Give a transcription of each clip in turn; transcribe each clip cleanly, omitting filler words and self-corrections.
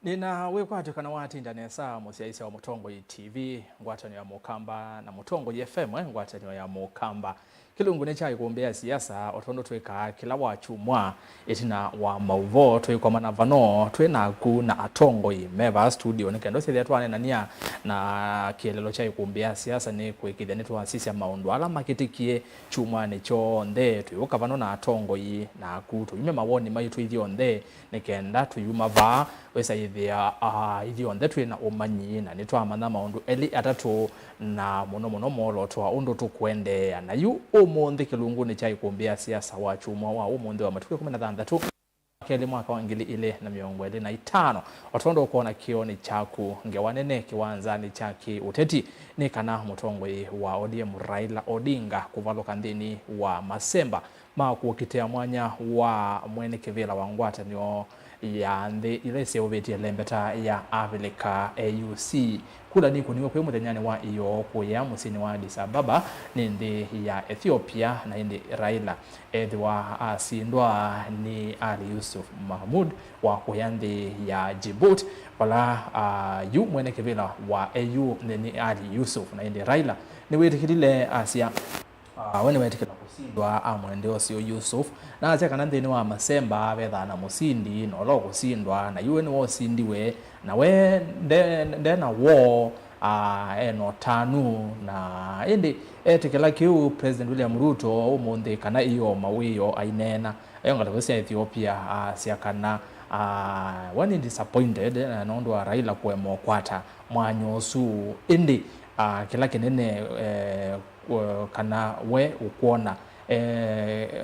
Nina wekwato kana wati ndane saa musiaisa wa Mutongo TV ngwatano ya Mukamba na Mutongo FM ngwatano ya Mukamba kilungu necha kuombea siasa otondo tweka kila wachumwa etina wa mauvo twekwa manavano twena ku na atongo meva studio nekendo sile twane nania na kielelo cha kuombea siasa ne kwekithia ne twasisi maundu ala makitikie chumwa necho nde twiuka vano na atongo na ku tuyume mawoni maitu ithio nde nekenda tuyuma va wesa ithia ithio nde twena umanyi na nitwamana maundu eli atatu na muno molo twa undu tukwende na yu umundi kilungu ni chai kuombea siasa wa chumwa wa umundi wa matuke 16 kele mwaka wa 2025 otondo kuona kioni chaku ngewanene kiwanzani chaki uteti ni kana Mutongo wa ODM Raila Odinga kuvaloka ndini wa Masemba kukitea mwanya wa mwene kivila wa ngwata nio ya ndi ilese oveti lembeta ya Afrika AUC kula niko niwe kwa mutenyani wa iyo kuya musini wa Addis Ababa nindi ya Ethiopia na indi Raila edwa asindwa ni Ali Yusuf Mahmud wa kuyandi ya Djibouti wala yu mwene kivila wa AU ni Ali Yusuf na indi Raila ni wetikilile Asia wene wetikila kusindwa amwende osio Yusuf na acha kana ndeni wa Masemba betha na musindi no lo kusindwa na yuwe ni wosindiwe na we ndena wo eno tanu na indi etikela kiu President William Ruto umundi kana iyo mawiyo ainena ayonga tawese Ethiopia siakana one disappointed na nondo wa Raila kwemo kwata mwanyosu indi kila kinene kana we ukuona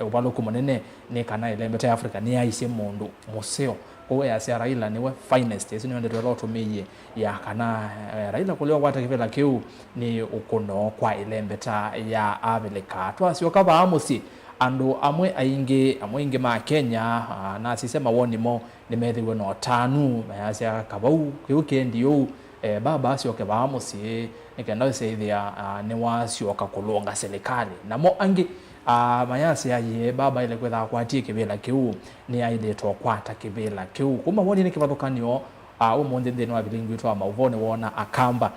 ubaloku munene ni kana ilembeta ya Afrika ni aise mundu museo kowe ya sia Raila niwe finest esi niwe ndelo tumiye ya kana Raila kulio kwata kivela kiu ni ukono kwa ilembeta ya Afrika twasio kaba amusi ando amwe ainge ma Kenya na sisema woni mo nimethiwe no tanu ya sia kabau kiuke ndiyo baba sio ke bamusi nikenda seithia ni wasio kakulonga serikali na mo angi mayasi ye baba ile kwetha kwatie kibela kiu ni aide to kwata kibela kiu kuma woni ni kivathukanio umundi ndeni wa bilingi twa mauvone wona akamba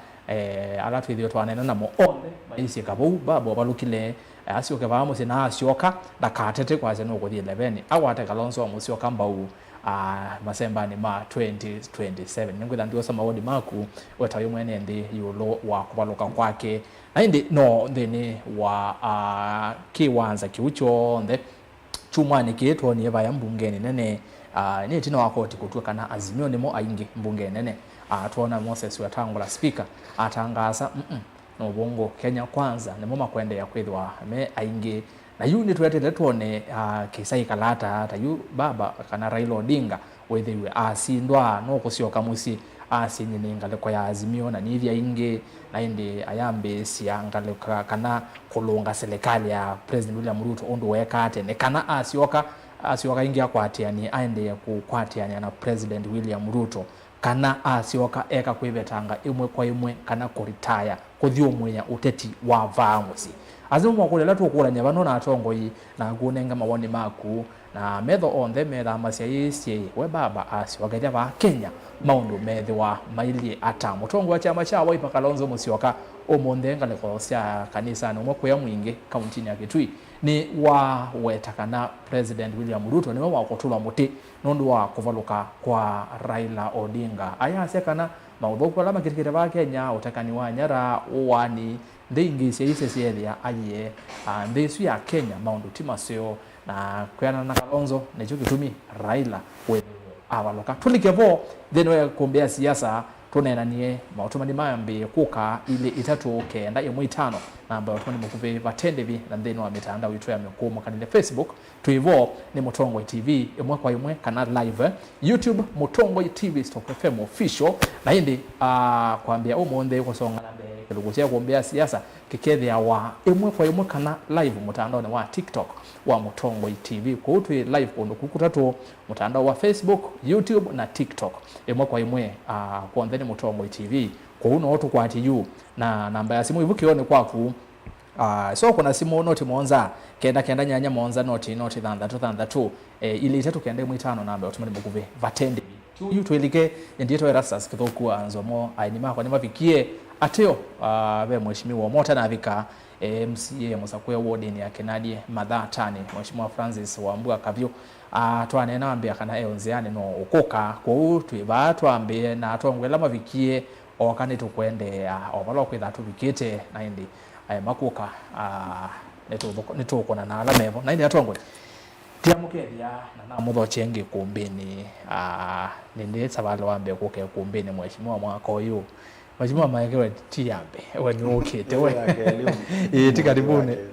alatu ithio twanena na mo onde maisi kabu baba balukile asio ke bamusi na asioka dakatete kwa zeno kuthi 11 awate kalonzo musio kamba Masemba ni ma 2027 ngwetha ndio sama wodi maku wetayo mwene ndi yulo wa kubaloka kwake na indi no ndeni wa kiwanza kiucho nde chumwani kietwo ni eva ya mbungeni nene ni tino wakoti kutuka na azimio nimo aingi mbungeni nene tuona Moses Wetangula speaker atangaza no bongo Kenya kwanza nimo makwende ya kwithwa me aingi na yu tuetele tuone kisai kalata tayu baba kana Raila Odinga wethiwe asindwa no kusioka musi asinyinga leko ya azimio na nivya inge na indi ayambe siangaleka kana kulunga serikali ya President William Ruto ondo wekate ne kana asioka ingia kwatiani aende kukwatiani na President William Ruto kana asioka eka kwibetanga imwe kwa imwe kana kuritaya kuthio mweya uteti wa vamusi azimu mwakulela tukulanya bano na atongo na kunenga mawoni maku na metho onthe metha masia yisi we baba asiwagathia ba Kenya maundu methwa maili ata Mutongo wa chama cha Wiper Kalonzo Musyoka umunthenga leko cia kanisa no mwakuya mwingi kaunti ya Kitui ni wa wetakana President William Ruto ni wa kutula muti nondu wa kuvaluka kwa Raila Odinga aya sekana maudho kwa lama kirikire ba Kenya utakani wa nyara uwani ndingi seise selia aye ndesu ya Kenya maundu timaseo na kuyana na Kalonzo necho kitumi Raila we awaloka tulikevo then kuombea siasa tunenanie mautumani mayambe kuka ile itatu kenda imwe 5 namba watu mukuve batendevi na then wa mitandao yitu ya mekumo kanile Facebook tuivo ni Mutongo TV imwe kwa imwe kana live YouTube Mutongo TV Stock FM official na hindi kuambia umonde kusonga na kulugusia kuombea siasa kikethia wa imwe kwa imwe kana live mutandao ni wa TikTok wa Mutongo TV kwa utu live kundu kukutatu mutandao wa Facebook YouTube na TikTok imwe kwa imwe kwa ndeni Mutongo TV kwa uno otu kwa atiyu na namba ya simu ivukione kwaku so kuna simu noti monza kenda nyanya monza noti 32 ili itatu kende mwitano namba utumani mukuve vatendi yu twilike ndieto Erastus kithoku anzomo ainima kwa nima vikie ateo be mheshimiwa mota na vika MCA Musakwe ward ya Kenadi Madhatani mheshimiwa Francis Wambua Kavyo twanena ambia kana eonzeane no ukoka kwa twiba twambie na twongwela mavikie okane tukwende obalo kwitha tubikite na indi makuka netuko na alamevo na indi atongwe tiamukeria na mutho chenge kumbini nindi sabalo ambe kuke kumbini mheshimiwa mwaka uyu mheshimiwa Maekero tiambe wani ukite we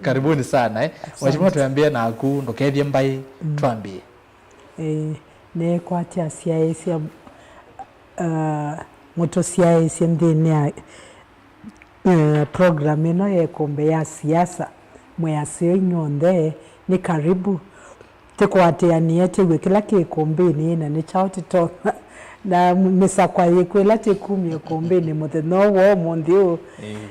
karibuni sana mheshimiwa tuambie na ku ndokethie mbai twambie ne kwatia CIC moto CIC ndine program ino yekombe ya siasa mwasio nyonde ni karibu tekwatia tegwe kila kikombeni na ni chauti to na misakwa yekwela tekumi kombeni muthe no wo mondio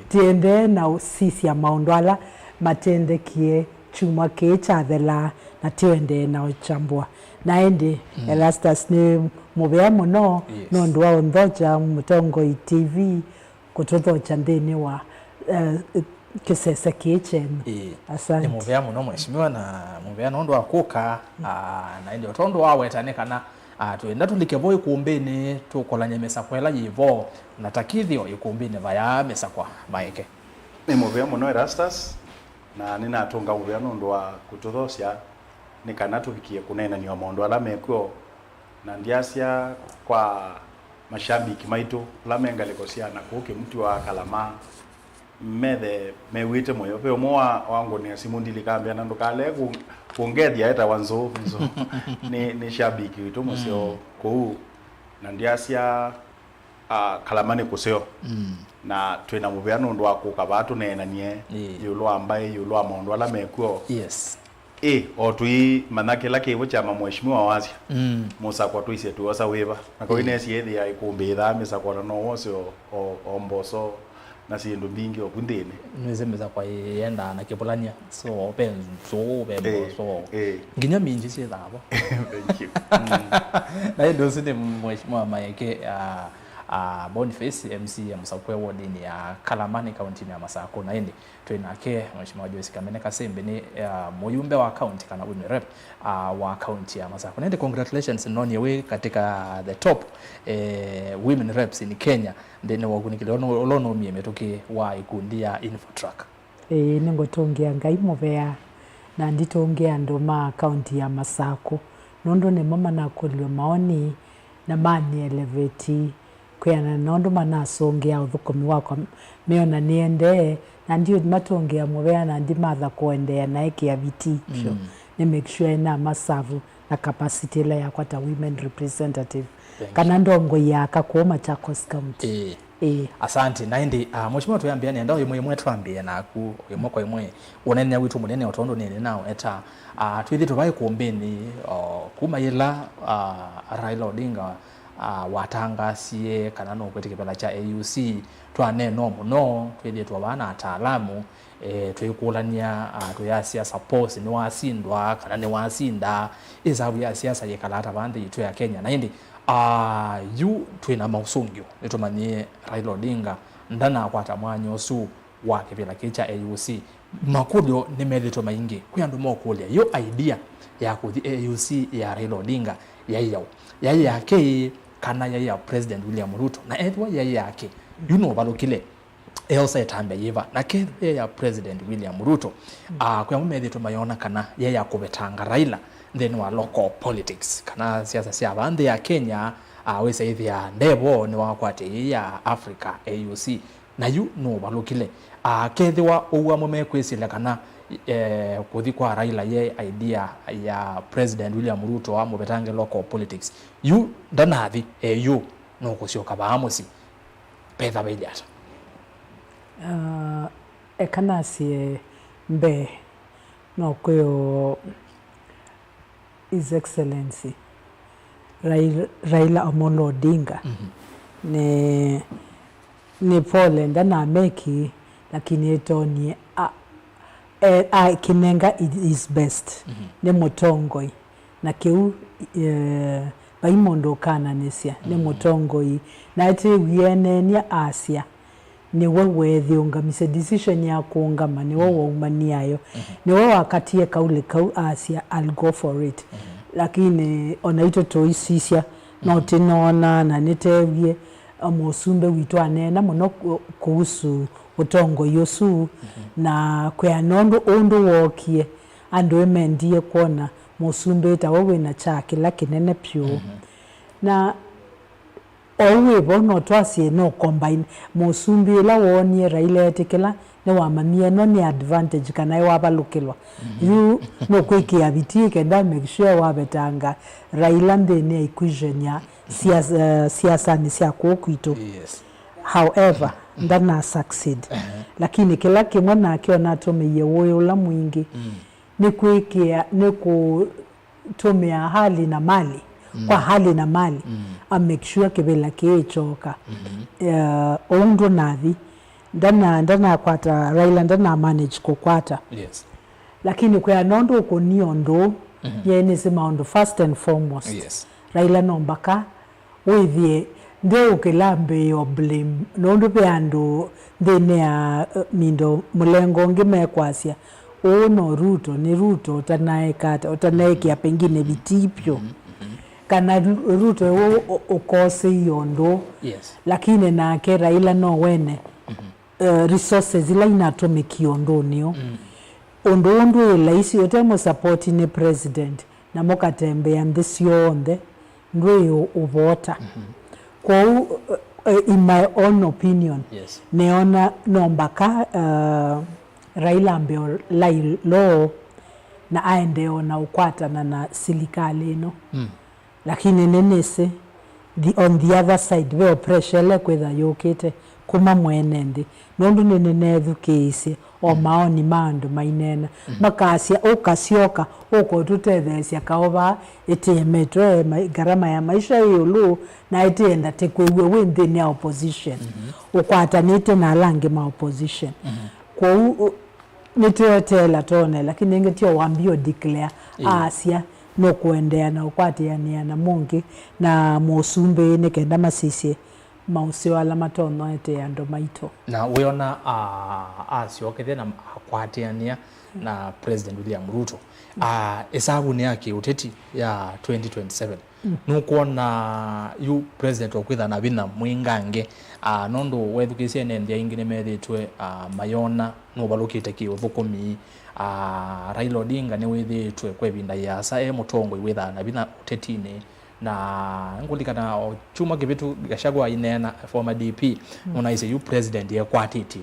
tiende na sisi ya maondwala matendekie chuma ke chathela na tiende na ochambwa na ende Erastus ni mubea muno no ndwa ondhoja Mutongo TV kutothoja ndini wa kisese kichen asante ni mubea muno mheshimiwa na mubea nondo akuka na ende otondo wawetanekana tuenda tulike boy kumbini tukolanye mesakwela yivo natakithio ikumbini vaya mesakwa maike ni mubea muno Erastus na nina atunga mubea nondo wa kutothosia nikana tuvikie kunena ni omondo ala mekwo na ndiasia kwa mashabiki maitu lamenga lekosiana kuke mtu wa Kalama methe mewite moyo pe omoa wangu ni simundili kambia nando kale kuongethia eta wanzo ni shabiki witu musio ku na ndiasia Kalamani kuseo na twina mubeano ndo akuka batu nenanie yulo ambaye yulo amondo ala mekwo yes otui manake lake ivo chama mheshimiwa wazi musa kwa tuise tuosa weva na kwa inesi yethi ya ikumbi ithamisa kwa no wose omboso na sindu mbingi okundene nizemeza kwa yenda na kipulania so benzo bemboso nginya minji si thabo thank you na ndo sinde mheshimiwa Maeke Boniface MC Musakwe ward ya Kalamani county ya Masako na indi twinake mheshimiwa Joyce Kamene Kasembe ni muyumbe wa county kana women rep wa county ya Masako na indi congratulations noni we katika the top women reps in Kenya ndene wakunikile olono miemetuki wa ikundia Infotrack ningotongia ngai muvea na nditongea ndoma county ya Masako nondo ne mama na kulio maoni na mani elevate kwena nondo manasongea uthukomi wakwa meona niende na ndio matongea muvea na ndi matha kuendea na ya viti ni make sure na masavu na capacity la yakwa ta women representative kana ndongo yaka kwa Machakos County asante na indi mheshimiwa tuyambia ni ndao yemwe twambia na ku yemwe kwa yemwe unene witu munene otondo nene nao eta twithi tubai kuombeni kuma ila Raila Odinga watangasie kana no kwetike pala cha AUC twane no muno twithie twabana ataalamu twikulania tuyasia support ni wasindwa kana ni wasinda izabu ya siasa yekalata bande yitu ya Kenya na indi yu twina mausungyo nitumanie Raila Odinga ndana akwata mwanyo su wake pila kicha AUC makudio nimethito maingi kuyandu mokulia yo idea ya kuthi AUC ya Raila Odinga yai yake kana ya President William Ruto na edwa yai yake balukile elsa etambe yiva na kedwa ya President William Ruto kwa mmethito mayona kana ya kubetanga Raila then wa local politics kana siasa sia bande ya Kenya wese hivi ya ndebo ni wakwate ya Africa AUC na yu no balukile kedwa uwa mumekwesile kana kuthi kwa Raila ye idea ya President William Ruto wa mubetange local politics yu ndanathi yu no kusyoka baamusi petha bejata ekana sie mbe no kyo His Excellency Raila Amolo Odinga ni pole ndana meki lakini etoni kinenga is best ni Mutongoi na kiu baimondo kana nesia ne mutongoi na ite wiene ni asia ni wewe thiungamise decision ya kuungama ni wewe umaniayo ni wewe wakati kaule kau asia I'll go for it lakini onaito toisisia no tinona na nitewie Musumbe witu anena muno kuhusu utongo yosu na kwa nondo ondo wokie ando emendie kuona Musumbe tawe na chake lakini pyo na owe bono twasie no combine Musumbe la wonie Raila etekela ne wamamie no ni advantage kana wabalukilwa you no kweki abitie kenda make sure wabetanga Raila ndene equation ya siasa ni sia kuokwito however ndana succeed lakini kila kimwe na akiona atomeie woyo la mwingi ni kuikia ni kutumia hali na mali kwa hali na mali make sure kibela kichoka ondo nathi ndana kwata Raila ndana manage kukwata lakini kwa nondo ukoniondo yene sema ondo first and foremost Raila nombaka withie ndio ukilambe yo blame nondo peando ndene mindo mulengo ngimekwasia ono Ruto utanaekata utanaekia pengine vitipyo kana Ruto ukose yondo lakini nake Raila no wene resources ila inatome kiondo niyo ondo laisi otemo support ni president na mokatembea ndisiyonde ndwe uvota kwa in my own opinion neona nombaka Raila ambeo lailo na aendeo na ukwatana na serikali ino lakini nenese on the other side we pressure kwetha yokete kuma mwenendi nondu nenethu keisi o maoni mando mainena makasia okasioka oko tutethesia kaoba etemetwe garama ya maisha yulu na etienda tekwewe within ya opposition ukwatanite na lange ma opposition kwa nitotela tone lakini ngetio wambio declare asia no kuendea na ukwatiania na mungi na Musumbe nekenda masisi mausio ala matono ete ando maito na weona asio kethe na akwatiania na President William Ruto esabu ni yake uteti ya 2027 nukuona yu president okwitha na bina mwingange nondo wethukisia nende ingine methitwe mayona no balukite ki uthukumi Raila Odinga ni withitwe kwebinda yasa mutongo iwitha na bina utetini na ngulikana chuma kibitu Gachagua inena former DP unaise yu president ye kwatiti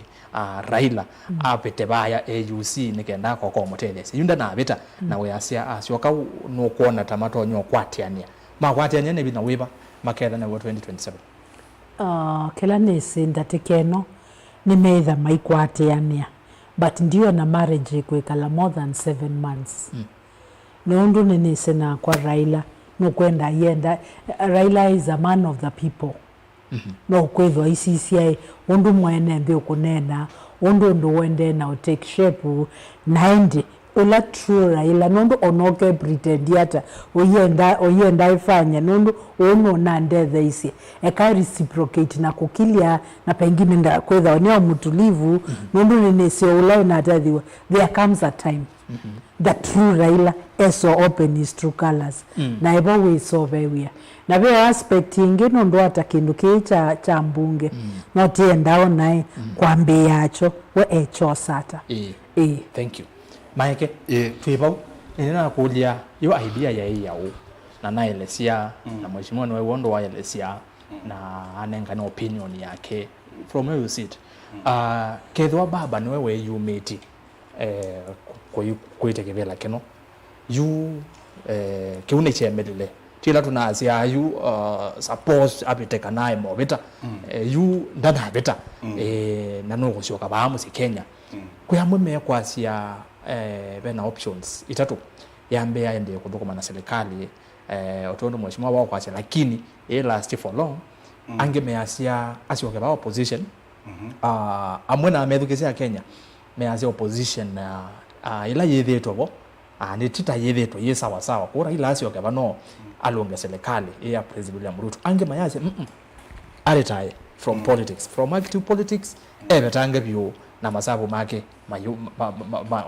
Raila apete baya AUC nikenda ko motelese yunda na beta na we asia asioka no kuona tamato nyo kwatiania makwatiania ne bina weba makera na 2027 kila nese ndatekeno nimeitha maikwatiania but ndio na marriage kwekala more than 7 months nondo nenese na kwa Raila no kwenda yenda Raila is a man of the people no kwethwa ICCI undu mwene ndio kunena undu wende na take shape 90 ula true Raila nondo onoke pretend yata oyenda ifanya nondo ono na ndethe isi eka reciprocate na kukilia na pengine nda kwethwa onea mutulivu nondo nenese ula na tathiwa there comes a time the true Raila eso open his true colors na ebo we so very na be aspect ingine ndo atakinduke cha mbunge no tiendao nae kwambe yacho we echo sata thank you Maike twibau nina kulia yo idea ya yao na naelesia na mheshimiwa wewe wondo waelesia na anenga opinion yake from where you sit kedwa baba ni wewe you meet kuitekevela keno yu kiune chemelele tila tunaazia yu suppose abiteka naye mo beta yu ndana beta nano kushoka bahamu si Kenya kuyamwe mekwasia bena options itatu yambe yaende kuthukuma na serikali otondo mheshimiwa wao kwasia lakini last for long angemeasia asioke ba opposition amwena amethukisia Kenya measia opposition ila yethetobo ni tita yethetwo ye sawa sawa ko Raila acio gavano alonge serikali ya President William Ruto ange mayache aretaye from politics, from active politics ebetange bio na masabu make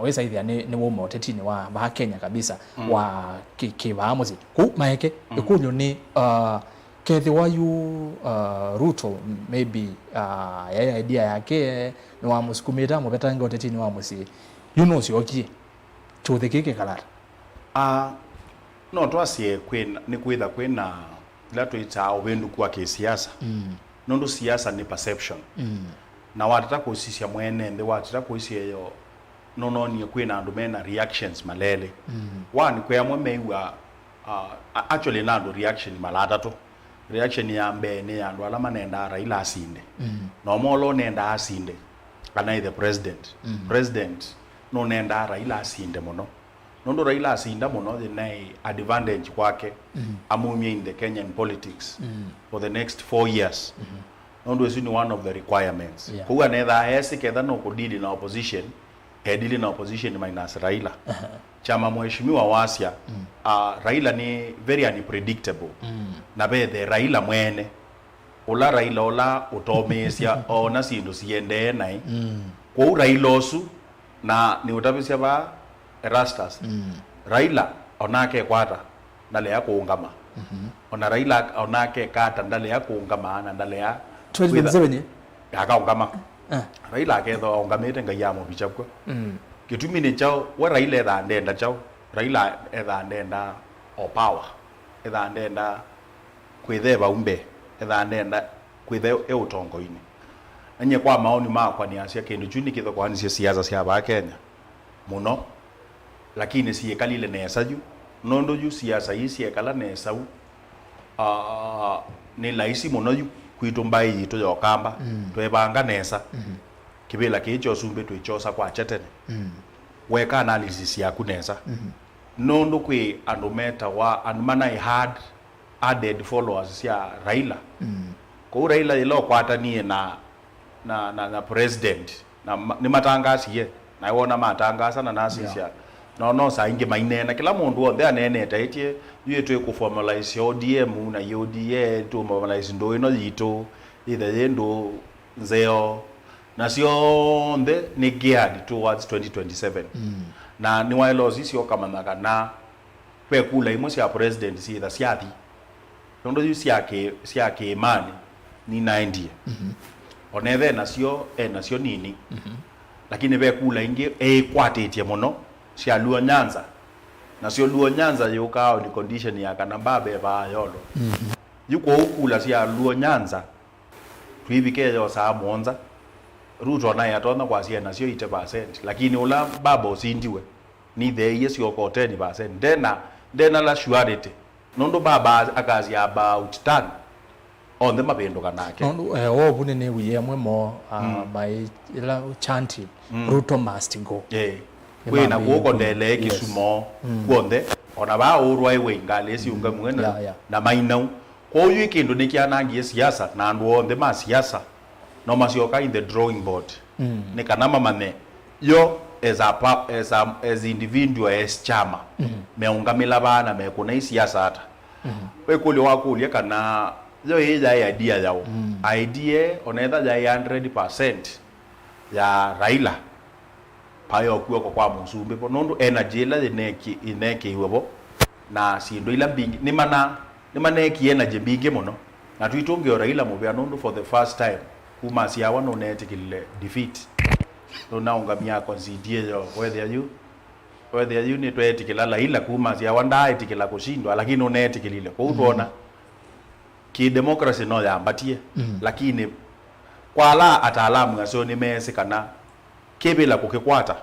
wesa ithia ni wo motetini wa ba Kenya kabisa wa kibamuzi ku maeke ikunyo ni kethi wa yu Ruto maybe ya idea yake ni wa musikumita mu betange otetini wa musi sioki chuthikike kalata no twasie kwina ni kwitha kwina la tuita ubendu kwa kisiasa nondo siasa ni perception na watata kuisisia mwene ndi watata kuisia yo nononi kwina andu mena reactions malele one kwa amwe meiwa actually nando reaction malata to reaction ya mbene andu ala manenda Raila asinde no molo nenda asinde kana the president no nenda Raila asinde mono nondo Raila asinda mono the nay advantage kwake amumye in the Kenyan politics for the next 4 years nondo is one of the requirements kuwa nether hesi kedha no kudili na opposition hedili na opposition minus Raila chama mheshimiwa wasia Raila ni very unpredictable na bethe Raila mwene ola Raila ola utomesia ona sindu siende nai kwa Raila osu na ni utabisia ba Erastus Raila onake kwata ndale ya kuungama ona Raila onake kata ndale ya kuungama na ndale ya 2027 akaungama Raila aketho ongamete ngayamo bichapko kitumi ni chao wa Raila ethandenda chao Raila ethandenda o power ethandenda kwitheba umbe ethandenda kwithe eutongo-ini anye kwa maoni makwa ni asia kindu chuni kitho kwa nisi siasa cia ba Kenya muno lakini siyekalile nesa ju nondo ju siasa hii siyekala nesa ni laisi muno ju kwitumbai yitu yokamba twebanga nesa kibila kicho sumbe twichosa kwa chetene weka analysis yaku nesa nondo kwi andumeta wa andumana had added followers cia Raila ko Raila ilo kwatanie na president na ni matangasi ye na wona matangasa na nasi cia no sainge mainena kila mundu othe aneneta itie yetu ku formalize ODM na UDA to formalize ndo ino yitu ithe yendo nzeo na sio nde ni geared towards 2027 na ni wailo sio kama na kwe kula imo cia president si the siathi ndo yusi yake imani ni 90 onethe na sio nini lakini be kula ingi kwatitie muno cia Luo Nyanza na sio Luo Nyanza yukao ni condition ya kana babe ba yolo yuko ukula cia Luo Nyanza twibike yo saa monza Ruto na yatona kwa cia na sio 80% lakini ula baba usindiwe ni the yes yo ko 10% dena la surety nondo baba akazi about 10 on the mapendo kanake nondo bunene wiye mwemo by ila chanting Ruto must go kwina kuko ndele Kisumo kuonde ona ba urwa iwe ngale si unga mwena na mainau kwa uyu ikindu nikianangie siasa na andu onde ma siasa no masioka in the drawing board ni kana mane yo as individual as chama meungamila bana mekuna siasa hata we kuli wakulia kana yo hija idea yao idea onetha ya 100% ya Raila payo kuwa kwa musumbe po nondo energy la ineke iwebo na sindo ila bingi ni mana ki energy bingi muno na tuitonge Raila mubya nondo for the first time kuma siawa no netikile defeat no naunga myako nzidie yo whether you ni twetikila la ila kuma siawa ndai tikila kushindwa lakini unetikilile kwa utuona ki democracy no yambatie lakini kwala ataalamu ngasio ni mesi kana kebela kukikwata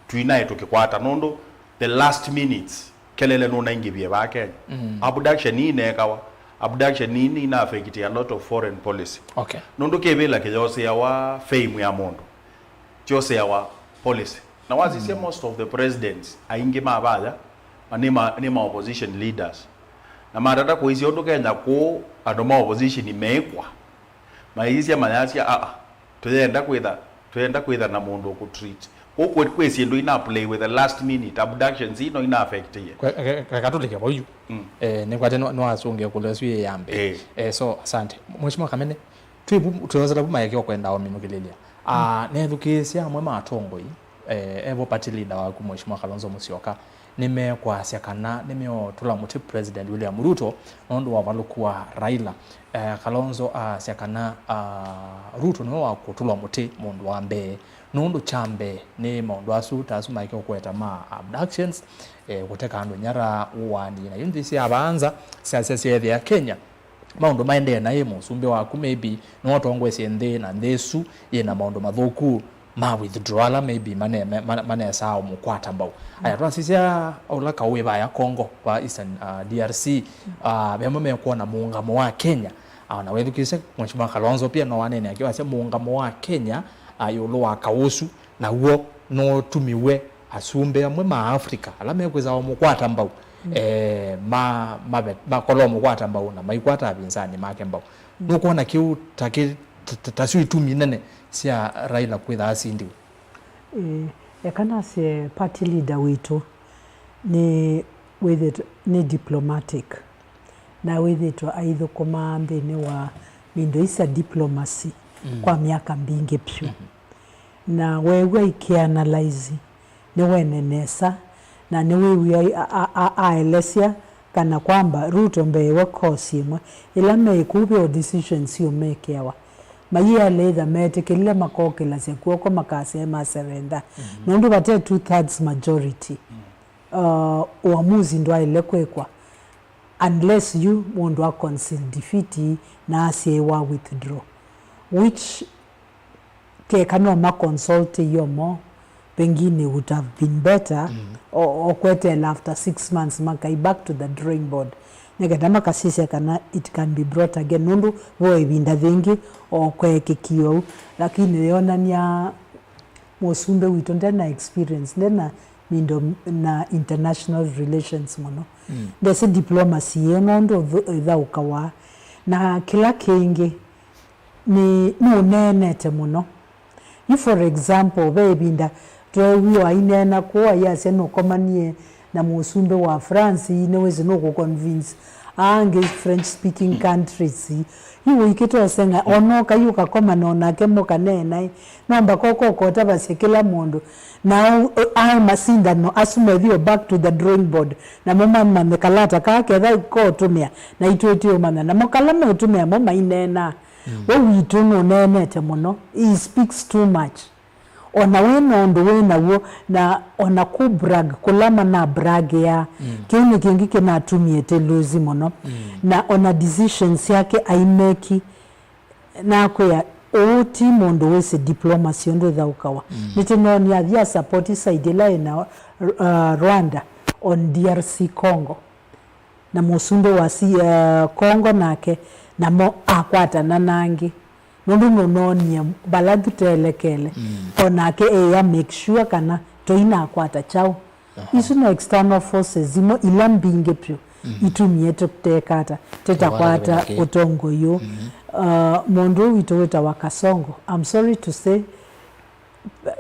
tuinaye tukikwata nondo the last minutes kelele no naingibie ba Kenya abduction ni nekawa abduction ni na affect a lot of foreign policy nondo kebela kejose ya wa fame ya mondo jose ya wa policy na wazi see most of the presidents ainge mabaya anima opposition leaders na marada ko hizi ondo Kenya ko adoma opposition imekwa maizia manyasia tuenda kwitha na mundu ku treat Huko kwesi ndo ina play with the last minute abductions ino ina affect ye. Katolike boyu. Ni kwa tena no asunge kule swi yambe. So asante. Mheshimiwa Kamene, tuweza buma yake kwenda wa minukilelia. Ne thukisia mwe matongo yi. Evo party leader wa Mheshimiwa Kalonzo Musyoka nime kwa siakana nime tula muti President William Ruto nondo wa valukuwa Raila Kalonzo siakana Ruto no wa kutula muti mundu wa mbe nondo chambe ni mundu asu tasu maike okweta ma abductions kuteka ando nyara uwandi na yundisi abanza siasa ya Kenya maundu maende na yemo sumbe wa maybe no tongwe siende na ndesu yena maundu mathuku ma withdrawal maybe mane sao mukwata mbao aya twasisia olaka we ba ya Congo kwa Eastern DRC bemwe mekuwa na muungamo wa Kenya na wethukise Mheshimiwa Kalonzo pia no wanene akiwa ase muungamo wa Kenya ayolo wa kausu na uo no tumiwe asumbe amwe ma Africa alame kweza mukwata mbao ma kolo mukwata mbao na maikwata abinzani make mbao nuko na kiu take tasui tuminene sia Raila kwitha asindi kana se party leader witu ni with it ni diplomatic na with it aidho komande ni wa mindo isa diplomacy kwa miaka mbingi pyo na wewe ikianalyze ni wenenesa na ni wewe aelesia kana kwamba Ruto mbewe kosi imwe ila meikubyo decisions you make yawa mayia leather metekele makokela sekuoko makase ma surrender nondo bate 2/3 majority uamuzi ndo ailekwekwa unless you mundu concede defeat na asie wa withdraw which ke kanoma consult yomo pengine would have been better or quite after 6 months makai back to the drawing board negatama kasisi kana it can be brought again nundu wo ibinda thingi o kwekekio lakini yona nya musumbe wito ndena experience ndena mindo na international relations mono ndese diplomacy yonondo thaukawa na kila kingi ni nunenete muno you for example bebinda twewa inena kwa yase no komanie na musumbe wa France ineweze no convince ange French speaking countries iwo ikito senga onoka yuka koma nona kemoka nena nomba koko tabasekela mondo na ai masinda no asume back to the drawing board na mama mamekalata kake dai ko tumia na itwetio mana na mokalame utumia mama inena we witono nenete muno he speaks too much ona wena ndo wena wo na ona ku brag kulama na brag ya kini kingi kina tumiete lozi mono na ona decisions yake aimeki na kwa ya oti mondo wese diplomacy ndo dhaukawa nitino ni adhia support side la na Rwanda on DRC Congo na musumbe wa Congo nake na mo akwata na nangi nundu nononia baladu telekele onake ya make sure kana toina akwata chao isu no external forces imo ilambinge pyo itumiete kutekata tetakwata utongo yo mondo witoweta wakasongo I'm sorry to say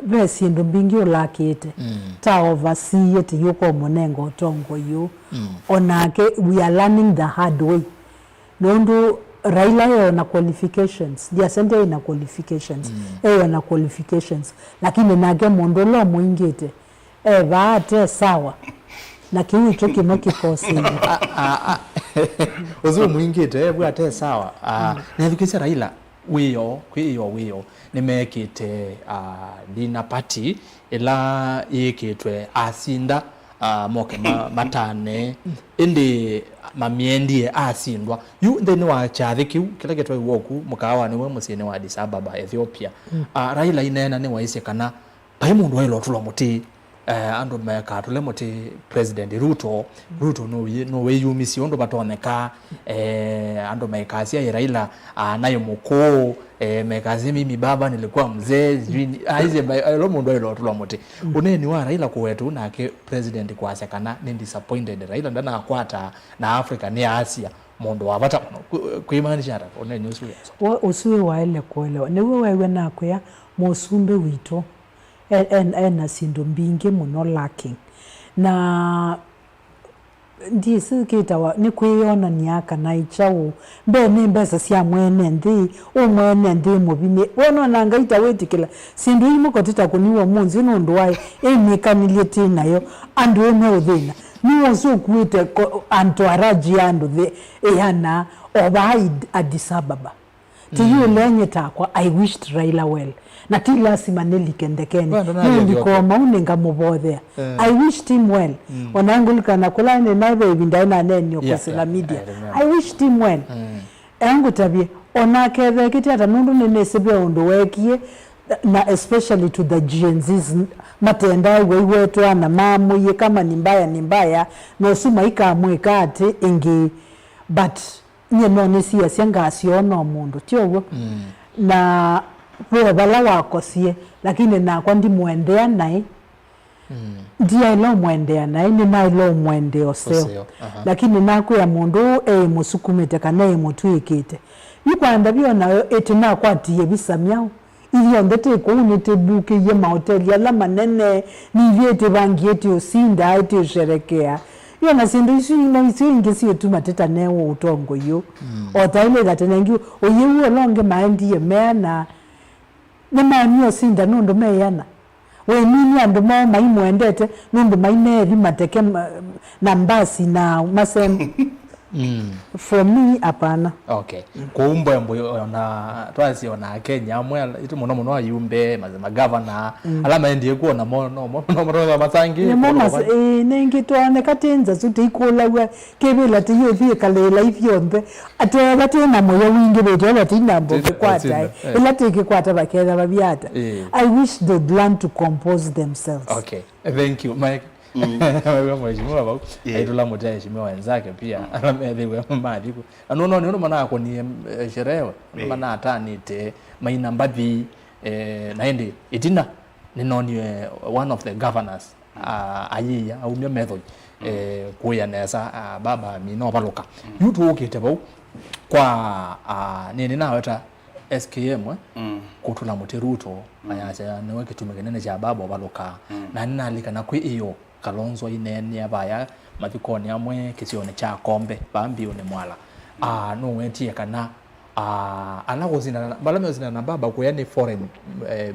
besi ndo mbingi olakete ta oversee yete yoko monengo utongo yo onake we are learning the hard way nondo Raila yana qualifications dia sente ina qualifications yana qualifications lakini nage mondolo mwingete baate sawa na kiwi choki mokikosi ozo mwingete bwate sawa na vikisa Raila wiyo nimekite dina party ila yeketwe asinda moke matane indi mamiendie asindwa yu ndeni wa chathiki kila getwa woku mukawa ni we musine wa Addis Ababa Ethiopia Raila inena ni waise kana pai mundu wa ilotulwa muti ando meka tule muti President Ruto no we yumisi ondo batoneka ando meka asia Raila nayo muko mekazi mimi baba nilikuwa mzee aize lo mundu wa ilotulwa muti uneni wa Raila kwetu na ke president kwa sekana ni disappointed Raila ndana akwata na Africa ni Asia mundu wa bata kuimanisha hata uneni usuwe usuwe waele kuelewa niwe wewe nako ya musumbe wito ena sindu mbingi muno lacking na ndisi kitawa ni kwiyonania kana ichau mbe ni mbesa cia mwene nthi umwene nthi mubini wona nanga itawetikila sindu imo kotita kuniwa munzi nundu wai emikanilie tinayo andu ene uthina niwo so kuite antu araji andu the ehana oba Addis Ababa tiyo lenye takwa I wished Raila well na ti lazima nilikendekeni ndiko mauninga mubothea I wished him well onangulika kula ne nabe ibindaina nene kwa social media I wished him well angu tabie onakethe kiti ata nundu nene sebia undu wekie na especially to the Gen Z's matenda wewetu ana mamu ye kama ni mbaya no suma ikamweka ati ingi but nye nonisia sianga asiona mundu tiogo na wewe bala wakosie lakini na kwa ndi muendea nae ndia ilo muendea nae ni na ilo muende oseo lakini naku ya mundu musukumete kana mutwikite yikwanda byona etina kwatiye bisamyao iyo ndete ko unite buke ye mahoteli ya la manene ni viete bangieti osinda ite sherekea yona sindu isi na isi ingesi yetu mateta newo utongo yo otaile gatenengi oyewo longe maandi ye mena nema niyo sinda nundo meyana we nini ando mo maimwendete nundo maineri mateke na mbasi na masem for me apana okay kuumbo mbo na twazi ona Kenya amwe itu muno ayumbe mazema governor alama ndiye kuona mono masangi nengi twane katenza suti ikola wa kebela tiyo vie kalela ifyombe ate batena moyo wingi beto batina mbo kwata elate kwata bakeza babiata I wish they'd learn to compose themselves. Okay, thank you Mike. Wewe mheshimiwa bau aitula moja heshimiwa wenzake pia ameelewa maandiko anono maana yako ni sherehe maana hata nite maina mbathi naende itina ninoni one of the governors ayiya au myo method kuya nesa baba mino baloka yutu ukite bau kwa nini na weta SKM kutula muteruto ayacha newe kitumegenene cha baba baloka na ninalika na kwi iyo Kalonzo inene abaya mathikoni amwe kisione cha kombe bambi one mwala no wetie kana anagozina balamezina na baba ko yani foreign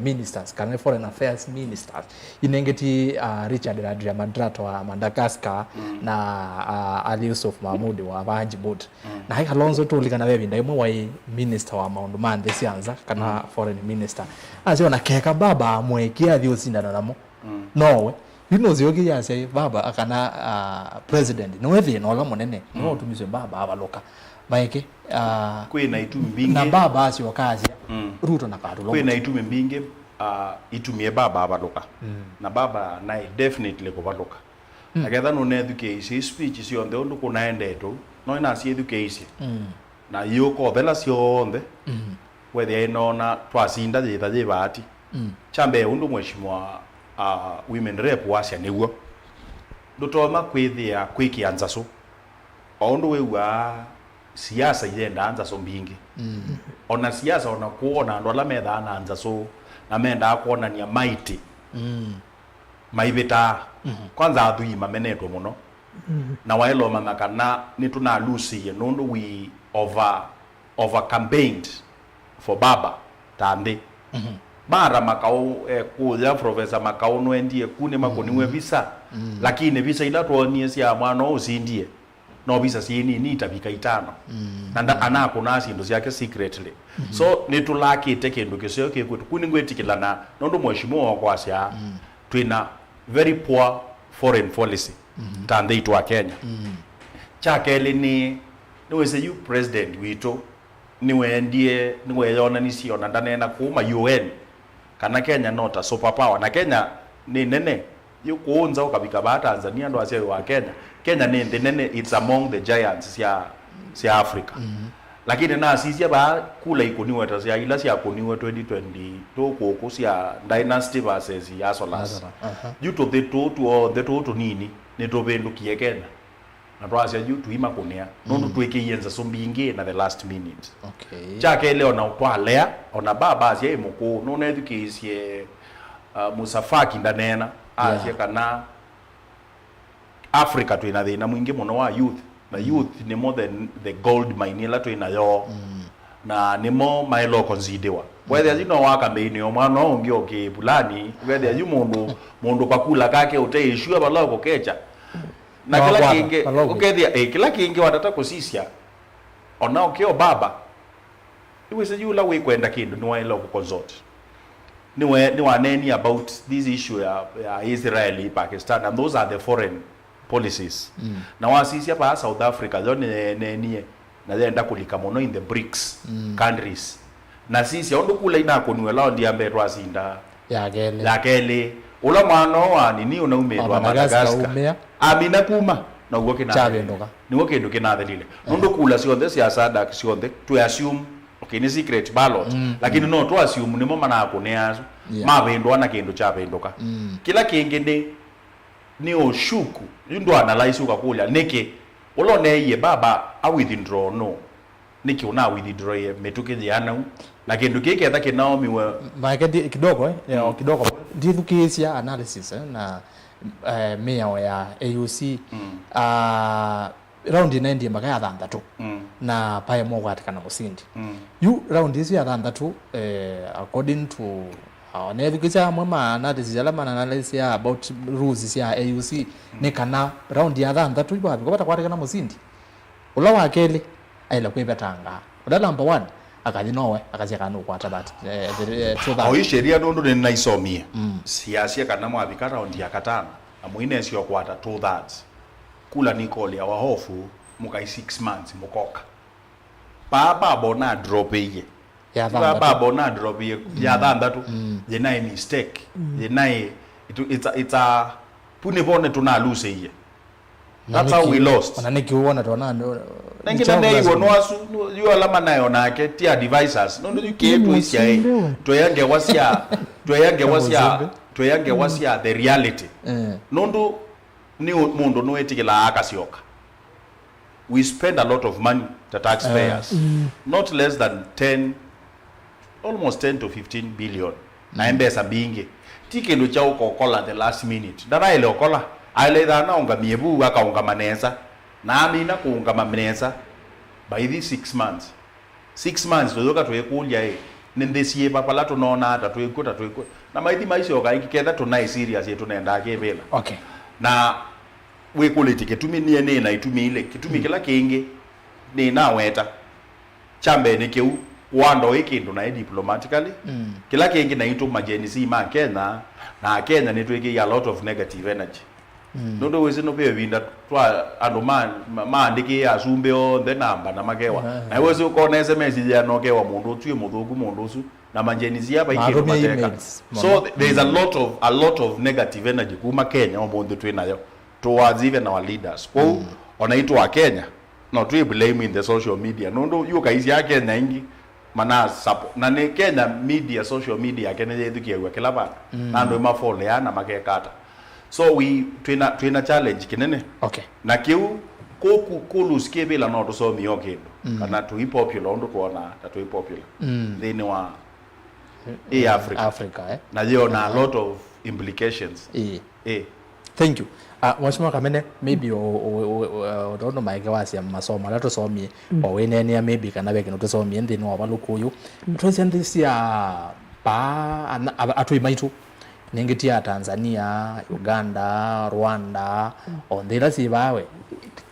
ministers kana foreign affairs ministers inengeti Richard Madrato wa Madagascar na Ali Yusuf Mahmud wa Djibouti na Kalonzo tulikana wewe ndaimwe wa minister wa Mount Mande sianza kana foreign minister asiona keka baba amwekia thiosindana namo nowe zioki ya say baba akana president no wethi no la monene no tumize baba abaloka maike kwena itu mbinge na baba asio kazi Ruto na kadulo kwena itu mbinge itumie baba abaloka na baba na definitely ko baloka agetha no ne education speech sio ndo ndo kunaende to no ina si education na yoko bela sio onde whether ino twasinda thitha thibati chambe undu mweshimwa women rep wasya niguo ndutoma kwithia kwikianza so ondo wewa siasa irenda anza so mbingi ona siasa ona kuona andu ala metha na anza so na menda kuonania maiti maibita kwanza athui mamenetwo muno na waelo mamakana nituna lucy nondo we over campaigned for baba tande mara makao kuya professor makao no endie kune makoniwe visa lakini visa ila tuonie sia mwana usindie no visa sieni ni tabika itano nanda anako nasi ndo yake secretly so nitulaki tekendo kesyo ke kwetu kuni ngwetikilana nondo mweshimo kwa sia twina very poor foreign policy tande itwa Kenya chakeli ni wese you president wito niwe ndie niwe yona nisiona ndanena kuma UN kana Kenya nota superpower na Kenya ni nene yukuunza ukabika ba Tanzania ndo asio wa Kenya ni nene it's among the giants ya Africa lakini na sisi ba kula ikoniwa tasia ila sia koniwa 2020 to koko sia dynasty versus ya Solas you to the to nini ni to bendu kie Kenya na twasia you to ima konia no tweke yenza so mbinge na the last minute chake leo na utwalea ona baba asia imoko no na education Musafaki ndanena asia kana Africa twina thina mwingi muno wa youth na youth ni more than the gold mine ila twina yo na nimo mailo considewa whether you know waka mbini omwana ongi okipulani whether you mundu pakula kake uteishua bala kokecha na kila kinge ukethia kila kinge watata kusisia ona okio baba iwe sejula we kwenda kindu ni wailo consult ni waneni about this issue ya Israel Pakistan, and those are the foreign policies na wasisi hapa South Africa zone nie na zenda kulika mono in the BRICS countries na sisi ondo kula ina kunwe lao ndiambe twasinda ya gele ula mwana wa nini unaumedwa Madagascar amina kuma na ugoke na ni woke ndo kinathelile ondo kula sionde siasada sionde to assume okay ni secret ballot lakini no to assume ni mama na kuneazo mabendo ana kendo cha bendoka kila kingende ni oshuku ndo analyze ukakulya neke ulone ye baba a withdraw no niki una withdraw ye metuke jana lakini nduke hata Naomi wa maana kidogo kidogo ndithukisia analysis na mea ya AUC round ina ndiye magaya thanthatu na paye mogwati kana musindi you round isi ya thanthatu according to nevikisa mwema analysis alama analysis about rules ya AUC ne kana round ya thanthatu ibabi kubata kwate kana musindi ula wa kele aila kwebetanga ula number 1 akaji nowe akaji kana kwata bat to sheria ndo ni naisomie siasia kana mwabika round ya katana amuine sio kwata 2/3 kula Nicole ya wahofu mukai 6 months mukoka baba bona drop ye ya baba bona drop ye ya thanthatu yenai mistake yenai it's a pune bone tuna lose ye that's how we lost na nikiuona tona ningina nei wonwasu you alama nayo nake tia devices no ketu isia toyange wasia the reality nondo ni mundu no etikela akasioka we spend a lot of money to taxpayers not less than almost 10 to 15 billion na mbesa bingi tikendo cha ukokola the last minute dara ile okola ale dana unga miebu akaunga manesa na amina kuunga manesa by these 6 months tozoka toyekulya nendesie papa to nona tatoyekuta na maithi maisho ga ikiketha tunai serious yetu nenda kebela okay na we quality ketumi niene na itumi ile kitumi kila kingi ni na weta chambe ni keu wando ikindu na diplomatically kila kingi na itu majenisi ma Kenya na Kenya ni tweke a lot of negative energy ndo wezi no be winda twa ando ma ndiki asumbe on the number na makewa na wezi ukona SMS ya nokewa mundu tue muthugu mundu usu na majenisi hapa ikindu mateka so there is a lot of negative energy kuma Kenya omundu twinayo towards even our leaders kwa onaitwa Kenya no to blame in the social media ndo yuka hizi ya Kenya ingi mana support na ne Kenya media social media Kenya yethukiwa kila bana na ndo mafole yana makekata so we twina challenge kinene okay na kiu kulusikie bila no to so miyo kindu kana to popular ndo kuona to popular then wa Africa na yo na a lot of implications thank you Mwashima Kamene maybe odono maike wasia masomo la tusomie owenene maybe kana beke no tusomie ndi no abalukuyu twesendisia pa atui maitu ningitia Tanzania, Uganda, Rwanda ondela sibawe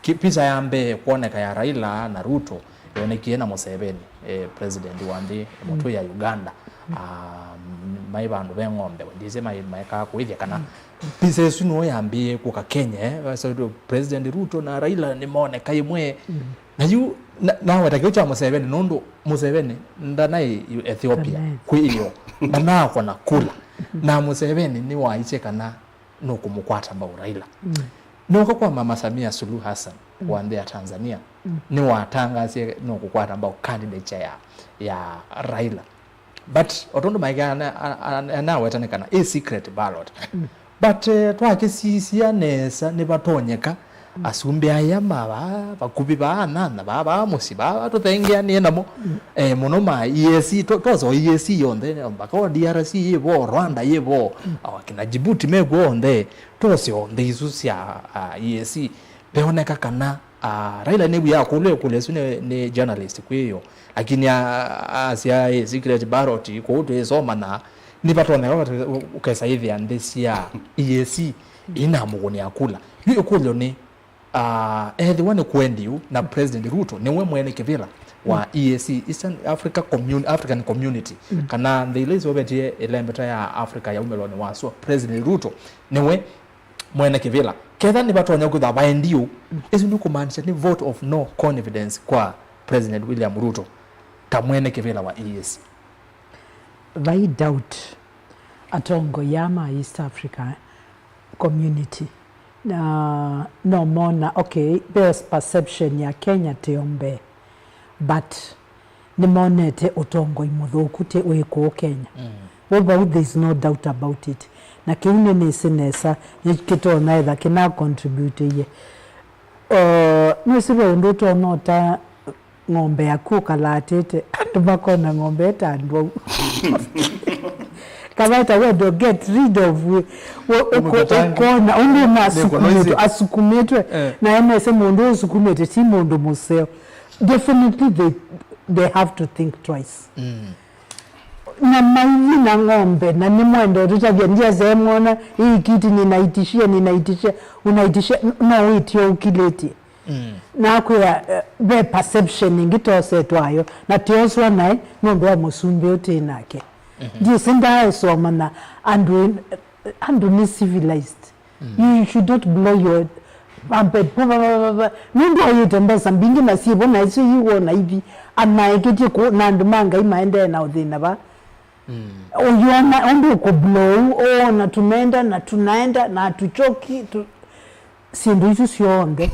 kipisa yambe kuoneka ya Raila na Ruto yonekie na Museveni president wandi moto ya Uganda maibandu bengombe ndize maika kuithia kana pisa suno yambie kuka Kenya so president Ruto na Raila ni moneka imwe na yu na watakio cha Museveni nondo Museveni ndanai Ethiopia kuilio na kwa kula na Museveni ni waiche kana no kumukwata mbao Raila nuko kwa Mama Samia Suluhu Hassan wande Tanzania ni watangazie no kukwata mbao candidate ya Raila but otondo maigana na wetanekana a secret ballot but twake sisia nesa ne batonyeka asumbe ayama bakubi nana baba musiba to tengia ni namo muno ma EAC tozo EAC yonde bako DRC yebo Rwanda yebo awakina Djibouti mego onde tosi onde isusia EAC beoneka kana Raila nebu ya kule sune ne journalist kwiyo lakini asia secret ballot ko to esoma na ni batone ukesa hivi andesia EAC ina mugoni akula hiyo kulo ni the one kwendiu na President Ruto niwe mwene kivila wa EAC Eastern African Community kana ndilezi obetie elembeta ya Africa ya umelone waso President Ruto niwe mwene kivila ketha ni batonya kutha baendiu isu ni kumaanisha ni vote of no confidence kwa President William Ruto ta mwene kivila wa EAC vai doubt atongo yama East Africa Community na no mona okay there's perception ya Kenya tiombe but ni monete utongo imuthuku te wiko Kenya well there's no doubt about it na kiune ni sinesa nikito na etha kina contribute ye nisibe unduto nota ngombe yaku kalatete atubako na ngombe tandwa Kavata we do get rid of ukona only masukumetu asukumetwe na yema se mundu usukumete si mundu museo definitely they have to think twice na maivi na ngombe na ni mwendo tutabia ndia zemona hii kiti ninaitishia unaitishia na uitio ukileti na kwa the perception ngitose twayo na tioswa nae ngondo wa musumbe utinake ndio senda soma na and ni civilized you should not blow your trumpet ndio ayitembeza mbingi na sibo na isi yiwona hivi anaiketi ko nandumanga imaende na udhina ba uyona ondu ko blow na tunaenda na tuchoki sindu isu sionde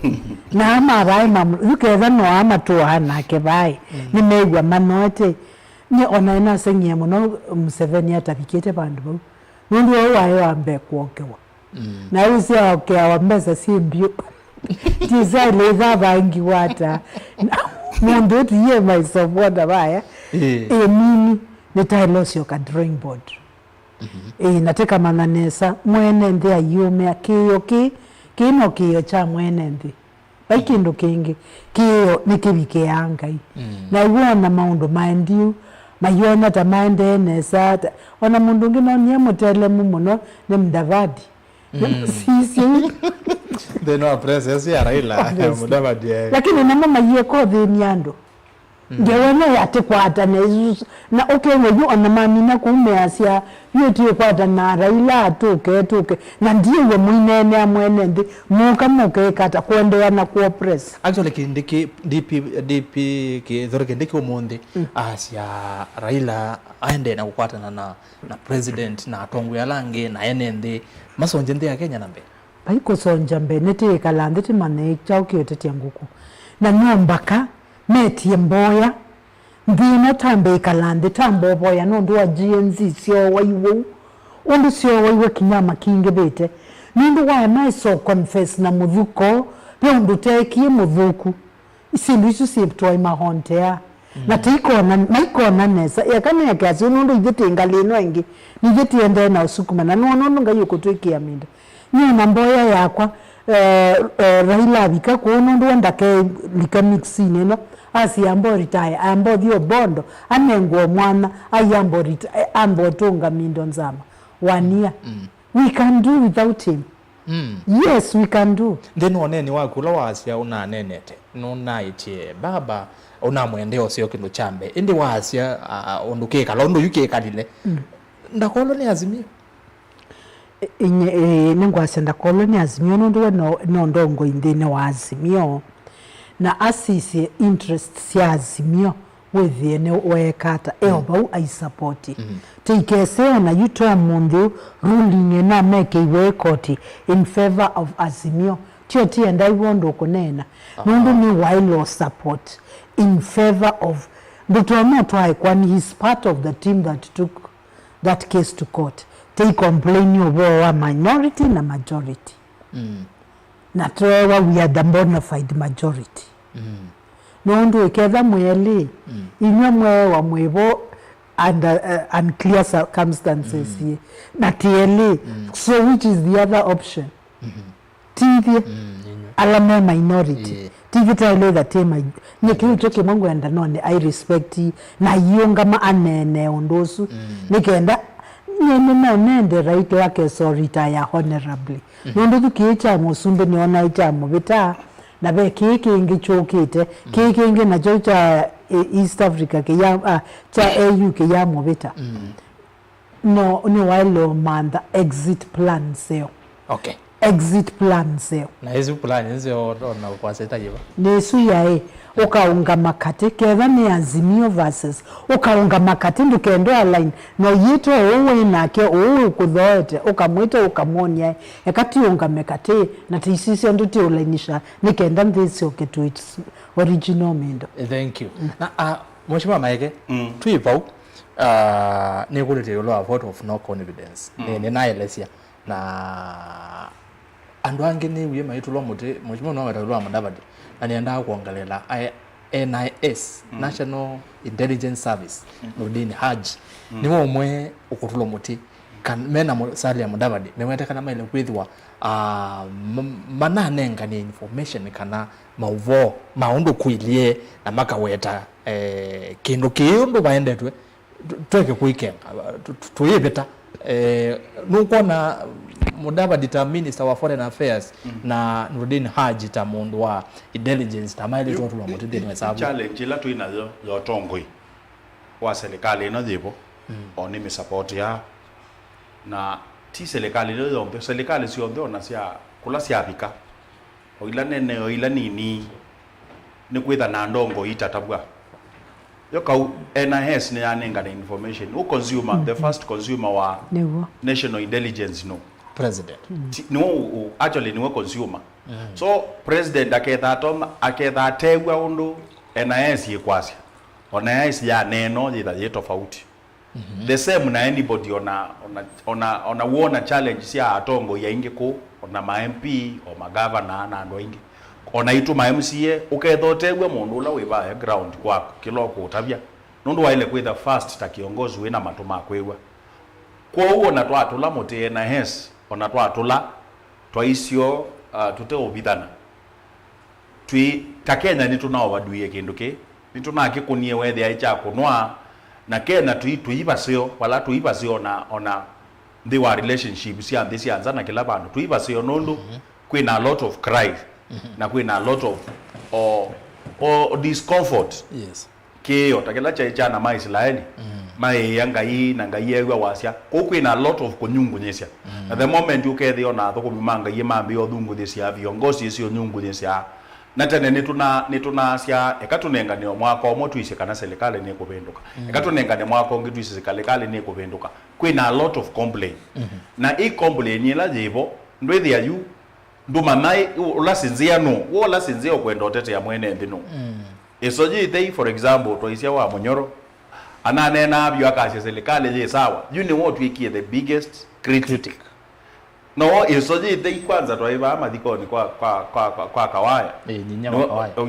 na ama bai ukeza no ama tuana ke bai ni megwa manote ni ona ina senye muno Museveni atabikete bandu bo nundu wayo ambe kwokewa na usi okay awambeza simbio tiza leza bangi wata mundu tiye maisoboda baya nini nitailosio ka drawing board nateka mananesa mwene ndi ayume akiyoki kino kiyo cha mwene ndi bakindu kingi kiyo nikibike yangai na iwona maundu mandiu mayona tamande nesa ona mundu ngino nyemutele muno ne Mudavadi sisi they know presence ya Raila Mudavadi lakini na mama yeko nyando ngewena yatekwata na okay wewe ona mami na kumeasia yote kwata na Raila atoke na ndiye mwinene amwene ndi muka kata kuendelea na kuoppress actually kindiki DP ki dhoreke ndiki umundi asia Raila aende na kukwatana na president na atongo yalange na enende masonje ndi ya Kenya nambe baiko sonja mbe nete kalande timane chauki yote tianguku na nyombaka meti mboya ndino tambe kalande tambo boya nondu wa GNZ sio waiwo undu sio waiwo kinyama kinge bete nindu wa mai so confess na muthuko pe undu teki muthuku isindu isu siptwa imahontea na maiko na nesa yakane yakazi nondu igete ngalino engi nigeti ende na usukuma na nono ngayuko twiki aminda ni na mboya yakwa Raila bika ko nondu ndake likamixine no asi ambo retire ambo dio bondo anengo mwana ayambo retire ambo tonga mindo nzama 1 year we can do without him yes we can do then oneni wakula wasia una nenete nona itie baba una mwendeo sio kindu chambe indi wasia onduke kalondo yuke kalile ndakolo ni azimio ningwasenda koloni azimio no ndongo indine wa azimio na asisi interest si azimio withiene wekata eobau aisupporti tikeseo na yuto mundu ruling na make iwe koti in favor of azimio tio tienda iwondo kunena mundu ni wilo support in favor of Butomo try kwani he's part of the team that took that case to court. They complain over minority na majority. na twewa we are the bona fide majority nondu iketha mweli inywe mwewa mwivo under unclear circumstances na tieli so which is the other option TV alame minority TV tailo that tema nikiu toke mongo enda none I respect na yonga ma anene ondosu nikenda nende right wake so retire honorably nondo tukicha musumbe niona icha mubita na be kiki ingi chokite kiki ingi na cha East Africa ke ya cha AU ke ya mubita no wilo manda exit plan seo okay exit plan seo na hizo plan hizo na kwa seta jiba nesu yae ukaunga makate ketha ni Azimio versus ukaunga makate ndukendo align no yito uwe nake uwe kuthoete ukamwita ukamonia ekati unga mekate na tisisi nduti ulainisha nikenda ndisi oketu its original mendo. Thank you. Na Mheshimiwa Maeke tuipau ni kulete lo a vote of no confidence ni naelesia na andu ange ni wiye maitulwa muti Mheshimiwa no maitulwa Mudavadi na nienda kuongelela NIS National Intelligence Service Nurdin Haji ni mwe ukutulwa muti kan mena Salia Mudavadi memwete kana maile kwithwa mananenga ni information kana mauvo maundu kuilie na makaweta kindu kiundu baendetwe tweke kuikenga tuyibeta nuko Mudavadi ta Minister wa Foreign Affairs na Nurdin Haji ta mundu wa intelligence ta maile tu tulwa mutende ni sababu challenge la tu inazo yotongoi wa serikali ino jibo oni mi support ya na ti serikali lo yombe serikali sio ndo na sia kula sia bika oila nene oila nini ni kwitha na ndongo itatabwa yoka NIS ni anenga na information u consumer the first consumer wa national intelligence no president no actually ni consumer so president aketha tegwa undu NIS yikwasya NIS ya neno jitha tofauti the same na anybody ona wona challenge sia atongo ya ingi ko ona ma MP o ma governor na ando ingi ona itu ma MCA ukethotegwe mundu la we background kwa kiloko utabia nundu waile kwitha first ta kiongozi wina matuma kwegwa kwa huo na twatula muti NIS ona twatula twaisio tute obithana twi takenya ni tunao baduye kindu ki ni tunake kunie wethe aicha kunwa na kena tuibasio wala tuibasio na the relationship sia this yanza na kila bandu tuibasio nundu kwina a lot of cry na kwina a lot of or discomfort ke otakela cha na Maisraeli mai yangai na ngai yewa wasia ko kwina a lot of kunyungu nyesia at the moment you ke thio na thoko manga yemambi odhungu thesia viongozi sio nyungu nyesia na tene ni tuna sia ekatunenga ni mwaka omwe tuise kana serikali ni kuvenduka ekatunenga ni mwaka ongi tuise serikali ni kuvenduka kwina a lot of complaint na i complaint ila jibo ndwethi ya yu nduma nai ulasinzia no wola sinzia kwenda otete ya mwene ndino esoji they for example toisia wa Munyoro ananena abyo akashe serikali je sawa you know what we kill the biggest critic no esoji they kwanza twaiba amathikoni kwa kawaya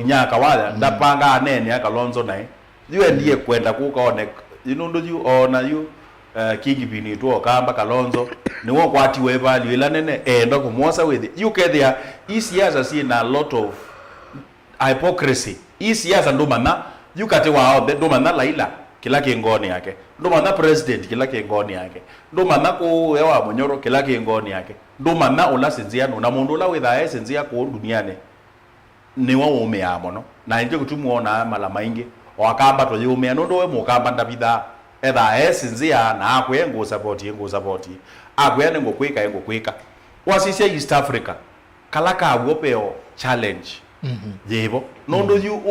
nya kawaya ndapanga anene akalonzo nae yue ndiye kwenda kukaone inundu yu ona yu kigibini tu okamba kalonzo niwo kwati we value ila nene endo kumwosa with you get there isiasa si na a lot of hypocrisy isiasa ndo mana you kate wao ndo mana laila kila kingoni yake ndo mana president kila kingoni yake ndo mana ko ewa Munyoro kila kingoni yake ndo mana ula sinziano na mundu la witha sinzia ko duniani ni wa umea mono na nje kutumuona mala maingi wakamba to yumea ndo we mukamba ndabitha etha sinzia na akwengo support akwene ngokwika wasisia East Africa kalaka agopeo challenge jebo nondo yu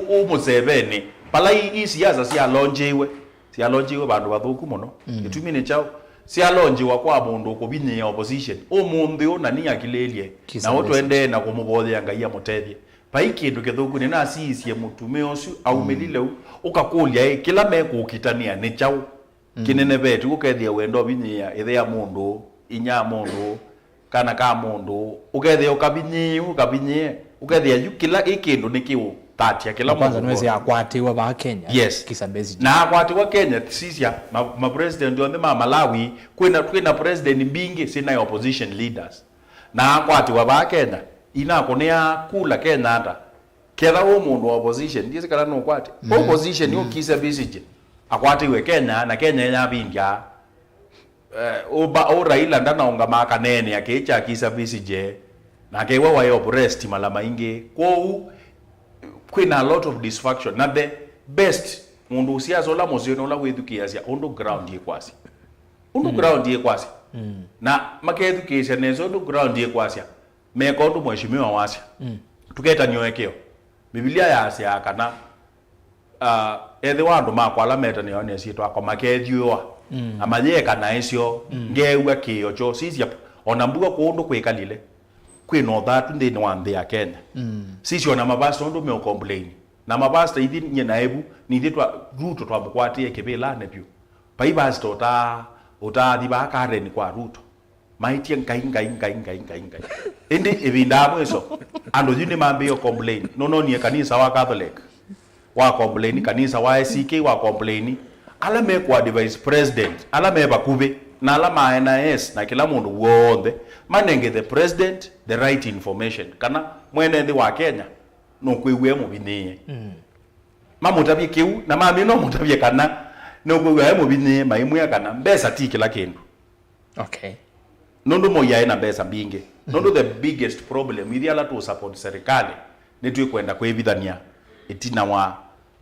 o Museveni pala isiasa sia lonjiwe bandu bathuku muno itumine chao sia lonjiwa kwa mundu kubinya opposition mundu ona ni akilelie na otwende na kumubothia ngai amutethie pai kindu kithuku ni na asiisie mutume ocio aumelile ukakulia kila mekukitania ni chao kinene betu ukethia wendo binya ithia mundu inya mundu kana ka mundu ukethia ukabinyi ukethia kila ikindu nikiu tatia kila mundu kwanza nwezi akwatiwa ba Kenya yes Kizza Besigye na akwatiwa Kenya sisia ma president on the Malawi kwina president mbingi sina opposition leaders na akwatiwa ba Kenya ina konea kula Kenya ata kera mundu wa opposition ndiye kala no kwati opposition yo Kizza Besigye akwatiwe Kenya na Kenya yabindia o Raila ndanaonga makanene akecha Kizza Besigye na kewa wa oppressed malama inge kwina a lot of dysfunction na the best mundu usiazo la mozio la wethukiasia underground yekwasi underground yekwasi na makeethukiasia nezo underground yekwasi meko ndu mheshimiwa wasia tuketa nyoekeo Biblia yasia kana ethe wandu makwala meta ne one sito akoma kethiwa amayeka na icio ngewa kio cho sisi ona mbuga kundu kwikalile kwino thatu ndini wa nthi ya Kenya sisi ona mabasta ndu me complain na mabasta ithi nyina ebu ni thitwa Ruto twamukwatie kibila ne pyu pai basta utathi ba Karen kwa Ruto maitie ngai indi ibinda mweso ando yuni mambe complain no ni kanisa wa Catholic wa complain kanisa wa ACK wa complain ala me kwa vice president ala me bakube na ala ma NIS na kila mundu wonde manenge the president the right information kana mwene ndi wa Kenya no kwewe mu bini mamutabye kiu na mami no mutabye kana no kwewe mu bini maimwe kana mbesa ti kila kindu okay nondo moya ina mbesa mbinge nondo the biggest problem with ala to support serikali ni tu kwenda kwebithania itina wa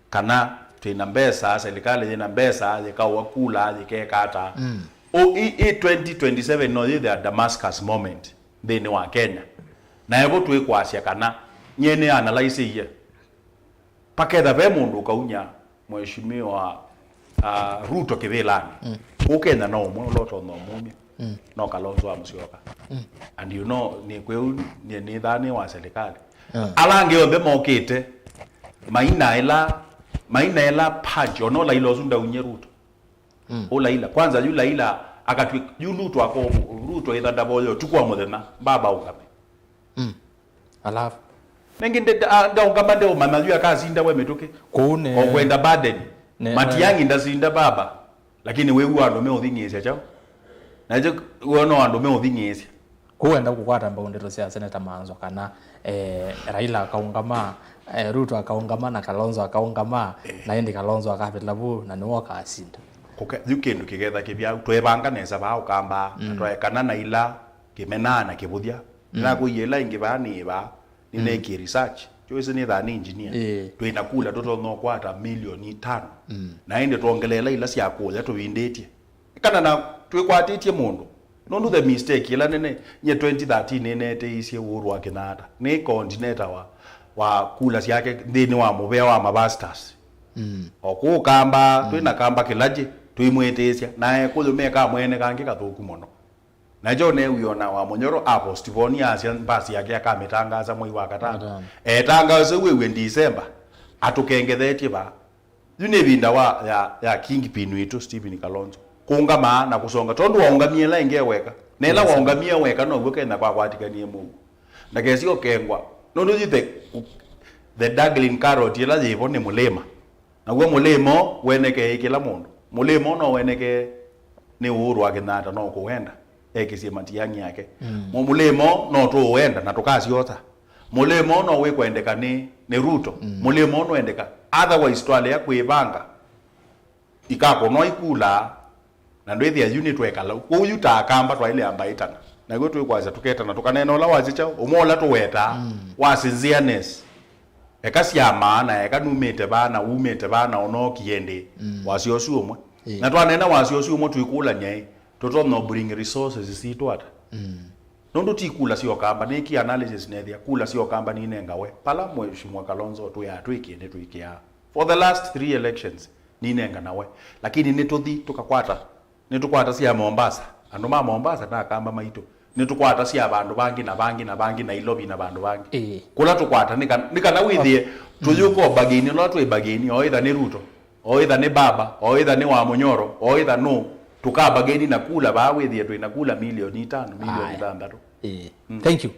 kana tena mbesa serikali ina mbesa yakawa kula yekekata o 2027 no the Damascus moment thini wa Kenya na ebo twikwasia kana nyene analyze ye paketha be mundu kaunya mheshimiwa Ruto kivilani ukenda no mwe loto no mumia no Kalonzo Musyoka and you know ni kweu ni dhani wa serikali alange ombe mokite maina ela pajo no lailo zunda unye Ruto ola ila kwanza yula ila akatwi yuluto ako Ruto ida daboyo tukwa muthena baba ukame alafu nenginde ndaungama ndio mama yu akazinda we mituke kune okwenda baden matiyangi ndazinda baba lakini wewe ando me uthingicia chao naje uono ando me uthingicia kuenda kukwata mbao ndeto cia Senator Manzo kana Raila akaungama Ruto akaungama na Kalonzo akaungama na indi Kalonzo akapetla bu na niwo akasinda koke yukindu kigetha kibya twebanga neza ba ukamba twekana na ila kimenana kibuthia na kuyela ingibani ba nineki research choice ni thani engineer twina kula totono kwata milioni 5 na inde tuongelela ila cia kuya tuwinditie kana na twikwatitie mundu no the mistake ila nene nye 2013 nene isie uru wa Kenyatta ni coordinator wa kula ciake thini wa mubea wa mabastas okukamba twina kamba kilaje tuimwetesia nae kuthumeka mwene kangi kathuku muno na jone uyona wa Munyoro apostiboni asia basi yake akametangaza mwezi wa gatano tangazo wewe December atukengethetie ba yune binda wa ya Kingpin witu Stephen Kalonzo kuungama na kusonga tondu waungamie la ingeweka nela waungamie weka no gukenda kwa kwatikanie Mungu na kesio kengwa no jite the dangling carrot ila jibo ni mulema na gwe mulemo weneke ikila mundu mulemo no weneke ni Uhuru wa Kenyatta no kuenda ekisi matiyangi yake mulemo no to wenda na tukasi yota mulemo no we kwendeka ni Ruto mulemo no endeka otherwise twale ya kwibanga ikako no ikula na ndwethi ya unit wekala ko yuta kamba twa ile ambaitana na gwe twikwaza tuketana tukanena la wazicha umola tuweta wasinzianes ekasia maana ekanumete bana umete bana ono kiende wasiosu umwe na twanena wasiosu umwe twikula nyai totono bring resources sitwata nondo tikula sio kamba neki analysis nethia kula sio kamba ni nengawe pala mheshimiwa Kalonzo tu ya twikiende twikia for the last 3 elections ni nenga nawe lakini nituthi tukakwata cia Mombasa andu ma Mombasa na kamba maito nitukwata cia bandu bangi na ilobi na bandu bangi kula tukwata nikana withie tuyuko bagini no twi bagini oitha ni Ruto oitha ni baba oitha ni wa Munyoro oitha no tukabageni na kula bawe thia twinakula milioni 5 milioni 6. Thank you.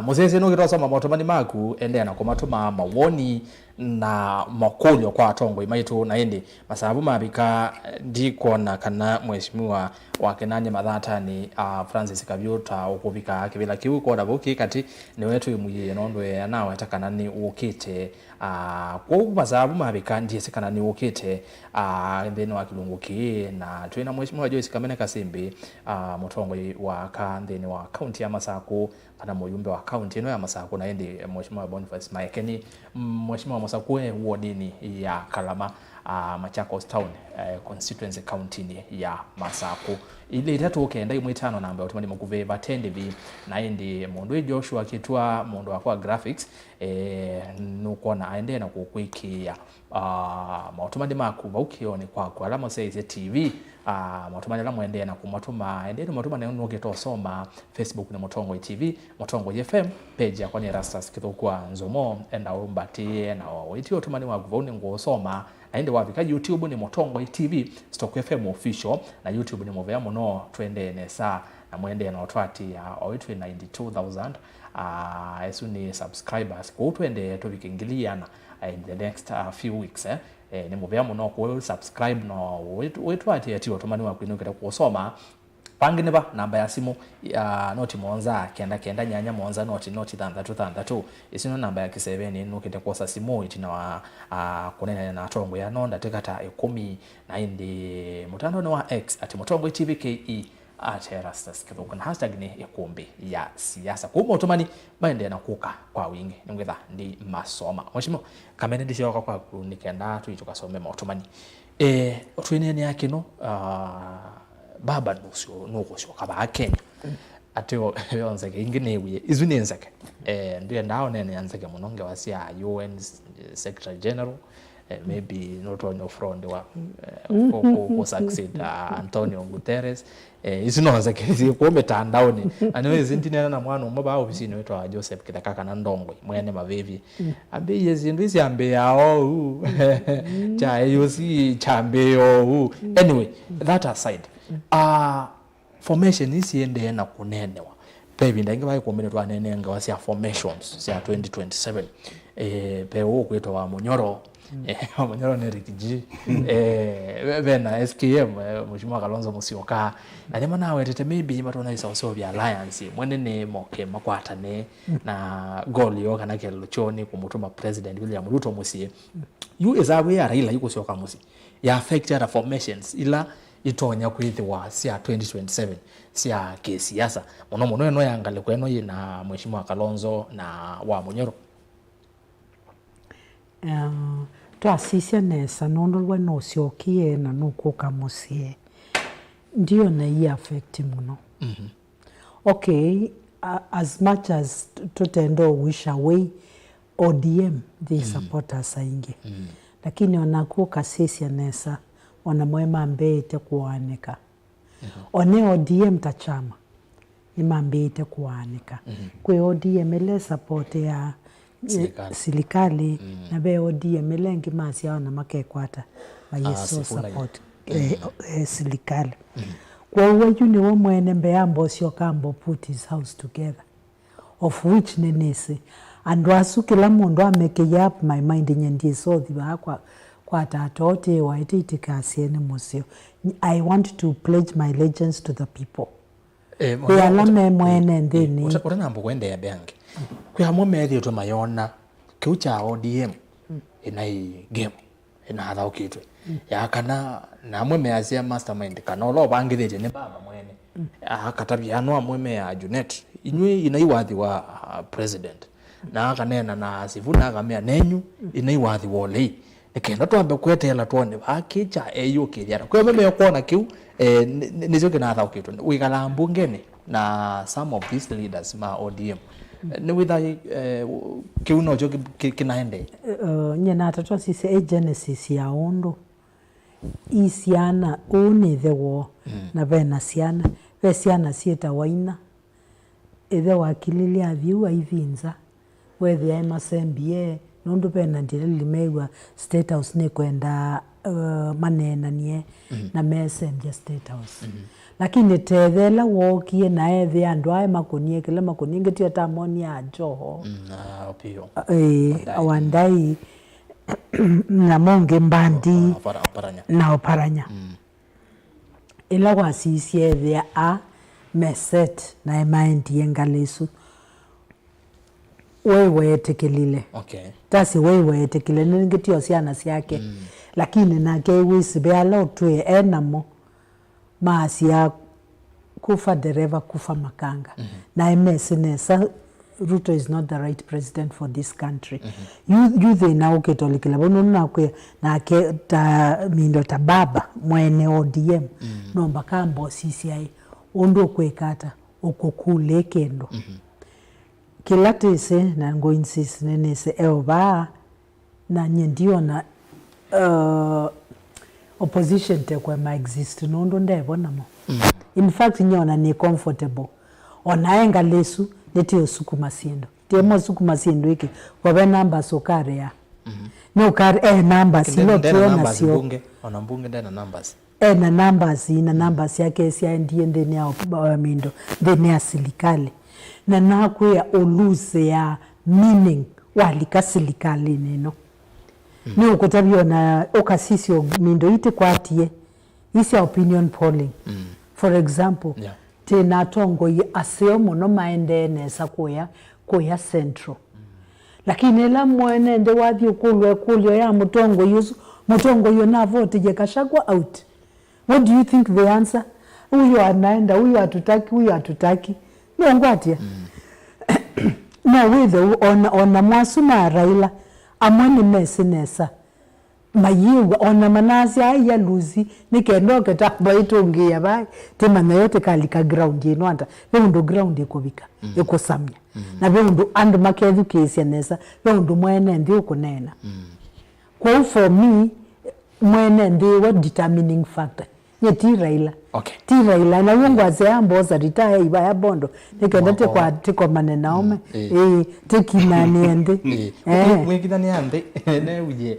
Muzeze no girosoma motomani maku ende na komatuma mawoni na makulyo kwa atongo imaitu na indi masababu mabika ndiko na kana mheshimiwa wa Kenani Mathata ni Francis Kabiuta ukubika kibila kiu kwa dabuki kati ni wetu imuye nondwe nawe atakana ni ukite kwa masababu mabika ndiye sikana ni ukite ndeni wa kilunguki na tuina mheshimiwa Joyce Kamene Kasimbi Mutongo wa kandeni wa county ya Masaku pana muyumbe wa county ino ya Masaku na indi mheshimiwa Boniface Maekeni mheshimiwa Masaku wodini ya Kalama Machakos Town constituency county ni ya Masaku ile itatu ukenda imwe 5 namba utumani mukuve batende bi na indi mundu Joshua kitwa mundu wa kwa graphics nuko na aende na kukwikia mautumani makuva ukione kwa alama saize TV mautumani la muende na kumatuma ende mautumani nuke soma Facebook na Mutongo TV Mutongo FM page ya kwani Rastas kitokwa nzomo enda umbatie na witi utumani wakuvone ngosoma aende wavika YouTube ni Mutongo TV Stock FM official na YouTube ni movea muno twende nesa na muende na otwati ya oitwe 92,000 esu ni subscribers kwa twende tuvikingiliana in the next few weeks ni movea muno kwa subscribe no wetwati ya tiyo tumani wakuinukita kusoma pangineba namba ya simu noti monza kenda nyanya monza noti 33 isino namba ya kiseveni nukite kosa simu itina wa kunene na Tongo ya nonda tekata 10 na indi mutandao ni wa X ati Mutongo TVKE Rastas kithuka na hashtag ni ikumbi ya siasa kuma utumani baende na kuka kwa wingi ngwetha ndi masoma mheshimiwa Kamene ndishoka kwa kunikenda tuitukasome utumani twinene yake no baba nuko kaba Kenya atyo yonzeke inginewe izunenzeke ndiye ndawo nene yanzeke munonge wasia UN Secretary General maybe not on your front wa ko succeed Antonio Guterres izinonzeke kuombe tandaoni aniwe zintinena na mwana umba ofisini wetu wa Joseph Kitakaka na Ndongwe mwene mavivi ambe yezindu isi ambe yao cha yosi chambe yo anyway that aside formation isi ende na kunenewa baby ndenge bayi kuomene twanene nga sia formations sia 2027 pe kwetwa wa Munyoro Munyoro ni Rikiji vena SKM mheshimiwa Kalonzo Musyoka na nyama nawe tete maybe matona isa Osovia Alliance mwenene moke makwatane na goal yo kana kelo choni kumutuma president William Ruto musie you ezawe ya Raila yuko syoka musi ya affect ya formations ila itonya kwithiwa sia 2027 sia kisiasa muno no yangale kweno yina mheshimiwa Kalonzo na wa Munyoro twasisia nesa nondolwa nosyokie na nukuka musie ndio na hii affect muno okay as much as tutendo wish away ODM they support us ingi lakini wanakuka sisia nesa ona mwema mbete kuanika one ODM tachama imambete kuanika kwe ODM ile support ya silikali na be ODM lengi masi ya na makekwata bayeso support silikali kwa wajuni wa mwene mbeyambo sio kambo put his house together of which nenese and wasu kila mundu ameke up my mind nyendie so thiba kwa tatote wa itikasiene musio I want to pledge my allegiance to the people kwa alame mwene ndini utanambo kwende ya bank kwa mwemeli to mayona kiucha ODM inai game ina hatha ukitwe ya kana na mweme asia mastermind kana lo bangithije ne baba mwene akatabiano mweme ya Junet inywe inaiwathi wa president na kanena na Sifuna akamea nenyu inaiwathi wole nikenda twambe kwetela tuone bakicha eyukiria kwa mweme yokona kiu nizo kina hatha ukitwe wikala mbungene na some of these leaders ma ODM ni witha kiuno jo kinaende nyena tatwa sisi genesis ya ondo isiana one the war na vena siana ve siana sieta waina ethe wakilili athiu ivinza wethe ya masembie nondu pena ndile limewa state house ne kwenda manenanie na messenger state house lakini tethela wokie na ethi andu ae makonie kila makonie ngetio tamoni ya Joho opio Wandai na Monge Mbandi na Oparanya ila wasisie thea a meset na emaendi engalesu wewe etekelile tasi wewe etekelile ngetio ciana ciake lakini nake wisi bealo tue enamo maasia kufa dereva kufa makanga na emesinesa Ruto is not the right president for this country. You they now get all kila bono na ke ta mindo ta baba mwene ODM no mbakambo CCI ondo kwekata okukule kendo kila tese na ngo insist nenese eoba na nyendio na opposition te kwa ma exist no ndo ndebona mo in fact nyona ni comfortable onaenga lesu neti sukuma sindo temo sukuma sindo iki kwa namba sokare ya no kare numbers no tuona sio ona mbunge ndena numbers na numbers yake sia ndiende ni mindo ndeni asilikali na nakuya oluze ya meaning walika silikali neno ni ukutabio na okasisi mindo ite kwatie isi opinion polling for example tena tongo aseo mono maende nesa kuya central lakini la mwene nde wathi kulyo ya mutongo yo na vote je kashagwa out. What do you think the answer? Huyo anaenda, huyo hatutaki no ngwatia no with on mwasuma Raila amwani mesinesa mayiwa ona manasi ya luzi nikendoke tabo itongia bai tema na yote kalika ground yenwanda behundo ground ekobika ekosamya na behundo and makedu kesi nesa behundo mwene ndi ukunena kwa for me mwene ndi what determining factor yeti Raila ti Raila na yongwaze amboza retire iba ya bondo nikenda teko manena ome tekinani ende mwikithani ande ne uje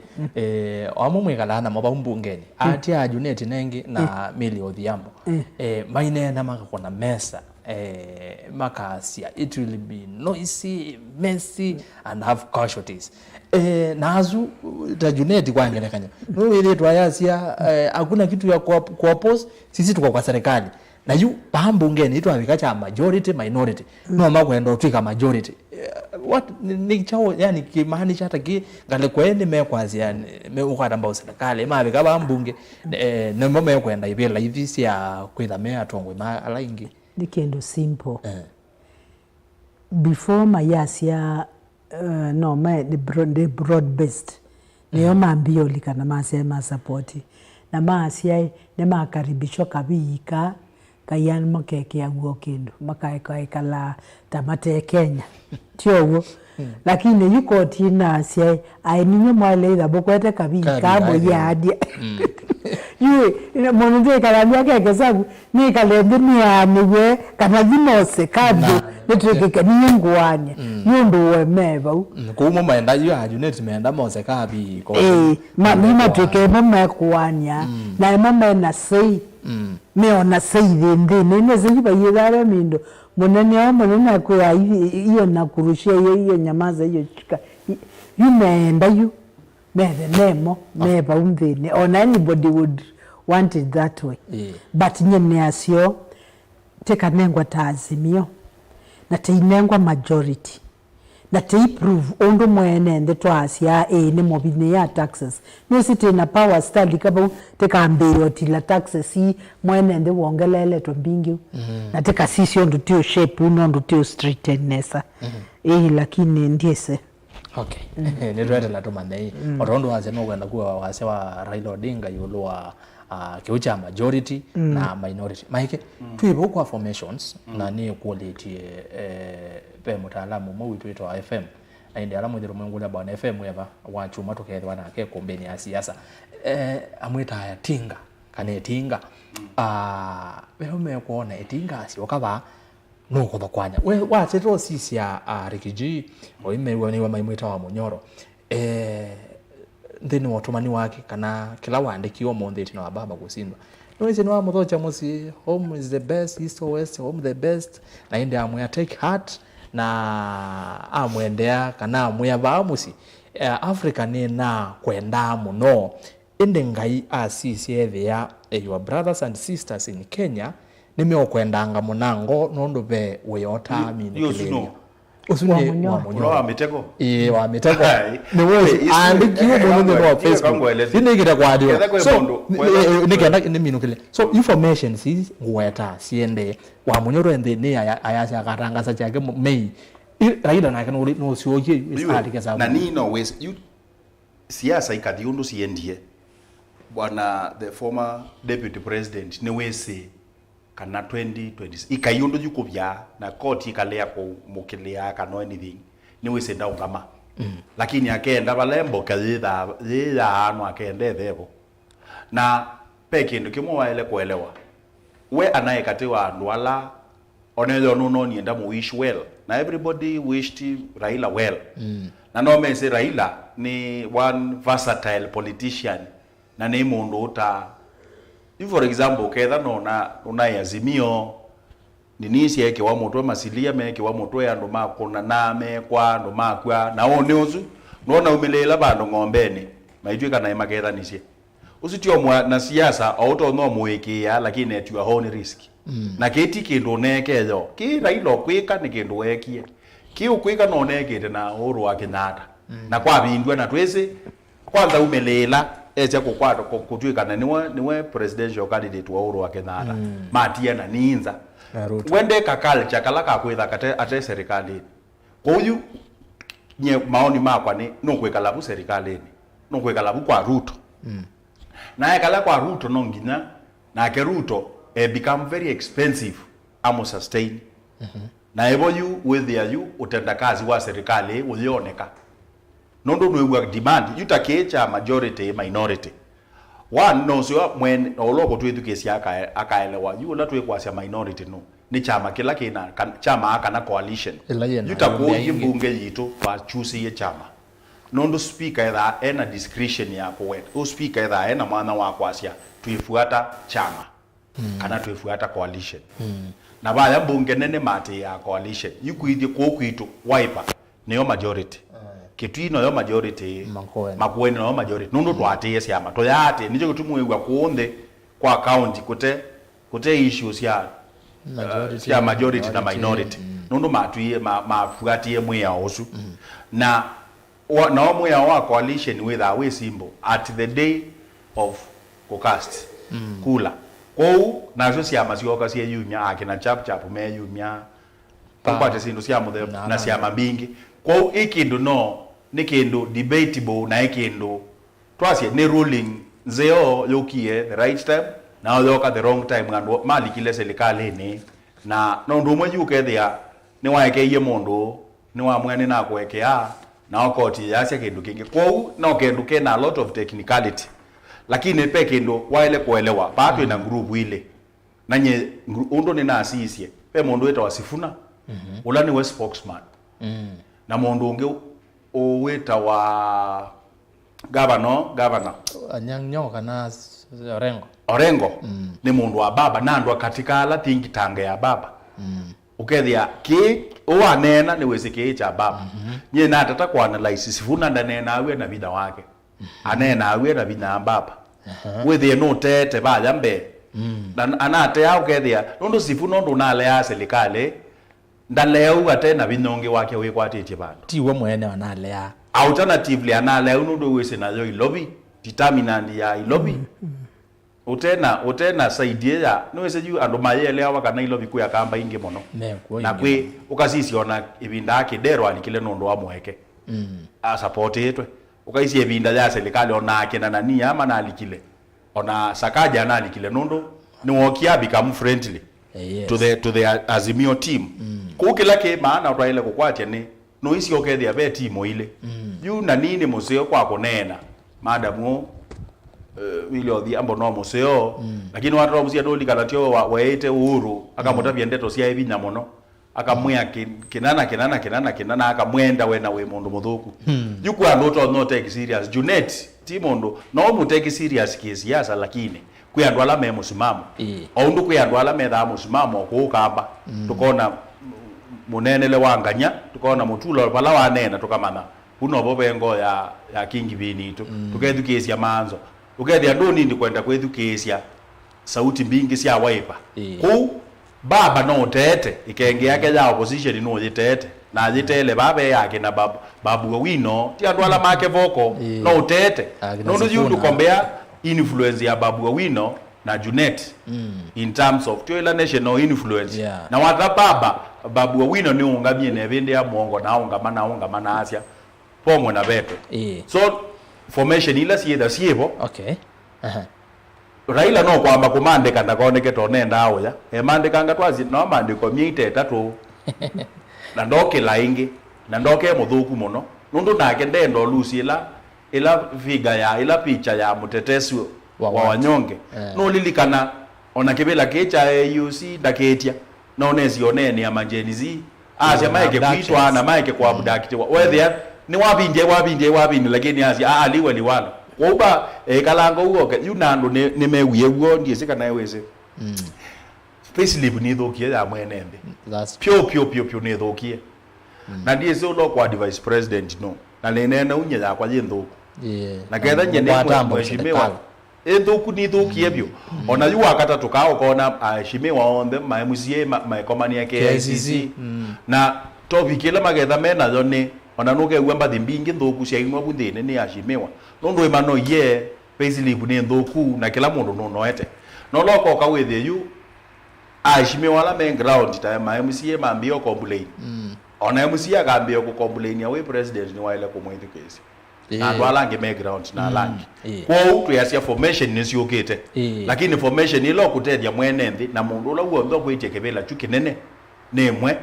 omo mwigalana moba mbungeni ati ajuneti nengi na Millie Odhiambo maine na makakona mesa makasia it will be noisy, messy and have casualties nazu tajuneti kwangelekanya ile twayasia hakuna kitu ya kuoppose sisi tuko kwa serikali na yu pambungeni itu abikacha majority minority no makwenda twika majority what ni chao yani kimaanisha hata ki ngale kwende mekwazi me ukatamba serikali mabika bambunge na mama kwenda ibela hivi sia kwitha me atongwe ma alaingi dikendo simple before mayasia no my the broad based niyo mambio likana masema support na masia ne makaribisho kabika kayan makeke ya kendo makaeka la tamate Kenya tiowo lakini yuko tina sia aininye mwale da bokwete kabika bo yadia yu monde kalambia keke sabu ni kalembe ni amiwe kana zimose kadu netreke ni ngwanye nyundo wemeva kumo maenda yu ajuneti meenda mose kabi ko mama treke mama kwanya na mama na sei meona sei ndine neziba yidare mindo munene kwa hiyo na kurushia hiyo nyamaza hiyo chika yumeenda yu meve nemo meva umvene or anybody would want it that way but nyene asio teka nengwa taazimio na teinengwa majority na prove ondo mwene ende twasia ni mobine ya taxes nisite na power study kaba teka ambeo tila taxes si mwene ende wongelele to mbingi na teka sisi ondo tio shape unondo tio straightness lakini ndiese ni rwete la tumane otondo wase no kwenda kuwa wase wa Raila Odinga yulwa kiucha majority na minority maike tuibo kwa formations na ni quality pe mutaalamu mwe witu wa FM na ndi alamu ndiro mwengu la bwana FM yaba wachuma tokethwa na ke kombeni ya siasa amwita ya tinga kane tinga wewe kuona etinga si okaba no ko bakwanya we watetro sisi ya Rikiji oimewe ni wa maimwita wa Munyoro thini watumani wake kana kila waandikiwa mondheti na wababa kusindwa noise no amuthocha musi home is the best, east or west, home the best, na inde amwe take heart na amwendea kana amwe abamusi Africa ni na kwenda muno inde ngai asisi ethia your brothers and sisters in Kenya nimeokwendanga munango nondo be weyota mini Usuni wa mitego wa mitego ni wewe andikiwe muno no Facebook ni kita kwa dio so nikenda ni minukile so information si ngweta siende wa munyoro ende ni ayasha karanga sa chake mei raida na kana no sioje isarike sababu na nino wes you siasa ikathiundu siendie bwana the former deputy president ni wese kana 2020 ikayundu jukubya na koti ikalea ku mukilia kana anything ni wese ndaungama lakini akenda balembo kadhida anu akende thebo na peke ndo kimwe waele kuelewa we anayekatiwa ndwala onelo nuno nienda mu wish well na everybody wished Raila well na no mese Raila ni one versatile politician na ni mundu uta for example kedha nona unayazimio ninisi yake wa motwe masilia meke wa motwe ya ndo makona name kwa ndo makwa na one ozu nona umelela bandu ngombeni maitwe kana imaketha nisie usitio mwa na siasa auto no muikia lakini at your own risk na kiti kindu nekeyo ki Raila kwika ni kindu wekie ki ukwika no nekete na uru wa Kenyatta na kwa bindwa na twese kwanza umelela echa kukwata kutwikana niwe presidential candidate wa uru wa Kenyatta matia na ninza wende kakalcha kalaka kwitha kate ate serikali kwa huyu nye maoni makwa ni no kwekala bu serikali no kwekala bu kwa Ruto na ekala kwa Ruto no nginya na ke Ruto become very expensive amo sustain na evo you with you utenda kazi wa serikali ulioneka nondo no demand yutakecha majority minority one no so when oloko twetu kesi akaelewa yu la twekwasya minority no ni chama kila kina chama aka na coalition yutakuwa yimbunge yitu fa choose ye chama nondo speaker either ena discretion ya kuwet o speaker either ena mwana wa kwasya tuifuata chama kana tuifuata coalition na baya mbunge nene mate ya coalition yukuithie kwitu wiper niyo majority kitino yo majority makueni no majority nundo twatie siama to yate nicho kutumwegwa kuonde kwa county kute issues ya majority na minority nundo matuie mafuatie mwe osu na mwe wa coalition with our symbol at the day of caucus kula kwa nazo siama sioka sie yumya akina chap me yumya kwa sindu siamu na siama bingi kwa ikindu no ni kindu debatable na ikindu twasie ni ruling zeo yokie the right time na yoka the wrong time ngando mali kile serikali ni na ndo mwe yuke thia ni waeke ye mundu ni wa mwene na kwekea na okoti yasia kindu kingi kwa no kindu kena a lot of technicality lakini pe kindu waile kuelewa bado ina group ile nanye undo ni na asisie pe mundu weta wasifuna ulani we spokesman na mundu unge oweta wa governor Anyang' kana Orengo ni mundu wa baba nandwa katika ala think tange ya baba ukethia ki owanena ni wesike cha baba nye na tata kwa analysis sifuna ndanena awe na bida wake anena awe na bina baba wethie no tete ba jambe anate ya ukethia ndo sifuna ndo nale ya serikali ndaleo atena binonge wake wekwatete bantu tiwe mwene wanalea alternatively analeo ndo wese na yo lobby determinant ya lobby utena saidie ya no wese ju ando mayele awa kana lobby ku ya kamba inge mono na kwe ukasisi ona ibinda yake dero alikile nondo wa mweke a support etwe ukaisi ibinda ya serikali ona akena nani ama na alikile ona sakaja na alikile nondo ni wokia become friendly to the Azimio team kukila ke maana utaile kukwatia ni no isi okethia be team ile yu na nini museo kwa konena madamu wile othi ambo no museo lakini watu wa museo doli kalatio waete uhuru akamutabia ndeto cia ebinya mono akamwea kinana akamwenda we na we mundu muthuku yuko ando to not take serious Junet timondo no muteki serious kisiasa lakini kuyandwa la memo simamo aundu kuyandwa la medha musimamo ko kamba tukona munenele wanganya tukona mutulo pala wanena tukamana kuno bobengo ya kingi binitu tukethukesia manzo ukethia ndoni ndi kwenda kwethukesia sauti mbingi cia waipa ku baba no tete ikenge yake ya opposition no yitete na yitele baba yake na babu wino ti andu ala make voko no tete no ndu kombea influence ya babu wino na Junet in terms of toila national influence na wata babu wino ni ungamie ne bende ya muongo na ungamana asia pomwe na beto so formation ila siebo okay Raila no kwamba kumandika ndakoneke tonenda aoya mandikanga twazi no mandiko miite tatu na ndoke laingi na ndoke muthuku muno nundu nake ndendo lusi ila figa ya ila picha ya mutetesi wa wanyonge no lilikana ona kibela kecha UC ndaketia no nezi onene ya manjenizi asia maike kuitwa na maike kwa abduct whether ni wabinde lakini asia aliwe liwala Oba kalango uoke yunando ne mewie wo ndiye kana yeweze facelift ni thokie ya mwenembe pio ne thokie na ndiye so lo kwa vice president no na lenena unye ya kwa yendo na ketha nyene mheshimiwa ethuku ni thokie bio ona yu akata tukao kona aheshimiwa onde ma MCA ma komani ya KICC na topic ile magetha mena yone ona nuke gwamba thimbingi thoku cia inwa bunthine ni aheshimiwa nondo imano ye facelift ni thoku na kila mundu no noete no loko ka wethe yu aheshimiwa la main ground ta ma MCA mambio complain ona MCA akambio ku complain ya we president ni waile kumwithikesi na ndwalange main ground na langi kwa utu ya cia formation ni ciukite lakini formation ilo kutethia mwene nthi na mundu ula uontho kwitie kibela chuki nene ni mwe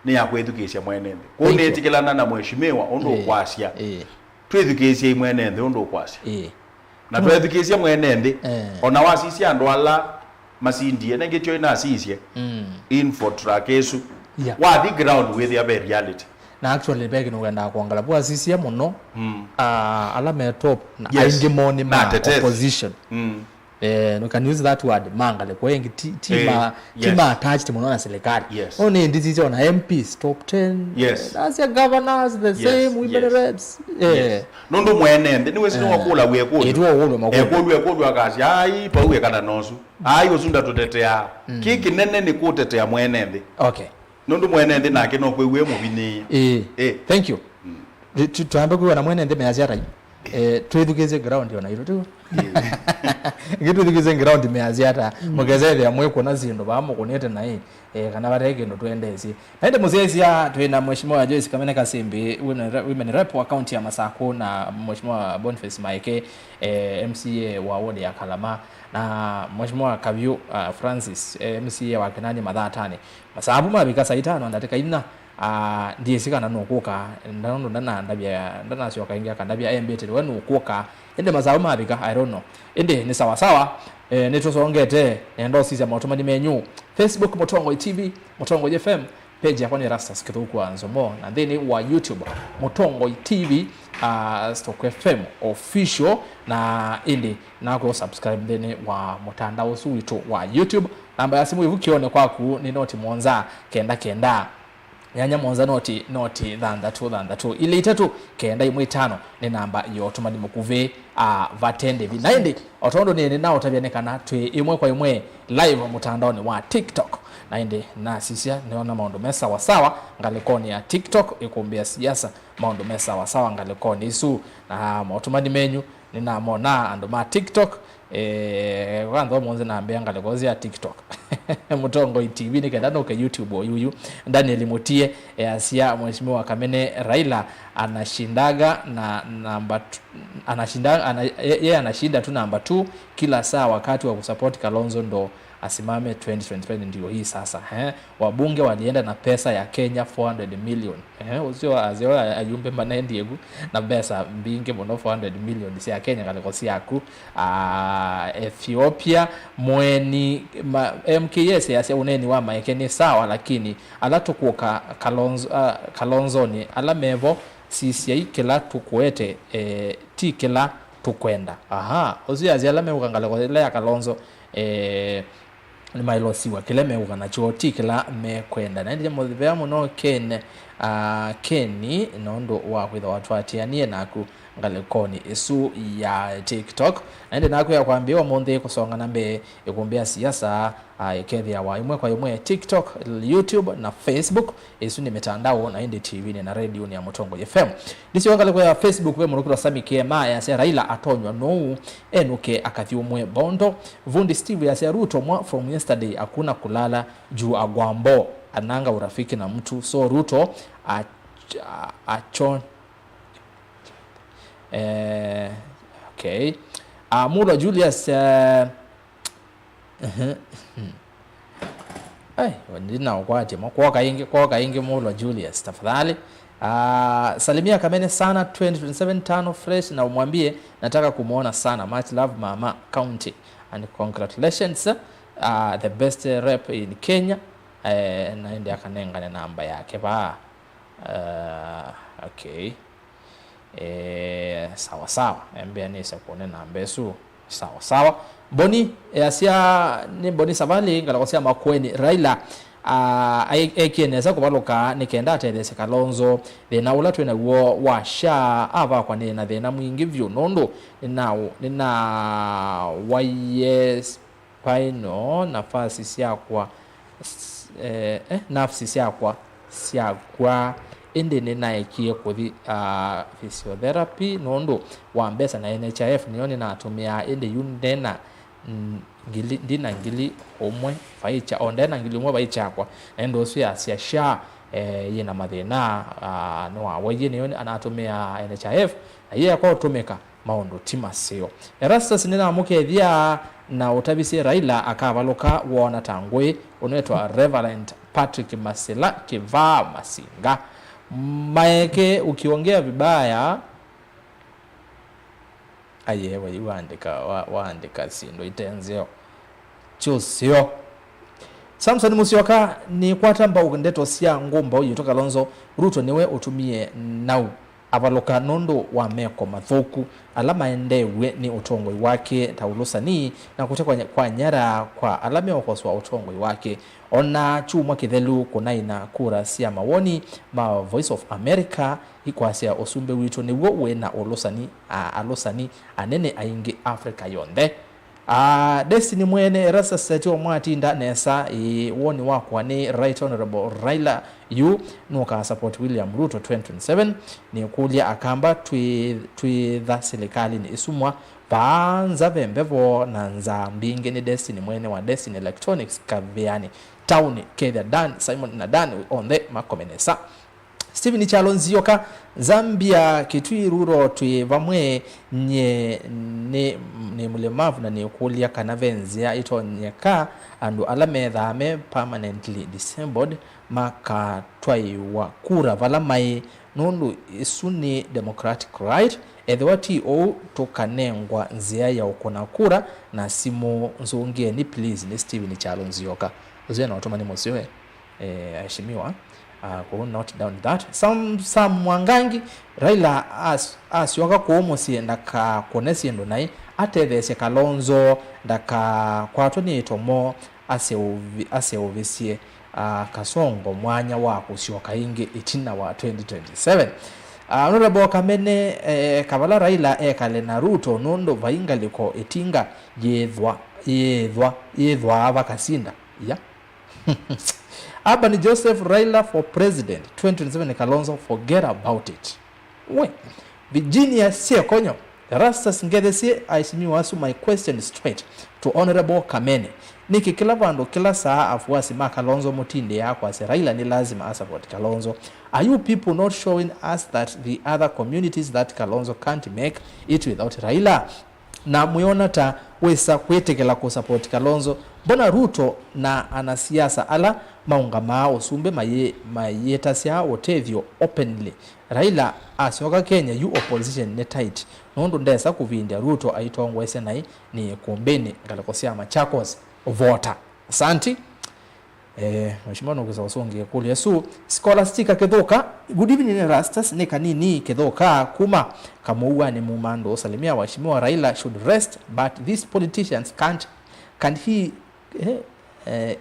ni ya kwithukisia mwene nthi kwa netikilana na mheshimiwa undu kwasia twithukisia mwene nthi undu kwasia na twithukisia mwene nthi ona wasisia ndwala masindie nenge choi na asisie info track esu wa the ground with the reality na actually begi no genda kuangala bwa sisi muno alama top na aingemoni ma opposition no can use that word mangale kwa yengi tima attached muno na serikali oni ndizi ona MPs top 10 as your governors the same women reps nondo mwene ndi wesi no wakula ekulu akazi ai pa uye kana nosu ai osunda tutetea kiki nene ni kutetea mwene ndi okay nondo mwene ndi nake no kwewe mu bini thank you tuambe kuwa na mwene ndi meaziara twithukeze ground yona iro tu gitu thukeze ground meaziara mugezere ya mweko na zindo bamo kunete na hii kana bareke ndo twendezi naende muzezi ya twina mheshimiwa Joyce Kamene Kasimbi women rep wa county ya Masako na mheshimiwa Boniface Maike MCA wa ward ya Kalama na mheshimiwa Kavyu Francis MCA wa Kenani Madhatani masabu mabika saitano ndateka ina ndiye sikana nokuka ndanondo ndana sio kaingia kandabia embete wenu ukuka ende masabu mabika I don't know ende ni sawa sawa netosongete endo sisi amatomani menyu Facebook Mutongo TV Mutongo FM page yako ni Rastas Kithuku Anzomo na then wa YouTube Mutongo TV Stock FM official na indi nako subscribe then wa mutandao suito wa YouTube namba ya simu ivukione kwaku ni noti monza kenda nyanya monza noti than2 ile itatu kenda imwe 5 ni namba yotuma mukuve vatende binaindi otondo ni nao tabyanekana twe imwe kwa imwe live mutandao ni wa TikTok naende na sisia niona maondo mesa sawa ngalikoni ya TikTok ikumbia siasa maondo mesa sawa ngalikoni isu na motumani menyu ninamona ando ma TikTok kwanza monze na ambia ngalekozi ya TikTok Mutongo TV nikenda no ke YouTube yuyu Daniel Mutie asia mheshimiwa Kamene Raila anashindaga na namba yeye anashinda tu namba 2 kila saa wakati wa kusupport Kalonzo ndo asimame 2025 ndio hii sasa wabunge walienda na pesa ya Kenya 400 million usio azio ayumbe manendi yegu na pesa mbinge mono 400 million si ya Kenya kalikosi yaku Ethiopia mweni MKS ya uneni wa maekeni sawa lakini alatukuka Kalonzo ni alamevo sisi kila tukuete ti kila tukwenda ozi aziala meukangala kwa ile ya Kalonzo ni mailosiwa kile meuka na choti kila mekwenda na ndiye mudhibea muno Keni nondo wa kwitha watu atianie naku ngalekoni isu ya TikTok na ndi naku ya kwambiwa monde kusonga nambe ikumbia siasa ikethia wa imwe kwa imwe TikTok, YouTube na Facebook isu ni mitandao na indi TV na radio ni ya Mutongo FM. Ndisi wangale kwa Facebook we munukura Sami Kema ya se Raila atonywa no enuke akathiumwe Bondo Vundi Steve ya se Ruto mwa from yesterday akuna kulala juu agwambo ananga urafiki na mtu so Ruto achon okay Mulo Julius ndina ukwati kwa ingi Mulo Julius tafadhali salimia Kamene sana 2027 tano fresh na umwambie nataka kumuona sana much love mama county and congratulations the best rep in Kenya na ndi akanenga namba yake ba okay sawa embea nisa kuone namba yesu sawa Boni asia ni Boni Savali ngala kosia makweni Raila ekieneza kubaloka nikenda atendese Kalonzo thina ula twena wo washa ava kwa nina thina mwingi vyu nondo nina wayes paino nafasi siakwa nafsi siakwa indi ninaekie kuthi physiotherapy nondo wa mbesa na NHIF nioni na atumia indi yundena ndina ngili omwe faicha ondena ngili omwe faicha kwa endo sia sha yena mathina no awaye nioni anatumia NHIF na yeye kwa utumika maondo timasio Erastus nina mukethia na utabisi Raila akavaloka wona tangwe unetwa Reverend Patrick Masela Kiva Masinga maeke ukiongea vibaya ayewe waandika sindo itenzeo chusio Samson Musyoka ni kwatamba ukendeto sia ngomba uyu toka Kalonzo Ruto niwe utumie nau avaloka nondo wa meko mathuku alama endewe ni utongwe wake taulusani na kutekwa kwa nyara kwa alame wakoswa utongwe wake ona chumwa kithelu kunaina kura sia mawoni ma Voice of America ikwasia osumbe wito ni wo wena olusani alusani anene aingi Africa yonde Destiny mwene rasa seti omwatinda nesa woni wako ni Right Honorable Raila yu nuka support William Ruto 2027 ni kulia akamba twi serikali ni isumwa banza vembevo na nza mbinge ni Destiny mwene wa Destiny Electronics Kaviani Town Kenya Dan Simon na Dan on the makomenesa Steven Chalonzioka Zambia kitwiruro twi vamwe nye ne mulemavu na ne kulia kanavenzia itonyeka andu alamethame permanently disabled maka twaiwa kura valamai nundu isuni democratic right ethwati o tokanengwa nzia ya ukona kura na simu nzongie ni please ni Steven Chalonzioka uzena otomani mosiwe aheshimiwa go not down that some mwangangi Raila asyoka kuomo sienda ka konesiendo nai atethese Kalonzo ndaka kwato ni tomo aseovisie kasongo mwanya wa kusyoka ingi itina wa 2027 Honorable Kamene kavala Raila ekale na Ruto nondo vainga liko itinga yethwa avakasinda ya Abani Joseph Raila for president 2027 Kalonzo forget about it. We Virginia Sekonyo Rastas ngedesi aisimiwa asu my question straight to Honorable Kamene niki kila vando kila saa afuasi Kalonzo mutinde yako ase Raila ni lazima support Kalonzo. Are you people not showing us that the other communities that Kalonzo can't make it without Raila? Na muiona ta wesa kwetekela ku support Kalonzo bona Ruto na anasiasa ala maunga mao sumbe mayeta sia otevyo openly Raila asioka Kenya you opposition ne tight nondo ndesa kuvindia Ruto aitongwa ese nai ni kombeni ngalakosia Machakos voter. Asante Mheshimiwa Nogesa Osongi kulia su Scholastica Kithoka. Good evening Rastas, ne kanini Kithoka kuma kamuua ni mumando salimia waheshimiwa Raila should rest, but these politicians can't he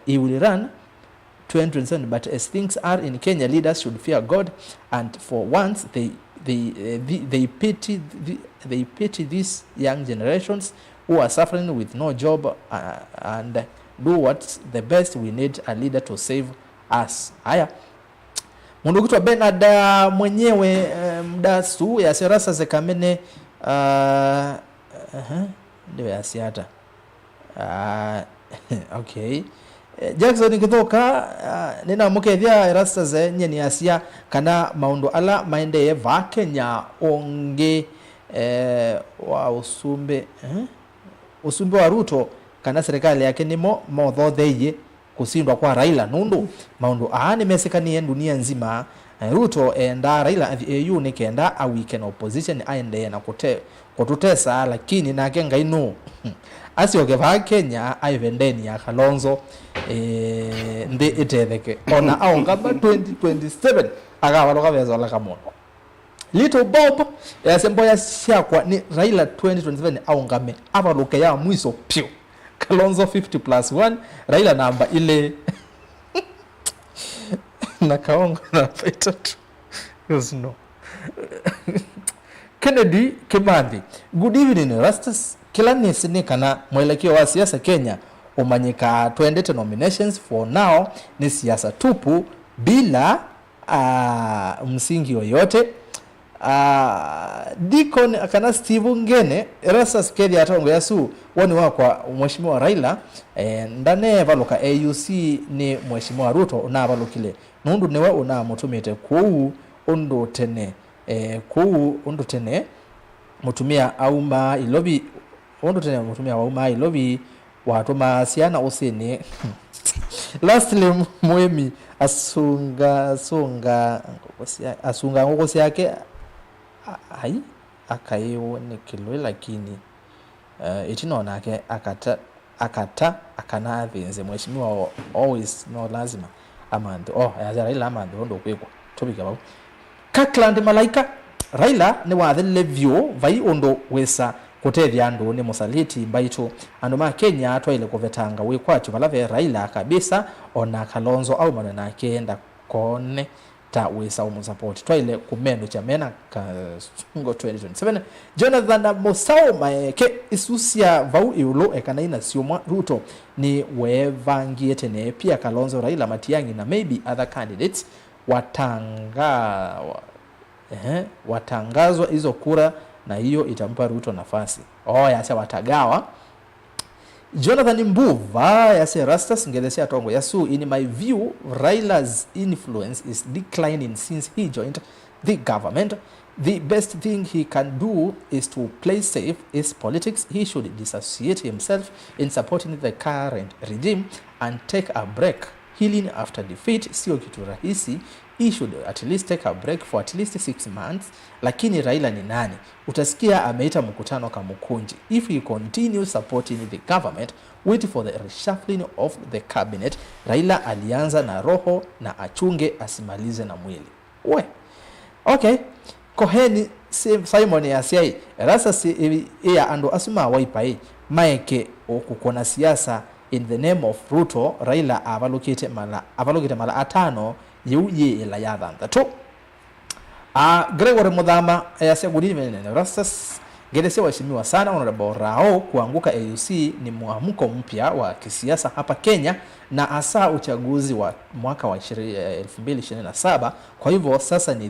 will run 2027, but as things are in Kenya, leaders should fear God, and for once they pity these young generations who are suffering with no job, and do what's the best. We need a leader to save us. Haya, mundu kitwa Bernard mwenyewe mdasu ya serasa zekamene ndio ya siata okay. Jackson Kithoka nina mukethia rasta ze nyeni asia kana maundu ala maende va Kenya onge wa usumbe wa Ruto kana serikali yake nimo mothotheye kusindwa kwa Raila nundu maundu nimesekanie dunia nzima. Ruto enda Raila AU ni kenda a weekend opposition aende na kututesa, lakini nake ngaino asioke va Kenya aivendeni ya Kalonzo ndi itetheke ona aungamba 2027 agawaloka vezola kamono. Little Bob yasembo ya siakwa ni Raila 2027 aungame avaluke ya mwiso pio Kalonzo 50+1 Raila namba ile na kaongo na peta tu no. Kennedy Kimandhi, good evening Rastas. Kila nisini kana mwelekeo wa siasa Kenya umanyika tuendete nominations for now ni siasa tupu bila msingi yoyote. Deacon akana Steve Ngene Rastas kedi atongo yasu woni wakwa mheshimiwa Raila ndane valuka AUC ni mheshimiwa Ruto unavalukile nundu newe unamutumite kuu undu tene undu tene mutumia auma ilobi undu tene mutumia auma ilobi watuma siana usini lastly muemi asunga ngokosi yake ai akaiwo ni kilo, lakini itinona yake akata akana vinze mheshimiwa always no lazima amande ya Raila amande ndo kwekwa tobika bawo Kakland Malaika Raila ni wathele vyo vai ondo wesa kutethia ndu ni musaliti mbaitu anduma Kenya atwaile kuvetanga wikwacho valave Raila kabisa ona Kalonzo au manana kenda kone ta wesa umusupport twaile kumendo cha mena kasungo 2027. Jonathan Mosao maeke isusia vau iulo ekanaina siomwa Ruto ni wevangiete ne pia Kalonzo Raila Matiang'i na maybe other candidates watangazwa hizo kura na hiyo itampa Ruto nafasi. Yase watagawa. Jonathan Mbuva yase Rastas ngelesea tongo yasu, in my view Raila's influence is declining since he joined the government. The best thing he can do is to play safe his politics. He should dissociate himself in supporting the current regime and take a break. Healing after defeat sio kitu rahisi. He should at least take a break for at least 6 months. Lakini Raila ni nani? Utasikia ameita mkutano kamukunji. If he continues supporting the government, wait for the reshuffling of the cabinet. Raila alianza na roho na achunge asimalize na mwili. Okay. Koheni Simon yasiai rasa si ya ando asuma waipai maeke okukona siasa in the name of Ruto. Raila avalokite mala 5 yuye ila yadhanda tu. Gregory Muthama yase good evening Rastas Gedese waheshimiwa sana honorable Rao kuanguka AUC ni muamko mpya wa kisiasa hapa Kenya na hasa uchaguzi wa mwaka wa 2027. Kwa hivyo sasa ni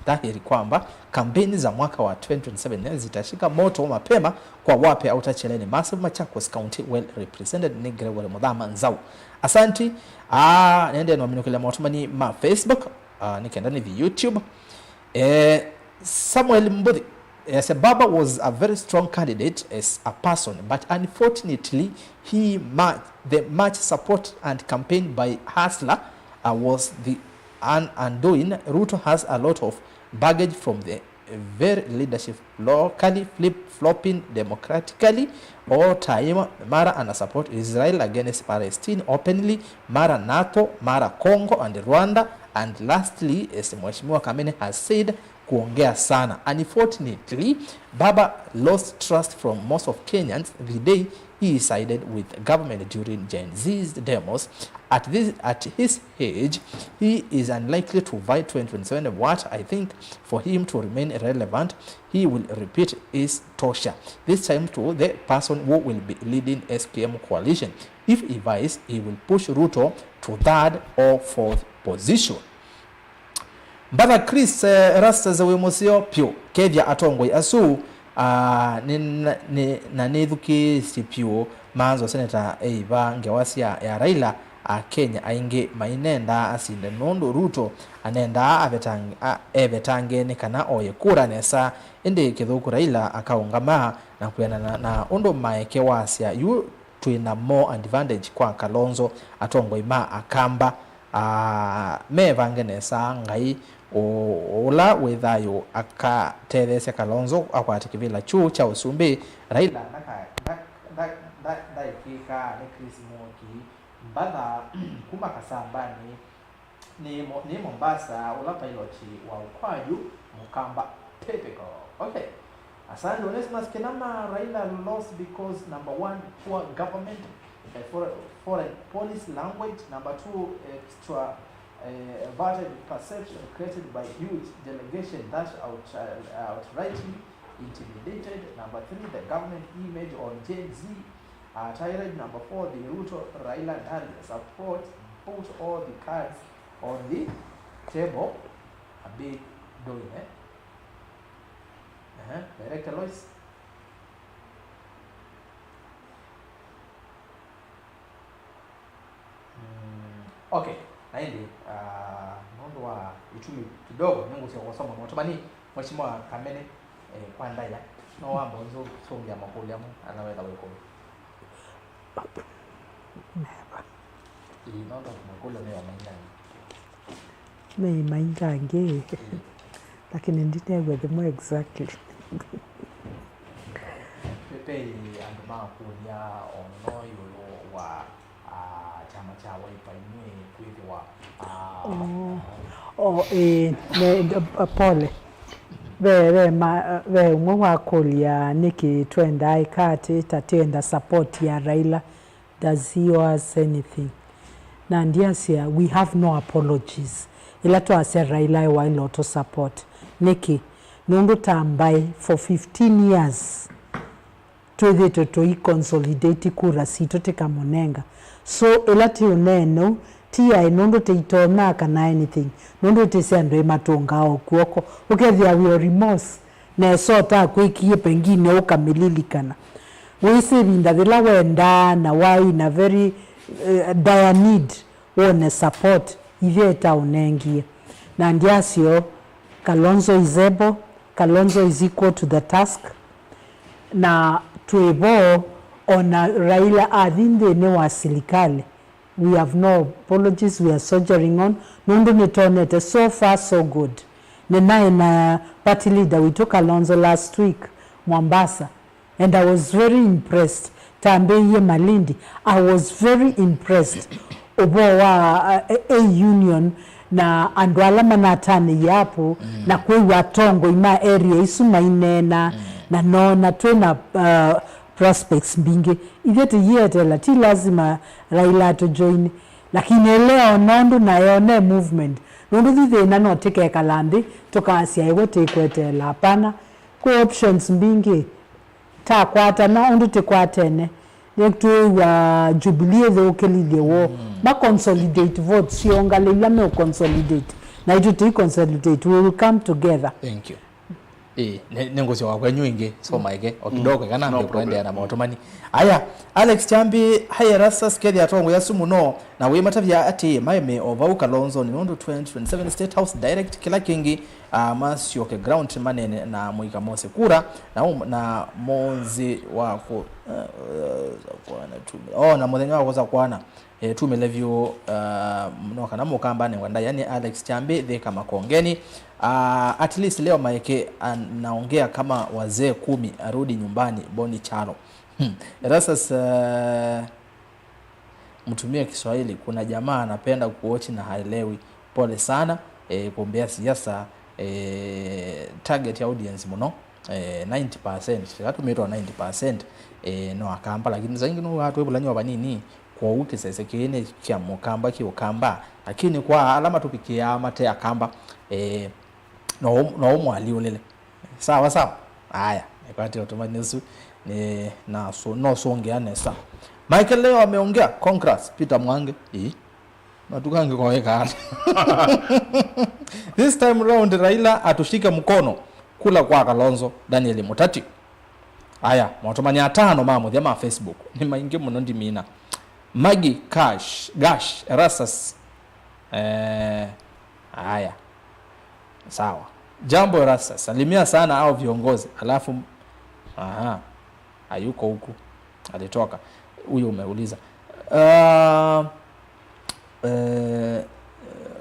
dhahiri kwamba kampeni za mwaka wa 2027 zitashika moto mapema kwa wape au tacheleni. Massive Machakos County well represented ni Gregory Muthama Nzau. Asanti. Nende nomino kile motomani ma Facebook, nikenda ni YouTube. Samuel Mbudi as a Baba was a very strong candidate as a person, but unfortunately the much support and campaign by Hasla was the undoing. Ruto has a lot of baggage from the very leadership locally, flip-flopping democratically all time. Mara ana support Israel against Palestine openly, mara NATO, mara Congo and Rwanda, and lastly, as Mheshimiwa Kamene has said, kuongea sana. Unfortunately, Baba lost trust from most of Kenyans the day he sided with government during Gen Z's demos. At his age, he is unlikely to fight 2027. What I think for him to remain relevant, he will repeat his tosha, this time to the person who will be leading SKM coalition. If he vies, he will push Ruto to third or fourth position. Mbaka Chris Rastas Wemosio Pio Kevya Atongwe Asu na nethuki sipio manzo Senator Eva Ngewasia ya Raila Kenya ainge mainenda asinde nondo Ruto anenda evetange nekana oye kura nesa ende kithuku Raila akaungama na kuyana na ondo maeke wasia yu twina more advantage kwa Kalonzo Atongwe ma akamba mevange nesa ngai ola wethayo akatethesia Kalonzo akwati kivila chu cha usumbi Raila daikika ni Chris Moki mbada kuma kasambani ni Mombasa ola piloti wa ukwaju Mukamba typical. Okay, asante. Onesimus Kinama, Raila lost because number 1 poor government, foreign policy language, number 2 extra voted perception created by huge delegation that outrightly intimidated. Number 3, the government image on Gen Z tirade. Number 4, the Ruto Raila support put all the cards on the table. A big doing Director Lois. Okay. Naende nondo wa uchumi kidogo mungu sio kusoma mwatomani Mheshimiwa Kamene kwa ndaya no wambo nzo songia makuli amu anaweza weko Never. Nondo makuli ni maingange lakini nditewe the more exactly pepe and makulia ono yulo wa chama cha Wiper inwe pole ve umwe wakulia niki twenda ikati tatenda support ya Raila. Does he owe us anything? Na ndiasia we have no apologies ila tuasia Raila wa iloto support niki nundu tambai for 15 years twethe to consolidate kura sito tika monenga so ila ti uneno ti ai nundu te itona kana anything nundu te se ando matonga okuoko ukethia we remorse na sota kwikie pengine ukamililikana wese binda bila wenda na wai na very dire need one support iveta unengie na ndiasio Kalonzo is able, Kalonzo is equal to the task na tuebo ona Raila adinde ne wasilikale. We have no apologies, we are soldiering on. Nundu nitonete, so far so good. Na party leader, we took Kalonzo last week, Mombasa, and I was very impressed. Tambeye Malindi, I was very impressed. Obowa a union na andwala manatani yapo na kwe watongo ima area isu mainena na nona twena prospects mbinge ivete yete la ti lazima Raila to join lakini leo nondo na yone movement nondo thithe na no teke kalandi toka asia iwote ikwete la hapana kwa options mbinge ta kwata na ondo te kwatene nekto wa Jubilee the okelile wo ma consolidate votes yonga lela me consolidate na ito te consolidate we will come together. Thank you. Nengozi wakwe nyingi so maige okidogo kana ndio kwenda na motomani aya Alex Chambi haya rasa skedi atongo ya sumu no na we matavya ati maime over Kalonzo ni nondo 2027 State House direct kila kingi masio ke ground manene na muika mose kura na monzi wako kwana tu na mwenye wako za kwana tumelevyo mnoka na mukamba ne wanda yani Alex Chambe the kama kongeni. At least leo Maeke anaongea kama wazee 10 arudi nyumbani Boni Chalo. Sasa mtumie Kiswahili, kuna jamaa anapenda kuochi na haelewi. Pole sana kuombea siasa target audience muno 90%. Watu meto 90% no akamba, lakini zaingi no watu webulanyo banini kwa uke sese kene kya mukamba kiokamba, lakini kwa alama tupikia mate akamba no mwali ulele sawa. Haya nikati otomanisu ni na so no songe nesa. Michael leo ameongea congrats Peter Mwange natukange kwa weka. This time round Raila atushike mkono kula kwa Kalonzo Daniel Mutati. Haya mwatomanya 5 mamu ya Facebook ni maingi muno ndi mina Magi Gash Rasas haya sawa. Jambo Rasas salimia sana au viongozi alafu hayuko huku alitoka huyo umeuliza.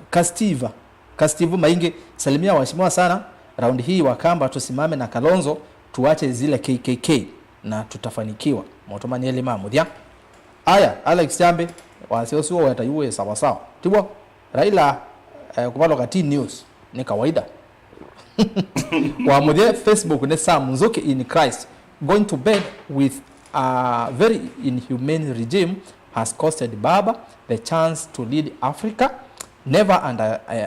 Kastiva Maingi salimia waheshimiwa sana round hii Wakamba tusimame na Kalonzo tuache zile KKK na tutafanikiwa motomani ele mamudia. Aya Alex Chambe wasiosuo watayue sawa tibo Raila kubalo kati news ni kawaida. Wa mudie Facebook ne Sam Nzoki in Christ going to bed with a very inhumane regime has costed Baba the chance to lead Africa. Never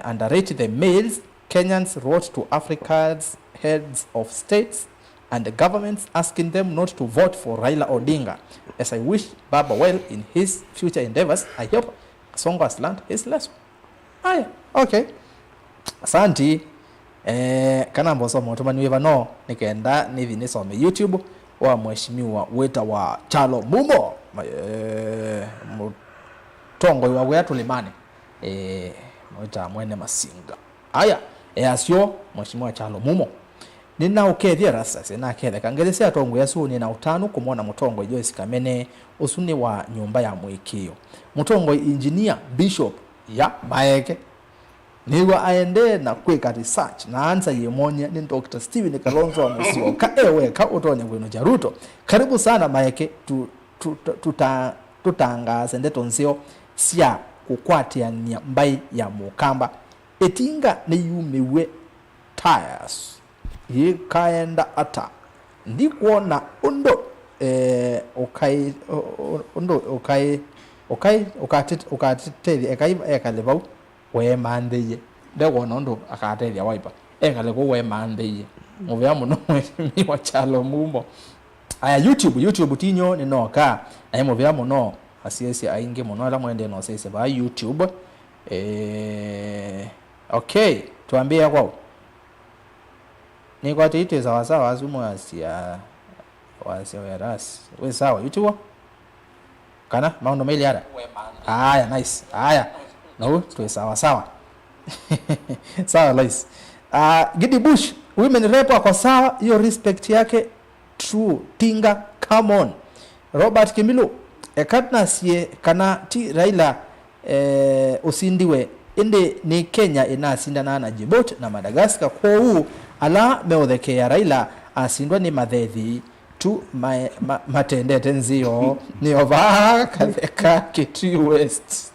underrate the mails Kenyans wrote to Africa's heads of states and the governments asking them not to vote for Raila Odinga. As I wish Baba well in his future endeavors, I hope Songo has learned his lesson. Aya, okay. Asante. Kana mboso motomani weva no nikaenda nivi nisome YouTube wa mheshimiwa weta wa Chalo Mumo Mutongo wa wetu limani mweta mwene Masinga. Aya asyo mheshimiwa Chalo Mumo nina ukethia Rasas na kethe kangelese atongo yasu nina utano kumona Mutongo Joyce Kamene usuni wa nyumba ya Mwikio Mutongo engineer Bishop ya Maeke niwa aende na kweka research na ansa yemonya ni Dr. Steven Kalonzo wa Musio ka ka utonya gwino jaruto. Karibu sana Maeke tutangaze ndeto nsio sia kukwatia mbai ya Mukamba etinga ne yumewe tires ye kaenda ata ndikuona undo ukatete ekalebau we mandeye ndego nondo akateria wiper ekaleko we mandeye muvya muno mwa Chalo Mumo. Aya YouTube tinyo ni noka na muvya muno asiesi ainge muno ala mwende no sese ba YouTube. Okay tuambie kwao ni kwa tete sawa azumo asia ya ras we sawa YouTube kana maundo maili ada. Aya nice. Aya no tu sawa sawa nice. Gidi Bush women rep kwa sawa hiyo respect yake true tinga come on. Robert Kimilo ekatna sie kana ti Raila usindiwe inde ni Kenya inasindana na Djibouti na Madagascar kwa huu ala meodheke ya Raila asindwa ni mathethi tu matendete nzio ni ova katheka Kitui West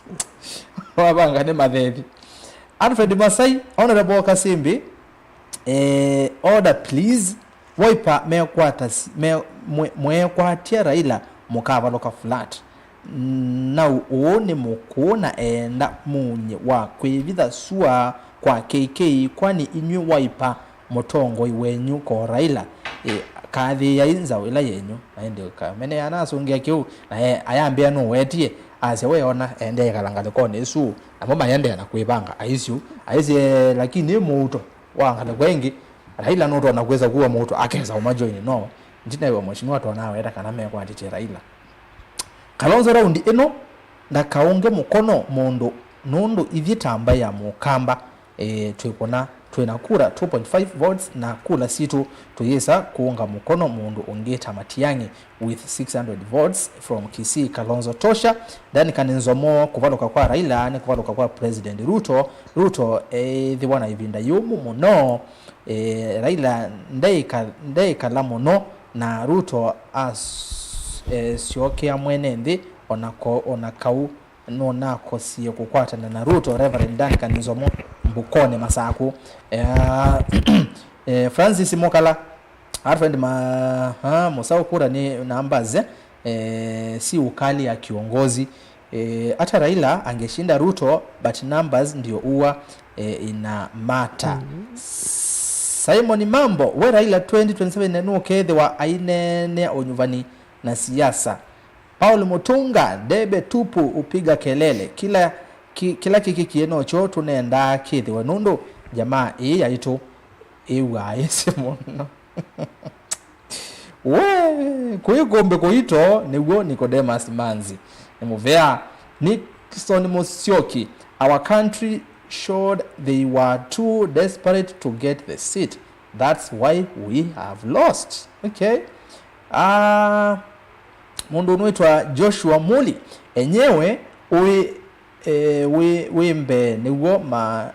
wabanga ni mathethi. Alfred Masai Honorable Kasimbi order please Wiper mwekwatia Raila mukava loka flat na uone mukuna enda munye wa kwivitha sua kwa KK kwani inywe Wiper Mutongo iwenyu kwa Raila kathi ya inza wila yenyu naende kamene anasungia kiu na ayambia no wetie ase weona ende kalangale kone isu amoma yende na kuibanga aisyu aise lakini muto wangale kwengi Raila no tona kweza kuwa muto akeza umajoini no ndina wa mheshimiwa tona era kana me kwa atiche Raila Kalonzo raundi eno na kaunge mukono mondo nondo ivitamba ya Mukamba twikona twina kura 2.5 votes na kula situ tuyesa kuunga mkono mundu ungeta Matiang'i with 600 votes from Kisii Kalonzo Tosha. Then kanenzomo kuvaluka kwa Raila ni kuvaluka kwa President Ruto the one ivinda yumu muno Raila ndei kalamu no na Ruto siokea mwenendi onakau nona kosie kukwatana na Ruto. Reverend Dan Kanenzomo Mbukone Masaku Francis Mokala Arfend Musau kura ni numbers si ukali ya kiongozi hata Raila angeshinda Ruto but numbers ndio uwa ina mata. Simon Mambo we Raila 2027 nuke they wa ainene onyuvani na siasa. Paul Mutunga debe tupu upiga kelele kila kiki kienocho tunaenda kithi wanundu jamaa yaitu ewa yesemono we kuigombe kuito niguo Nicodemus Manzi nemuvea Nixon Musyoki. Our country showed they were too desperate to get the seat, that's why we have lost. Okay, mundu unaitwa Joshua Muli enyewe wimbe niguo ma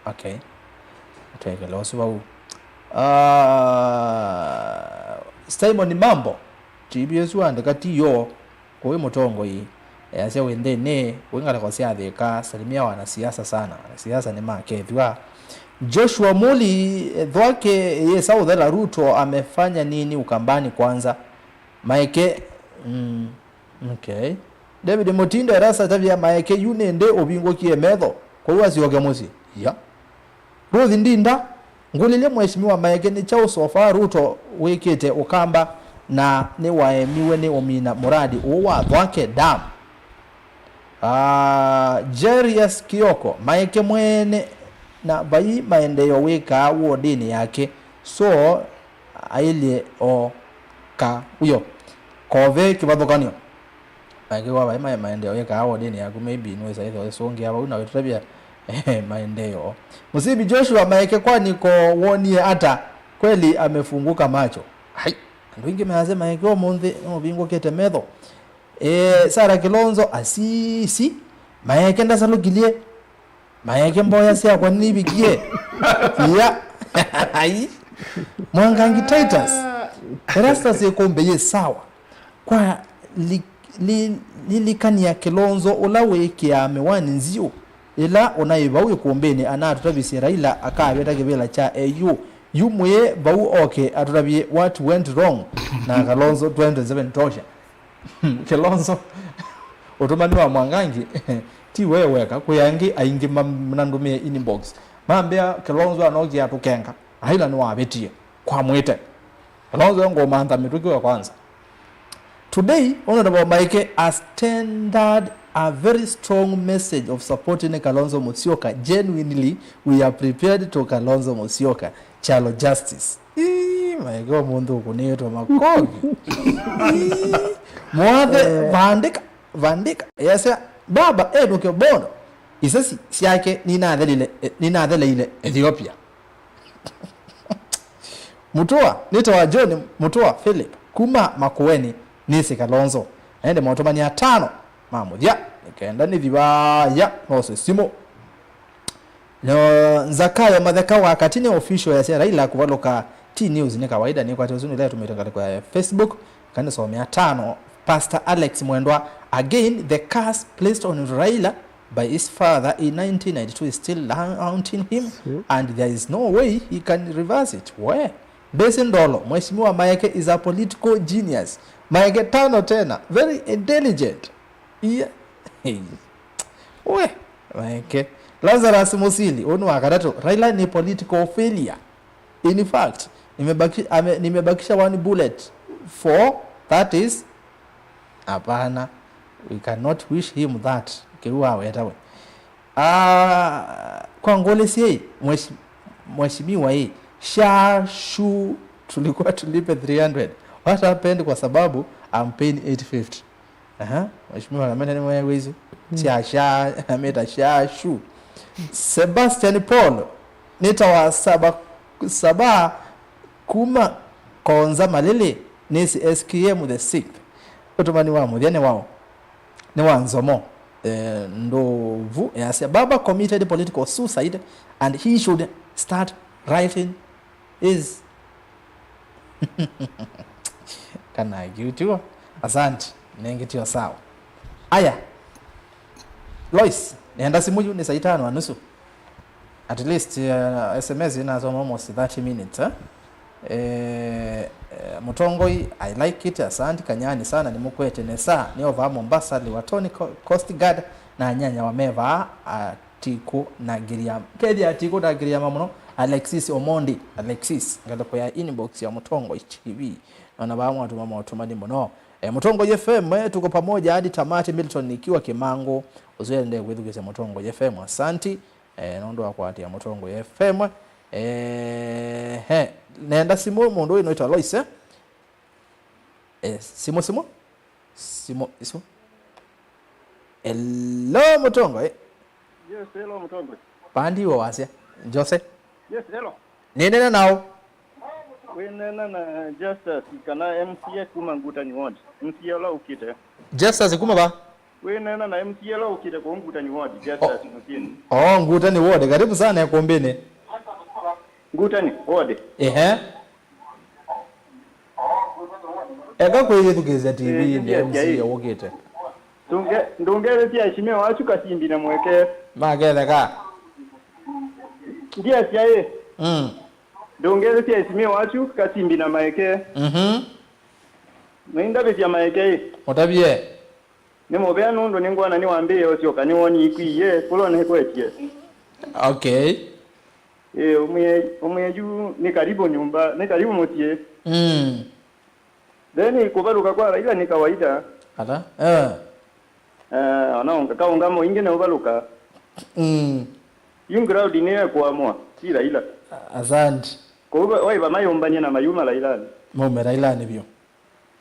okay tuekelewa subahu Simon Mambo TBS wandika tiyo kuwe mutongo hii yase wendene wengala kwa siatheka salimia wanasiasa sana. Wanasiasa ni makethwa. Joshua Muli dhwake yesa udhala Ruto amefanya nini ukambani kwanza maeke okay. David Motindo erasa tavya maeke yunende obingo kiemedho kwa hiyo asioge musi ya Ruthi Ndinda ngulile mheshimiwa maeke ni chao sofa Ruto wekete ukamba na ni waemiwe ni omina muradi uwa dhwake dam. Jerius Kioko maeke mwene na bayi maendeleo weka wodini yake so aile o ka uyo kove kibadhokanio maeke wa bayi maendeleo weka wodini yake maybe nweza hizo songi hapa una wetutabia maendeleo. Musibi Joshua maeke kwa niko wonie hata kweli amefunguka macho hai ndingi measema maeke o monde obingo kete medho Sara Kilonzo asisi maeke ndasalugilie maeke mboya sia kwa nini bigie ya ai Mwangangi Titus rasta sekombe ye sawa kwa lilikani ya Kilonzo ulawe kia mewani nzio ila onaiba uye kuombeni anatutavisi Raila akabeta kibela cha yumwe bau okay atutavie what went wrong na Kalonzo 27 tosha. Kilonzo otomani wa Mwangangi ti weweka kuyangi aingi mnandumie inbox mambia Kilonzo anogi atukenga Raila ni wabetie kwa mwete Kilonzo ngo mantha mituki wa kwanza. Today Honorable Maike has tendered a very strong message of supporting Kalonzo Musyoka. Genuinely we are prepared to Kalonzo Musyoka chalo justice. Maike mundu kuneto makogi mwade vandika yasa baba eduke bono isasi siake nina adele ile Ethiopia Mutua nitawa John Mutua Philip kuma Makueni nisi Kalonzo ende motomani ya 5 mamudia nikaenda ni vibaya nose simo no Zakayo Madhaka wakati ni official ya Raila kuvaloka T News ni kawaida ni kwa tuzuni leo tumetangaza kwa Facebook kana somea 5 Pastor Alex Mwendwa again the curse placed on Raila by his father in 1992 is still haunting him and there is no way he can reverse it. Where Besendolo mheshimiwa Maeke is a political genius. Maeke tano tena very intelligent. Yeah. We Maeke Lazarus Musili onu akadato Raila ni political failure. In fact nimebakisha one bullet for that is hapana, we cannot wish him that kiwa wetawe kwa ngole si mheshimiwa hii shu tulikuwa tulipe 300 what happened kwa sababu I'm paying 850 mheshimiwa amena ni mwewe hizo si ameta shu Sebastian Paul nitawa saba kuma konza malili nisi SKM the 6th utumani wa mudiane wao ni wanzomo ndovu yasya baba committed political suicide and he should start writing his kana YouTube. Asante nengitio sawa. Aya Lois nenda simuju ni saa 5:30 at least SMS inasoma almost 30 minutes Mutongoi I like it. Asante kanyani sana ni mukwete nesa ni ova Mombasa liwatoni Coast Guard na nyanya wameva Atiku na Giriama kedi Atiku na Giriama muno Alexis Omondi Alexis ngalo ya inbox ya Mutongoi TV na bamu watu mama watumani muno Mutongoi FM tuko pamoja hadi tamati. Milton nikiwa Kimango uzoende kwithugisa Mutongoi FM. Asante nondo akwati ya Mutongoi FM nenda simu mundu ino ito Lois Simo hello Mutongoi. Yes, hello Mutongoi. Pandi wa wasya Jose. Yes, hello. Nene nao Wenena na Justice kana MCA kuma ngutani ward. MCA la ukite. Justice kuma ba Wenena na MCA la ukite kwa ngutani ward Justice mutini. ngutani ward karibu sana yakombeni. Ngutani ward. Eka kweli tugeza TV ndi MCA wokite. Ndongere pia shime wachu kasimbi na mweke. Magele ka. Ndia siaye. Ndongere pia shime wachu kasimbi na maeke. Mwinda bya maeke. Otabie. Nemo bya nundo ningwana ni wambe osyo kanyoni ikwiye kulone kwetie. Okay. Omuyeju ni karibu nyumba, ni karibu motie. Then kubaruka kwa Raila ni kawaida. Ala? Anaonga kaungamo ingine ubaruka. Yung dine kwa mwa. Si Raila. Asante. Kwa waiba mayombanye na mayuma Raila. Mume Raila ni byo.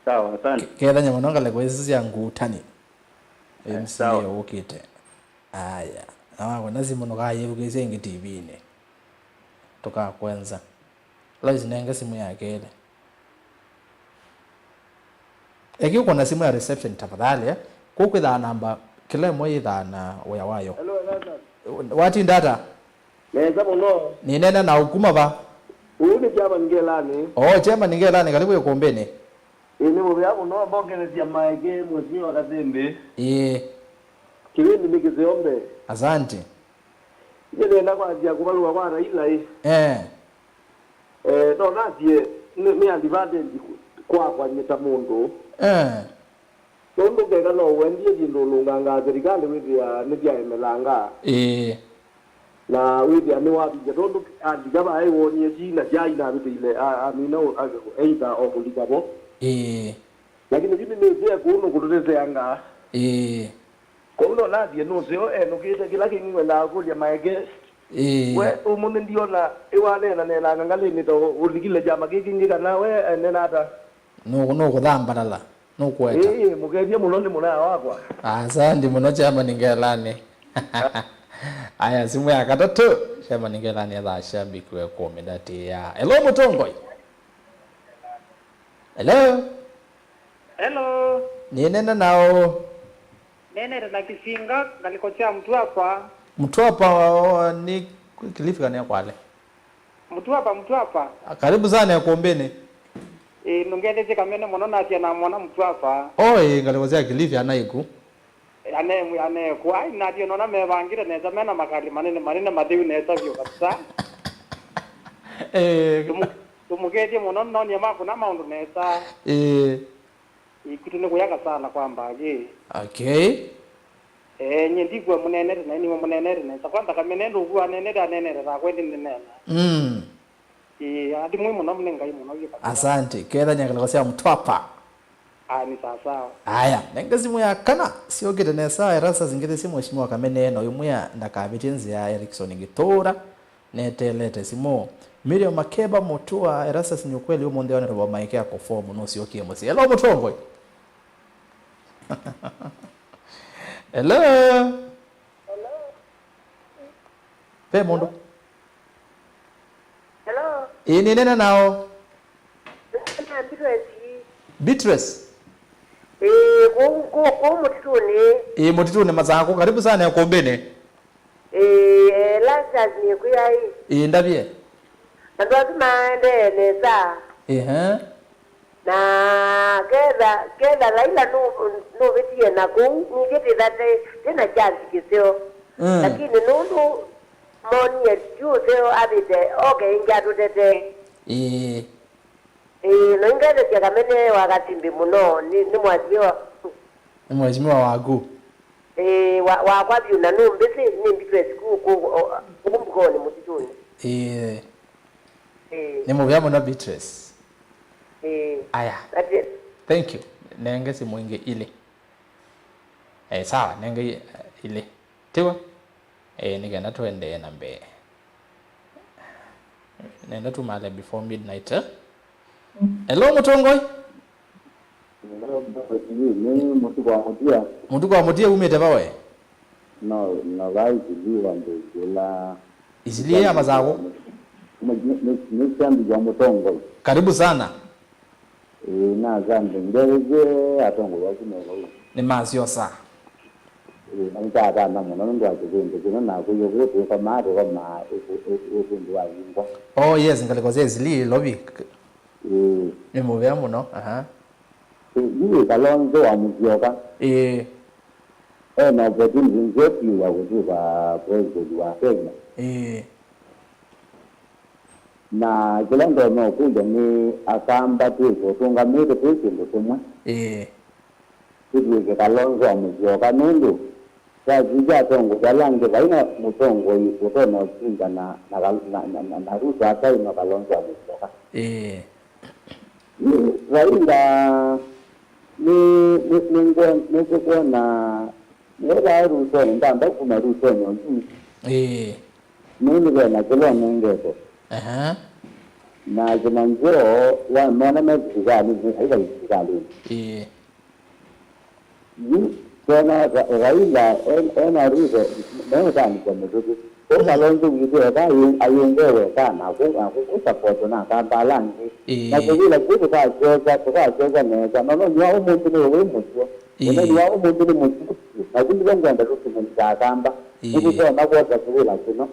Sawa, asante. Keda nyamononga lekwezi ya ngutani. MCA sawa. wokite. Aya. Awa nazimu nokaye bugeze ngi TV ne. Toka kwanza. Lois nenga simu yake ile. Eki uko na simu ya reception tafadhali kuko da namba kila moja na waya wayo. Hello, Nana. Wati ndata? Neza muno. Ni nena na hukuma ba? Uni chama ngelani. Chema ningelani karibu yokombeni. Ile mubya muno bongelezia maege mwezi wa Kazembe. Kiwindi mikiziombe. Asante. Ile nenda kwa ajia kubaluwa kwa Raila no natie ni advantage kwa nyetamundu ndo ngega no wendie jindo lunganga serikali withi ya ndia emelanga na withi ni wabi ndo andigaba ai wonye jina jaina withi ile amino either obuligabo lakini mimi nizie kuno kutete anga kono natie no sio no kite kila kingi na kulia maege we umuntu ndiona iwanena nena ngalini to ulikile jama kikingi kana we nena ata no kudhambalala no kweta mukebye mulondi muna wakwa asante muno chama ningelani aya simu ya katatu chama ningelani ya shabiki wa komedati ya hello Mutongoi. Hello ni nena nao nene na kisinga ngalikochea mtu hapa ni Kilifi kana kwale mtu hapa karibu sana ya kuombeni nongeleze kamene monona atia na mwana mtu hapa ngalikozea Kilifi anaiku ane kwa na dio nona mebangire neza mena makali manene madeu neza vyo kabisa tumugeje monona noni ya mafu na maundu neza ikutune kuyaka sana kwamba okay nyendigwe munenere na ni munenere neza kwamba kamenendo uwa nenere za kwendi nena adi mwe muno mnenga muno asante keda nyakalakosia mtwapa ni sawa aya nenga simu ya kana sio kete nesa erasa zingite simu mheshimiwa kamene no yumuya ndakabitinzi ya Erikson Gitora netelete simu Miriam Makeba Mutua erasa sinyokweli umonde wana roba maike yako form no sio kiemo si hello Mutongoi. Hello Pe mundu. Hello. Ni nena nao. Beatrice. Beatrice. Ko mutituni. Mutituni mazako karibu sana ya Kombeni. Last ni kuyai. Ndabye. Ndo maende nesa. Na keda laila no vitie na ku ni kiti date tena chance kisio. Lakini nundu moni seo abide okay ingatu tete. No ingade kia kamene wakatimbi muno ni mwazio. Ni mwazimiwa wagu. Wa kwa biuna numbisi ni Beatrice kumukoni mutituni. Ni muvyamo na Beatrice. Aya. That's it. Thank you. Nenge si mwingi ile. Sawa, nenge ile. Tiwa? Nigenda tuende na mbe. Nenda tu male before midnight. Hello Mutongoi. Mutu kwa mutia umete bawe? No, vai kujiwa ndela. Isilie ama zako? Nishambi wa Mutongoi. Karibu sana. Na zambe ngeje atongo wakimengo. Ni mazio saa. Nangata na muno ndo akuzinde kuno na kuyo kuyo kwa mari kwa ma ufundu wa yingo. Oh yes, ngalikoze izili lobby. Ni muvyamo no. Ni kalonzo wa mutioka. Na bodi nzepi wa kujuka president wa Kenya. Na kilando no kuja ni akamba tu kutunga mimi tu tumwa. Kidi kalonzo wa mutioka nundu. Ya jija tongo jalange baina mutongo yukono tinga na rusa hata ino kalonzo wa mutioka. Rainda ni kuona nera ruso ndamba kuma ruso nyonji mimi bena kilo ningeko na jinanjo wa mona mezigani haida zigani tena rainda ena ruso ndio tani kwa mtoto kwa kalonzo ngide ba ayengewe sana ku support na kambalangi na kile kitu kwa joza neza no ni wao muntu ni wewe mtu ni wao muntu ni mtu na kile ngenda kutumika kamba hivi kwa na kwa kile kino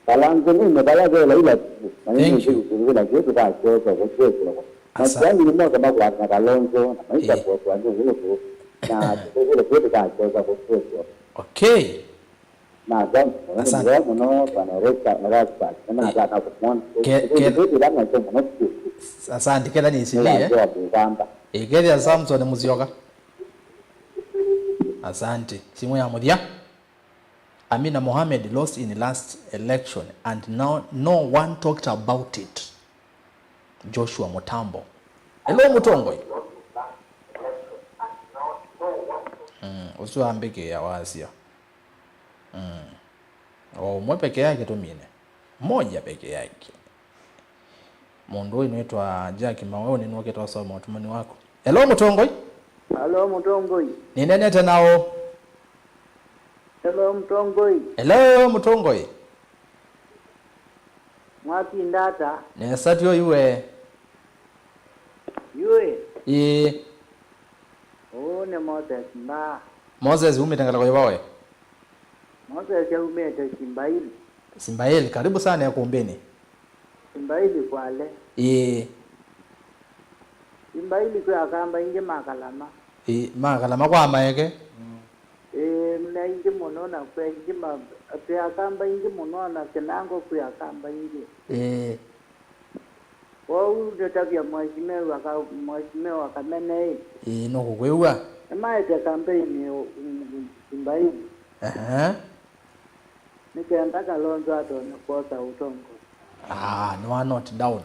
balangi ni mbaya vile ile na ni kile kitu kwa joza kwa joza na sasa ni mmoja kama kwa kalonzo na maisha kwa kwa ndio hilo na kile kitu kwa joza kwa joza. Okay. Na dan no panareka narasa na data kumon asante kila ni isilie kile Samson Muzioka asante simu ya mudia. Amina Mohamed lost in last election and now no one talked about it. Joshua Mutambo. Hello Mutongoi. Usiambike ya wasia. Mwe peke yake tu mine. Moja peke yake. Mundu inaitwa Jackie Mawewe ni nwake toa somo watumani wako. Hello Mutongoi. Hello Mutongoi. Ni nene tenao? Hello Mutongoi. Hello Mutongoi. Mwaki ndata. Nesatyo yue. Yue. Ne Moses mba. Moses umetangala kwa yawe? Moses ya umete Simbaili. Simbaili, karibu sana ya Kombeni. Simbaili kwale. Simbaili kwa akamba inge makalama. Makalama kwa amaeke? Mna inge monona kwa inge kwa akamba inge monona kenango kwa akamba inge. Wau ndio mheshimiwa Kamene. No kukwewa. Maite campaign Simbaili. Nikaenda Kalonzo atone kosa utongo. No one not down.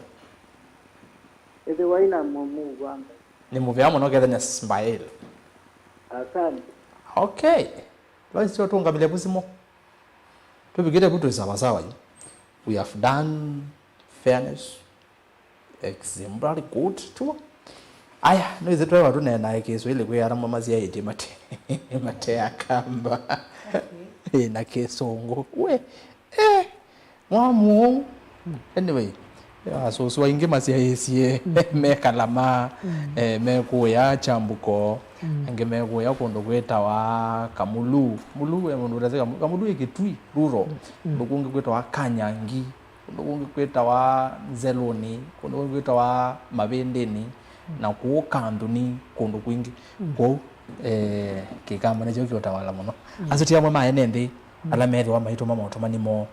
Ese waina mumu kwamba. Ni muvyamo no kethanya Simbaili. Asante. Okay. Let's go tunga bile busimo. Tubigire buto sawa. We have done fairness. Exemplary good too. Aya, noize twa watu na naye kesho ile kwa arama mazia yeti mate. Mate akamba. na kesongo we mwamu anyway so so inge masia yesie me kalama me kuya chambuko nge me kuya kondo kweta wa kamulu mulu ya mundu razeka kamulu ikitui ruro ndukunge kweta wa kanyangi ndukunge kweta wa zeloni ndukunge kweta wa mabendeni na kuokanduni kondo kwingi ko kikamba nejo kyotawala muno asuti amwe maene ndi alameri wa maito mama otomanimo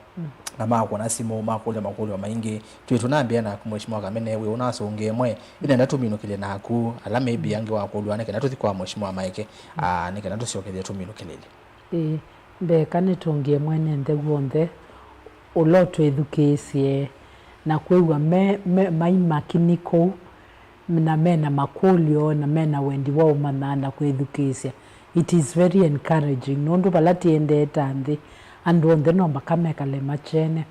na mako na simo mako le makolo maingi tunambia na kumheshimiwa kamene we unasonge mwe ina ndatumino kile naku alame bi yange wa kolwane kana tuthi kwa mheshimiwa maike nika ndatusiokele tumino kelele be kane tongie mwene nde guonde uloto edukesie na kwewa mai makiniko na mena makolio na mena wendi wao manana ku edukesia. It is very encouraging nondu balati ende tandi andu onde no bakameka le machene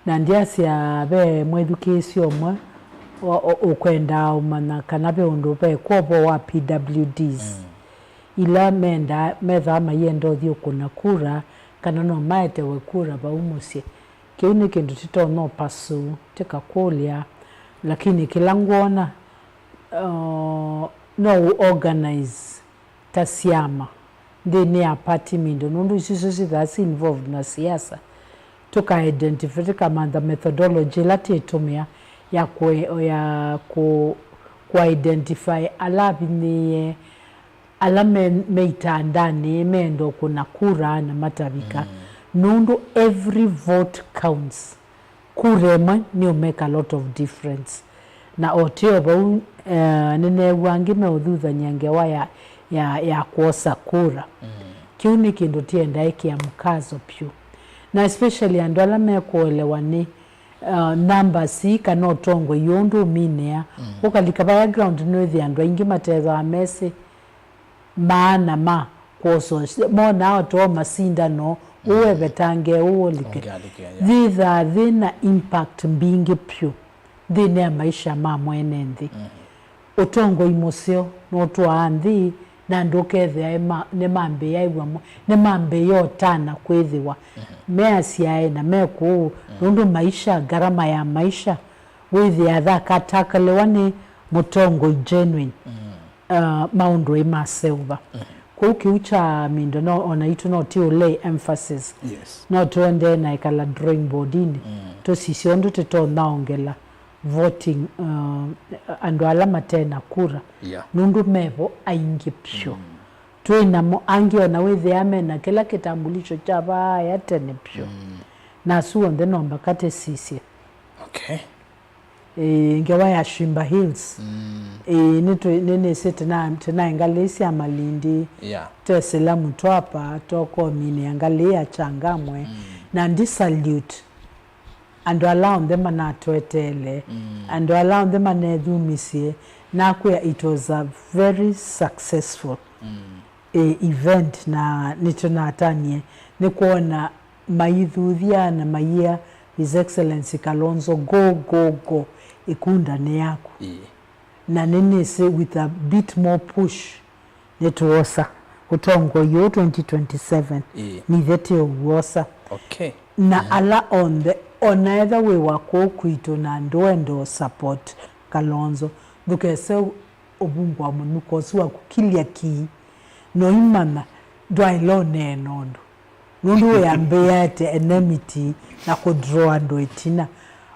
na ndiasia be mu education mwe okwenda umana kanabe ondo be kobo wa PWDs ila menda metha mayendo thio kuna kura kana no maete we kura ba umusie kiuni kindu tito no pasu tika kulia lakini kilangona no organize tasiama ndene ya party mindo nundu sisi that's involved na siasa toka identify kama the methodology lati etumia ya ku identify alabini alame meitandani mendo kuna kura na matabika nundu every vote counts kurema ni make a lot of difference na otio ba nene wangi me udhudha nyange wa ya kuosa kura kiuni kindu tienda iki ya mkazo pyu na especially andola me kuelewani numbers kana tongo yondu minea ukalika background nothi andwa ingi mateza amese maana ma koso mona oto masinda no uwe betange uolike thitha thina impact mbingi pyu thina maisha ma mwenendi utongo imosio no twaanthi na ndokethe ne mambe yaigwa ne mambe yotana kwithiwa measiae na meku nundu maisha garama ya maisha withi atha katakalewane mutongo genuine maundu imaseova kukiucha mindo no ona itu no ti lay emphasis no tuende na ikala drawing board ini to sisiondu teto naongela voting ando alama tena kura nundu mevo aingi pyo tuina mo angio na withi amena kila kitambulisho cha baya tene pyo na suonde nomba kate sisi ngewa ya Shimba Hills nene tena ingalesi ya Malindi tesela mtu hapa toko mini angalia changamwe na ndi salute and allow them na twetele and allow them na dhumisie na kwa it was a very successful event na nitunatanie ni kuona maidhuthia na maia His Excellency Kalonzo go ikunda ne yako na nene say with a bit more push netuosa kutongo yo 2027 ni thete uosa na ala on the either way wako kuito na ndo support Kalonzo dukese obungwa munuko suwa kukilia ki no imana dwailo nenondo nundu ya mbeyate enmity na kudraw ndo itina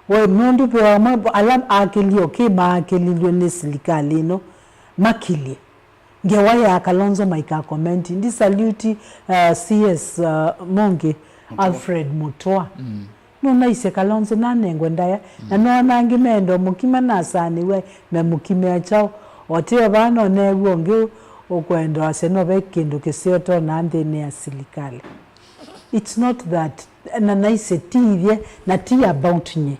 we nundu pe mambo alam akilio kima akilio ni serikali no makili ngewaya Kalonzo maika comment ndi salute CS Monge Alfred Mutua no ise Kalonzo nanengwe ndaya na no nangi mendo mukima nasani we me mukime chao otie bano ne wonge okwendo aseno bekindu kesio to nande ne ya serikali. It's not that na naise tivye na ti about nye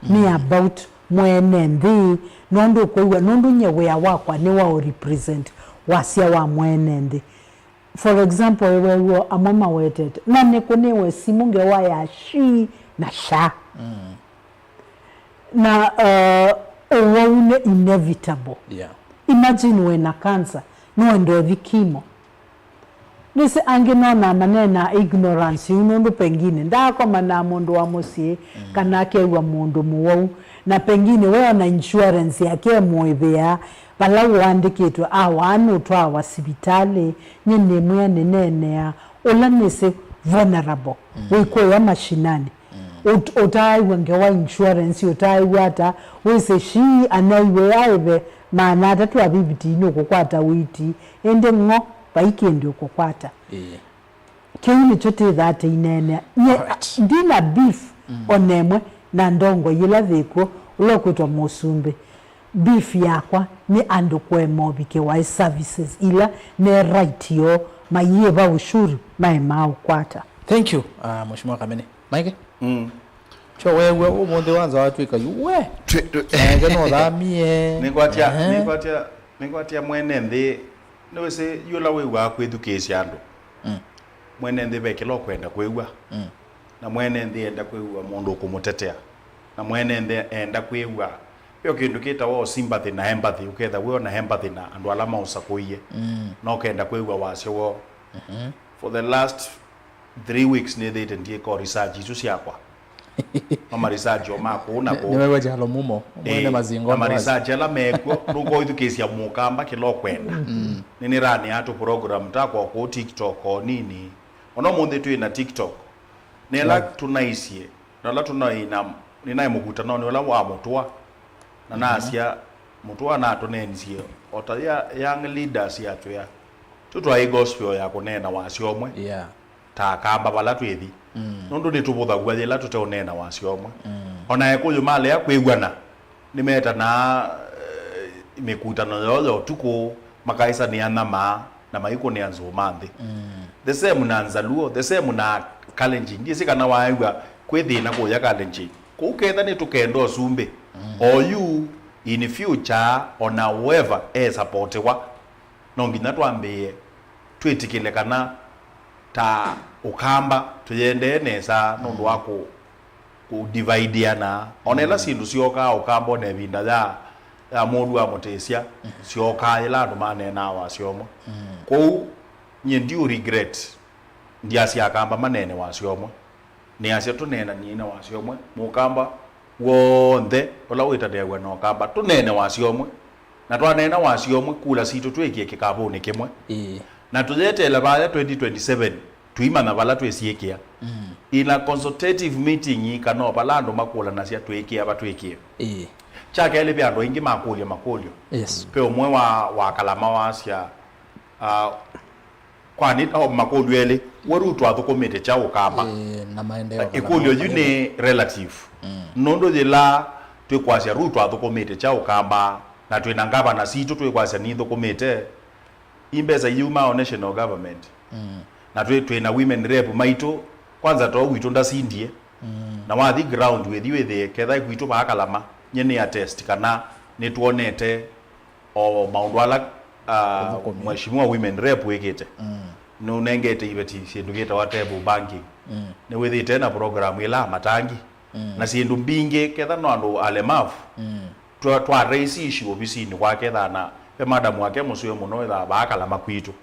ni about mwene ndi nondo kwa nondo nye wea wakwa ni wao represent wasia wa mwene ndi for example wewe amama wetet na nekonewe simunge waya shi na sha na owane inevitable imagine when a cancer no ndo vikimo nisi anginona manena ignorance unundu pengine ndakoma na mundu wa musie kana kewa mundu muwau na pengine wewe na insurance yake muivea bala wandikitwe awanu twa wasibitali nyine muya nenenea ulanise vulnerable wiko ya mashinani utai wangewa insurance utai wata wese shi anaiwe aibe maana atatu abibitini okukwata witi ende ngo baikendi okukwata kini chote that inene ndina beef onemwe na ndongo yila thiko ulokwitwa musumbe beef yakwa ni andu kwemobike wa services ila ne right yo maye ba ushuru maima ukwata. Thank you Mheshimiwa Kamene. Mike cho wewe umonde wanza watu ikayuwe ngeno dhamie ningwatia mwene ndi nowese yula wewa kwethukicia andu mwene ndi bekilo kwenda kwewa na mwene ndi enda kwewa mundu kumutetea na mwene ndi enda kwewa yo kindu kitawo sympathy na empathy uketha we na empathy na andu alama usakuie no kenda kwewa wasio wo for the last 3 weeks ni they ndie ko research isu siakwa ama research o mako na ko niwewe jalo mumo mwene mazingo ama research ala meko ruko education mukamba kilo kwenda nini rani atu program tako ko TikTok o nini ono munde tu ina TikTok nela tunaisie nala tunaina ninaye mukutano ni wala wa mutwa na nasia mutwa na atonenzie otaya young leaders yatu ya tutwa gospel ya kunena wasiomwe ta kamba bala twethi nundu ni tubutha gwajela tuteonena wasiomwe ona ekuyo male ya kwigwana nimeta na imekutano yoyo tuko makaisa ni anama na maiko ni anzumanthi the same na nzaluo the same na Kalenjin ndisi kana waigwa kwethi na kuya Kalenjin kuketha ni tukendo sumbe or you in future on whoever is supportwa no nginya twambie twitikile kana ta ukamba tuyende nesa nundu wako ku divideana onela sindu sioka ukamba ne binda ya mundu wa mutesia sioka ila andu manena wasiomo ko nyendi regret ndiasi akamba manene wasiomo ni asia tunena nina wasiomo mukamba wonde ola witadegwa no kamba tunene wasiomo na twanena wasiomo kula situ twekie kikabone kimwe na tujetela baya 2027 tuimana bala twesiekia ina consultative meeting ikano balando makula nasia twekia batwekia chake ile bya ndo ingi makulio pe omwe wa kalama wasia kwani makulio ele warutu athukomete cha ukamba na maendeleo ikulio yune relative nondo jela twekwasia rutu athukomete cha ukamba na twinangaba na situ twekwasia ni thukomete imbeza yuma national government na twina women rep maito kwanza to wito ndasindie na wathi ground wethiwe ketha gwito bakalama nyene ya test kana nituonete o maundu ala mheshimiwa women rep wekete no nengete ibeti sindu geta wa table banking ne wethite na program ila matangi na sindu mbinge ketha no andu alemavu twa raise issue obisini kwa ketha na pe madam wake musuyo muno ila bakalama kwitu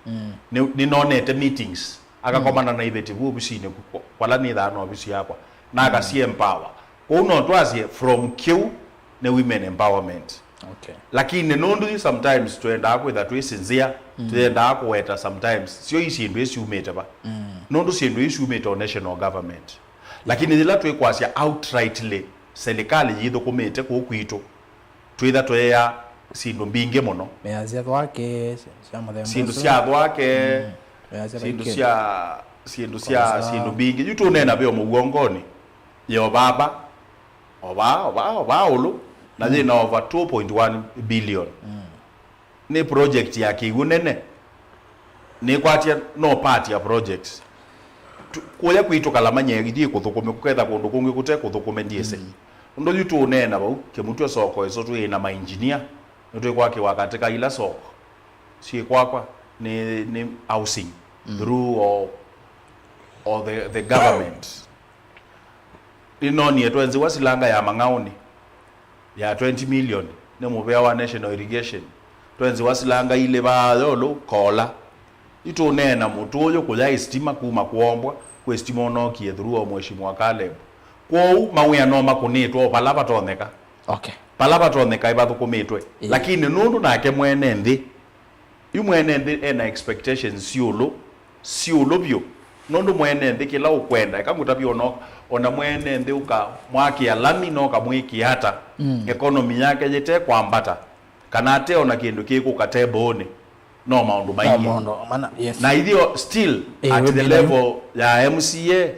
ni nonete meetings akakomana na ibeti obisini kwala ni thano obisi yakwa na akasi empower uno twasie from Q ne women empowerment lakini nondu sometimes tuenda kwetha twisinzia tuenda kweta sometimes sio isindu esumete ba nondu sindu esumete on national government lakini thila twikwasia outrightly serikali yithukumite kukwito twitha tweya sindu mbinge muno meazia twake sindu cia twake sindu mbinge yutu nena byo mugongoni yo baba oba ulu na thina over 2.1 billion ni project ya kigunene ni kwatia no part ya projects kuya kwitu kalamanya ithie kuthukume kuketha kundu kungi kute kuthukume ndiese ndo yutu nena bau kemutwe soko eso tu ina ma engineer ndo kwake wakatika ila soko si kwakwa ni housing through or the government inoni etwenzi wasilanga ya mangaoni ya 20 million ne mubea wa national irrigation twenzi wasilanga ile ba yolo kola itunena mutu uyu kuya istima kuma kuombwa ku istima no kie through mheshimiwa Caleb kwou mawia no makunitwo pala batoneka okay pala batoneka ibathukumitwe lakini nundu nake mwene nthi yu mwene nthi ena expectations siulo bio nundu mwene nthi kila ukwenda ikamuta bio no ona mwene nthi uka mwaki alami no kamwiki hata economy yake yete kwambata kana ate ona kindu kiku katebone no maundu maingi yes. Na ithio still at the level ya MCA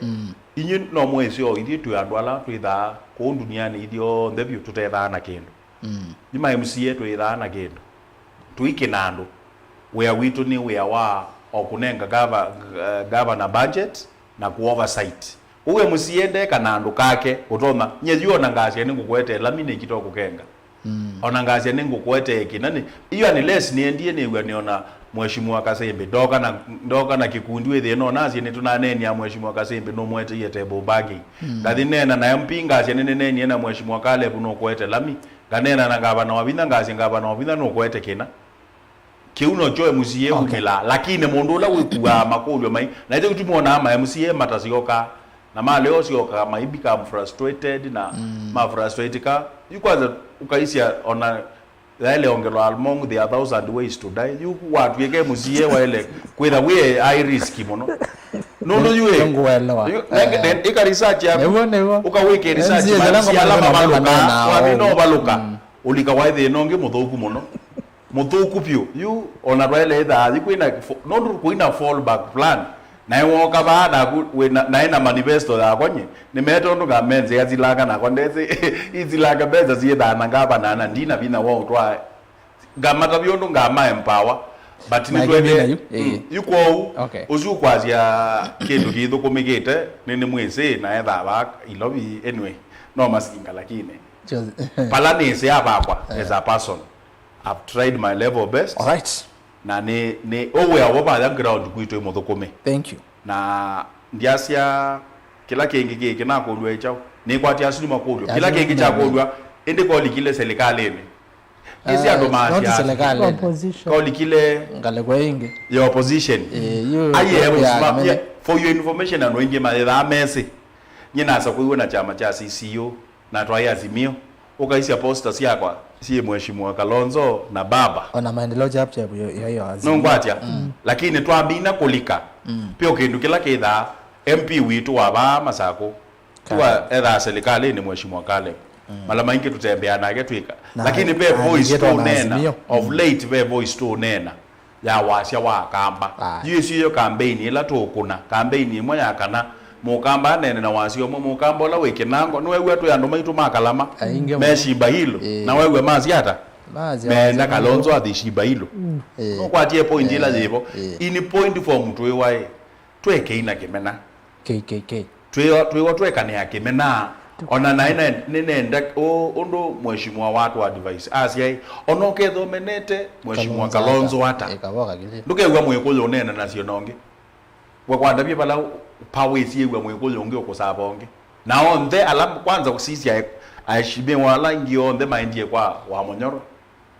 inyu no mwesio ithio tu andwala twitha ku duniani ithio ndebio tutetha na kindu nyuma MCA twitha na kindu tuiki nandu where witu ni where wa okunenga governor budget na ku oversight uwe MCA kana andu kake utoma nyezio na ngacia ningukwete lamine kitoko kenga ona ngacia ningukwete ekinani iyo ni less ni endie ni gwa niona mheshimiwa Kasembe ndoka na kikundi wethe no nazi ni tunaneni ya mheshimiwa Kasembe no mwete ye table bagging ngathi nena na mpinga cia nene na mheshimiwa Caleb no kwete lami ganena na gavana wabinda ngaci gavana wabinda no kwete kina kiuno joe MCA ukila lakini mundu ula wikuwa makulyo mai na ite kutumona ama MCA matasioka na mali osioka maibika frustrated na ma frustrated ka yukwaza ukaisia ona ile ongelo among the 1,000 ways to die you watu yeke MCA wale kwitha we high risk mono no yue ngwelewa then ika research ya nevo ukaweke research ya alama baluka wabino baluka ulika waithe nonge muthuku muno muthuku pio you ona rwele itha yikwina no kuina fallback plan na yoka baada na ina manifesto ya konye nimeto ndo gamenze yazilaka na kondeze izilaka beza ziyedana ngaba nana ndina bina wao twa gamata byondo ngama empower but ni twende yuko uzukwazia kindu kithu kumigite nini mwese na etha ba ilobi anyway no masinga lakini palani se abakwa as a person I've tried my level best. All right. Na ni owe abo ba background kuito imuthukume. Thank you. Na ndiasia kila kingi kiki na kodwa ichao ni kwati asuli makodwa kila kingi cha kodwa ende ko likile serikali ni isi ando maasi opposition ko likile ngale kwa ingi ya opposition for your information and wengi ma mesi nyina asa kuiwe na chama cha CCU na twaya Azimio ukaisia posters yakwa sie mheshimiwa Kalonzo na baba ona maendeleo chapcha hiyo Azimio nongwatia lakini twabina kulika pia kindu kila kitha MP witu wa Masako kwa edha serikali ni mheshimiwa Caleb mala maingi tutembea nake twika lakini pe voice to nena of late pe voice to nena ya wasya wa kamba yisi yo campaign ila to kuna campaign imwe yakana mukamba nene na wasyo mukamba la wiki nango no wewe to yandu maitu makalama meshiba hilo na wewe maziata mena Kalonzo adhishiba hilo no kwatie point ila zivo ini point for mtu wewe tweke ina kimena KKK tweka ni akimena ona naina nenda ondo mheshimiwa watu wa advice asia ono ketho menete mheshimiwa Kalonzo hata nduke gwa mwekulo nena nacio nonge gwa kwandabia bala power siegwa mwekulo nge okusabonge na on the alam kwanza kusisi aishibe wala ngio on the mind kwa wa monyoro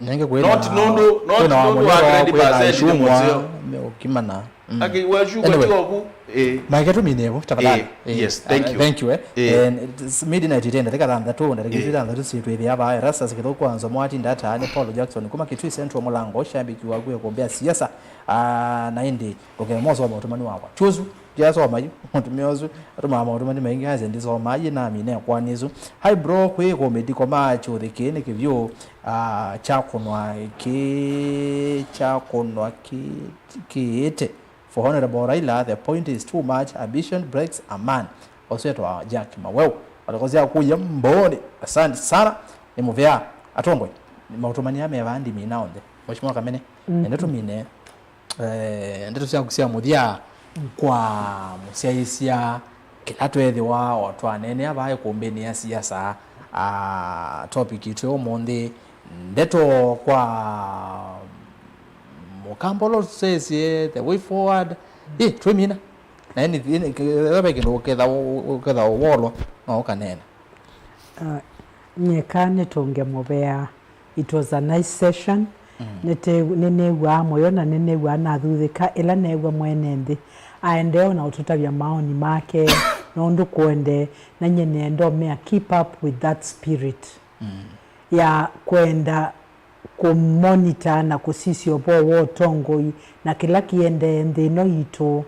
nenge kwenda not 100% mozio ukimana okay wa shugo tioku Maiketu minevo tafadhali. Yes, thank you. Thank you. And it's midnight itenda tekatanda tu ndakizita ndatu sitwe yaba rasa sikitho kwanza mwati ndata ne Paul Jackson kuma kitwi central mulango shabiki wagwe kuombea siasa na indi okemozo wa utumani wako. Chuzu jaso maji mutumiozu atuma utumani maingi haze ndizo maji na mine kwanizo. Hi bro kwe ko mediko macho thikene kivyo chakonwa kiete for Honorable Raila, the point is too much ambition breaks a man. Also to Jack Maweo. Watakozea kuja mbone. Asante sana. Ni muvea atongwe. Ni mautumani ya mevandi minaonde. Mheshimiwa Kamene. Ndeto mine ndeto sia kusia muthia kwa musiaisia kilatu ethi wa watu anene abaye kumbeni ya siasa topic itu monde ndeto kwa Mukambolo says the way forward twimina na anything kebekendo ketha wolo no kanena nyekane tonge mobea. It was a nice session nene wa moyo na nene wa na thuthika ila negwa mwene ndi aende na ututavya maoni make nondu kwende na nyene ndo mea keep up with that spirit ya kwenda kumonitor na kusisi opo wo tongoi na kila kiende ndino yito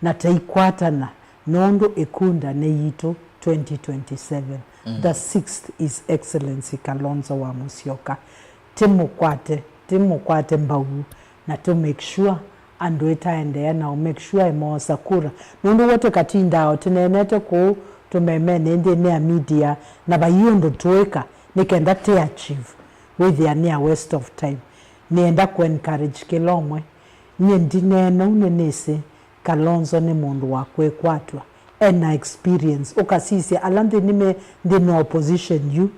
na taikwatana nondo ekunda ne yito 2027. The 6th is Excellency Kalonzo wa Musyoka. Timu kwate mbau na to make sure ando itaendea na make sure emo sakura nondo wote katinda otenenete ku tumemene ndi ne media na bayondo tuweka nikenda te achieve with the near waste of time nienda ku encourage Kilomwe nyendineno nenese Kalonzo ni mundu wakwe kwatwa ena experience ukasisi alande nime ndi no opposition you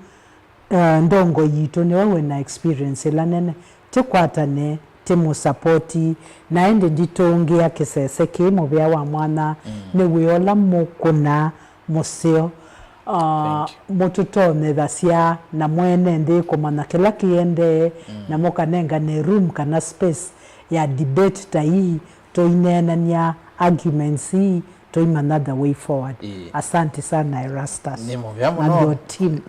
ndongo yito ni wewe na experience lanene tikwatane timu supporti naende nditongia kisese kimo bya wa mwana ne wiola mukuna museo mututone dhasia na mwene ndi komana kila kiende na mokanenga ne room kana space ya debate tai to inenania arguments to another way forward. Asante sana Erastus. Ni muvyamo no team.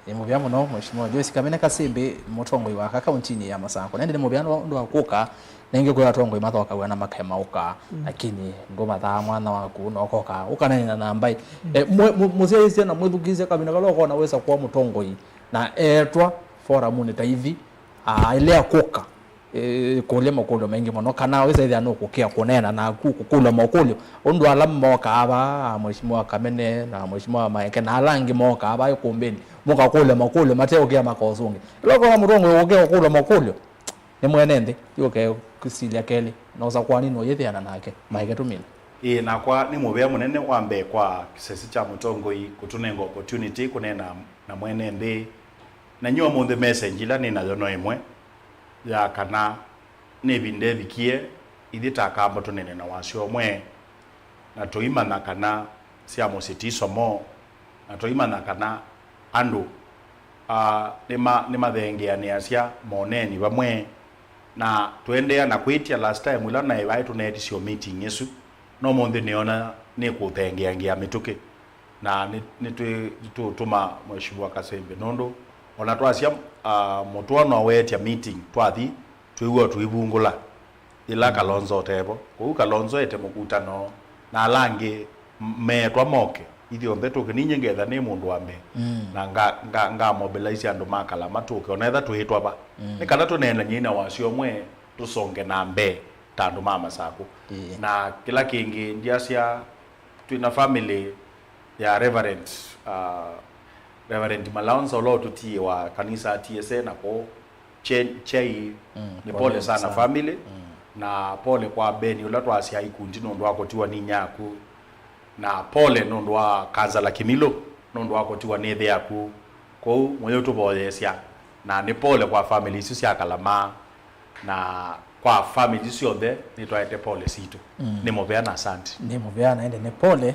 Ni muvyamo no Mheshimiwa Joyce Kamene Kasimbi mutongo wa kaunti ya Masango. Nende ni muvyano ndo akuka nenge kwa tongo imathoka wana makema uka lakini ngoma tha mwana waku no koka ukanena na mbai muzeise na mwithukize kabina kaloko na wesa kwa mutongo na etwa fora munita hivi ile akuka kule makolo mengi mono kana weza ithia no kukia kunena na kukula makolo undu alamu moka aba Mheshimiwa Kamene na Mheshimiwa Maeke na alangi moka aba yukumbeni moka kule makolo mateo kia makozungi loko na murongo yokea kula makolo ni mwenende yoke kusilia kele na uza kwa nini oyethia nake Maeke tumina na kwa ni mubea munene wambe kwa kisesi cha mutongo kutunenga opportunity kunena na mwenende na nyua munde message ila ni na yono imwe ya kana nebinde bikie idita kamba tunene na wasio mwe na toima na kana sia mositiso mo na toima na kana andu nema thenge ni asia moneni bamwe na tuendea na kwitia last time ila na ibai tunetisio meeting yesu no monde neona ne kuthengea ngia mituke na ni tuma Mheshimiwa Kasembe nondo ona twasia mutwana wetia meeting twathi tuigwa tuibungula ila Kalonzo tebo ku Kalonzo ete mukutano na alange metwa moke ithio mbeto kininye ngetha ni mundu ambe na nga mobilize andu makala matuke onetha tuhitwa ba ni kana tunena nyina wasio mwe tusonge na mbe tandu mama saku na kila kingi ndiasia tuina family ya Reverend Malonzo lo tutie wa kanisa TSA na ko chei ni pole sana family na pole kwa Beni ulatwa asia ikundi nondo wako tiwa ni nyaku na pole nondo wa kaza la kimilo nondo wako tiwa nethe yaku ko moyo tuboyesia na ni pole kwa family sisi akalama na kwa family siothe nitwaete pole situ ni moveana asante ni moveana ende ne pole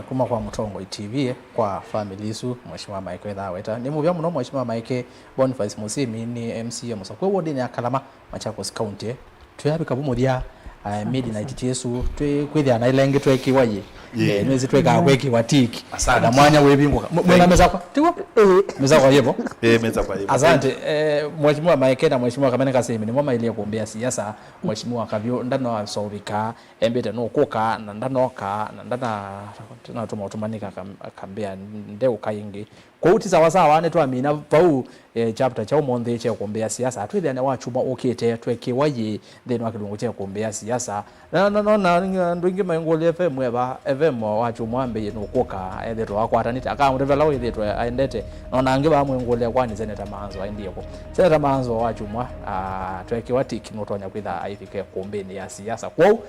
kuma kwa Mutongo TV kwa family isu Mheshimiwa Maeke thaweta ni movea muno Mheshimiwa Maeke Boniface Musimi ni MC ya Musokwe wodi ni akalama Machakos County tuyabika bumuthia midnight yesu kwithia na ilenge twekiwaye nwezi tweka kweki watiki na mwanya webingwa mwana meza kwa tiwo meza kwa yevo meza kwa yevo asante Mheshimiwa Maeke na Mheshimiwa Kamene Kasembe ni mama ile kuombea siasa Mheshimiwa Kavyo ndano asovika embete no kuka na ndanoka na ndana tumanika kambia ndeu kayingi kwa uti sawa sawa ne twamina pau chapter cha umonde cha kuombea siasa twithia na wachuma okete twekiwaye theno akilungu cha kuombea siasa na ndingi mangole FM eba FM wachu mwambe no kuka ethetwa wakwatanita aka mutevela wethitwa aendete nona ngi ba mwengole kwani seneta manzo aindieko seneta manzo wachu mwa twekiwa tiki notonya kwitha aifike kuombeni ya siasa kwao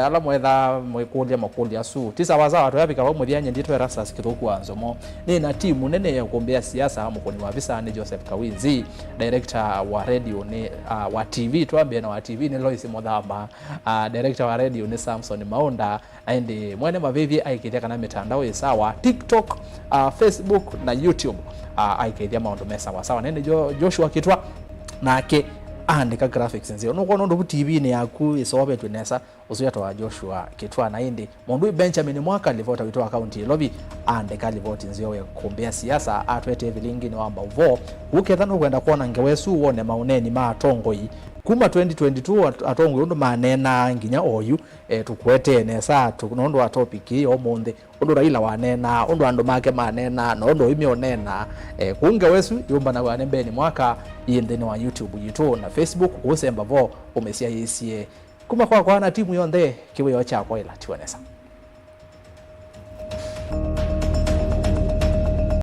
ala mwetha mwikulia makulia su tisa wazawa tuyabika wa muthia nyenditwe Erastus Kithuku Anzomo ni na timu nene ya kuombea siasa mukoni wa visa ni Joseph Kawinzi director wa radio ni wa TV tuambie na wa TV ni Lois Modhamba director wa radio ni Samson Maonda aende mwene mavivi aikithia kana mitandao isawa TikTok Facebook na YouTube aikithia maondo mesa sawa nende Joshua Kitwa nake andika graphics nzio no kono ndo TV ni yaku isobe tunesa usuyato wa Joshua kitwa na indi mundu Benjamin Mwaka livota wito account lobby andika livoti nzio we kumbea siasa atwete vilingi ni wamba uvo ukethano kwenda kuona ngewesu uone mauneni ma atongoi kuma 2022 atongoi ndo manena nginya oyu tukwete nesa tunondo wa topic yo monde ndo Raila wanena ndo ando make manena no ndo imi onena kungewesu yumba na wane Mbeni Mwaka yendeni wa YouTube yitu na Facebook usemba vo umesia yesie kuma kwa na timu yonde kiwe yocha kwa ila tionesa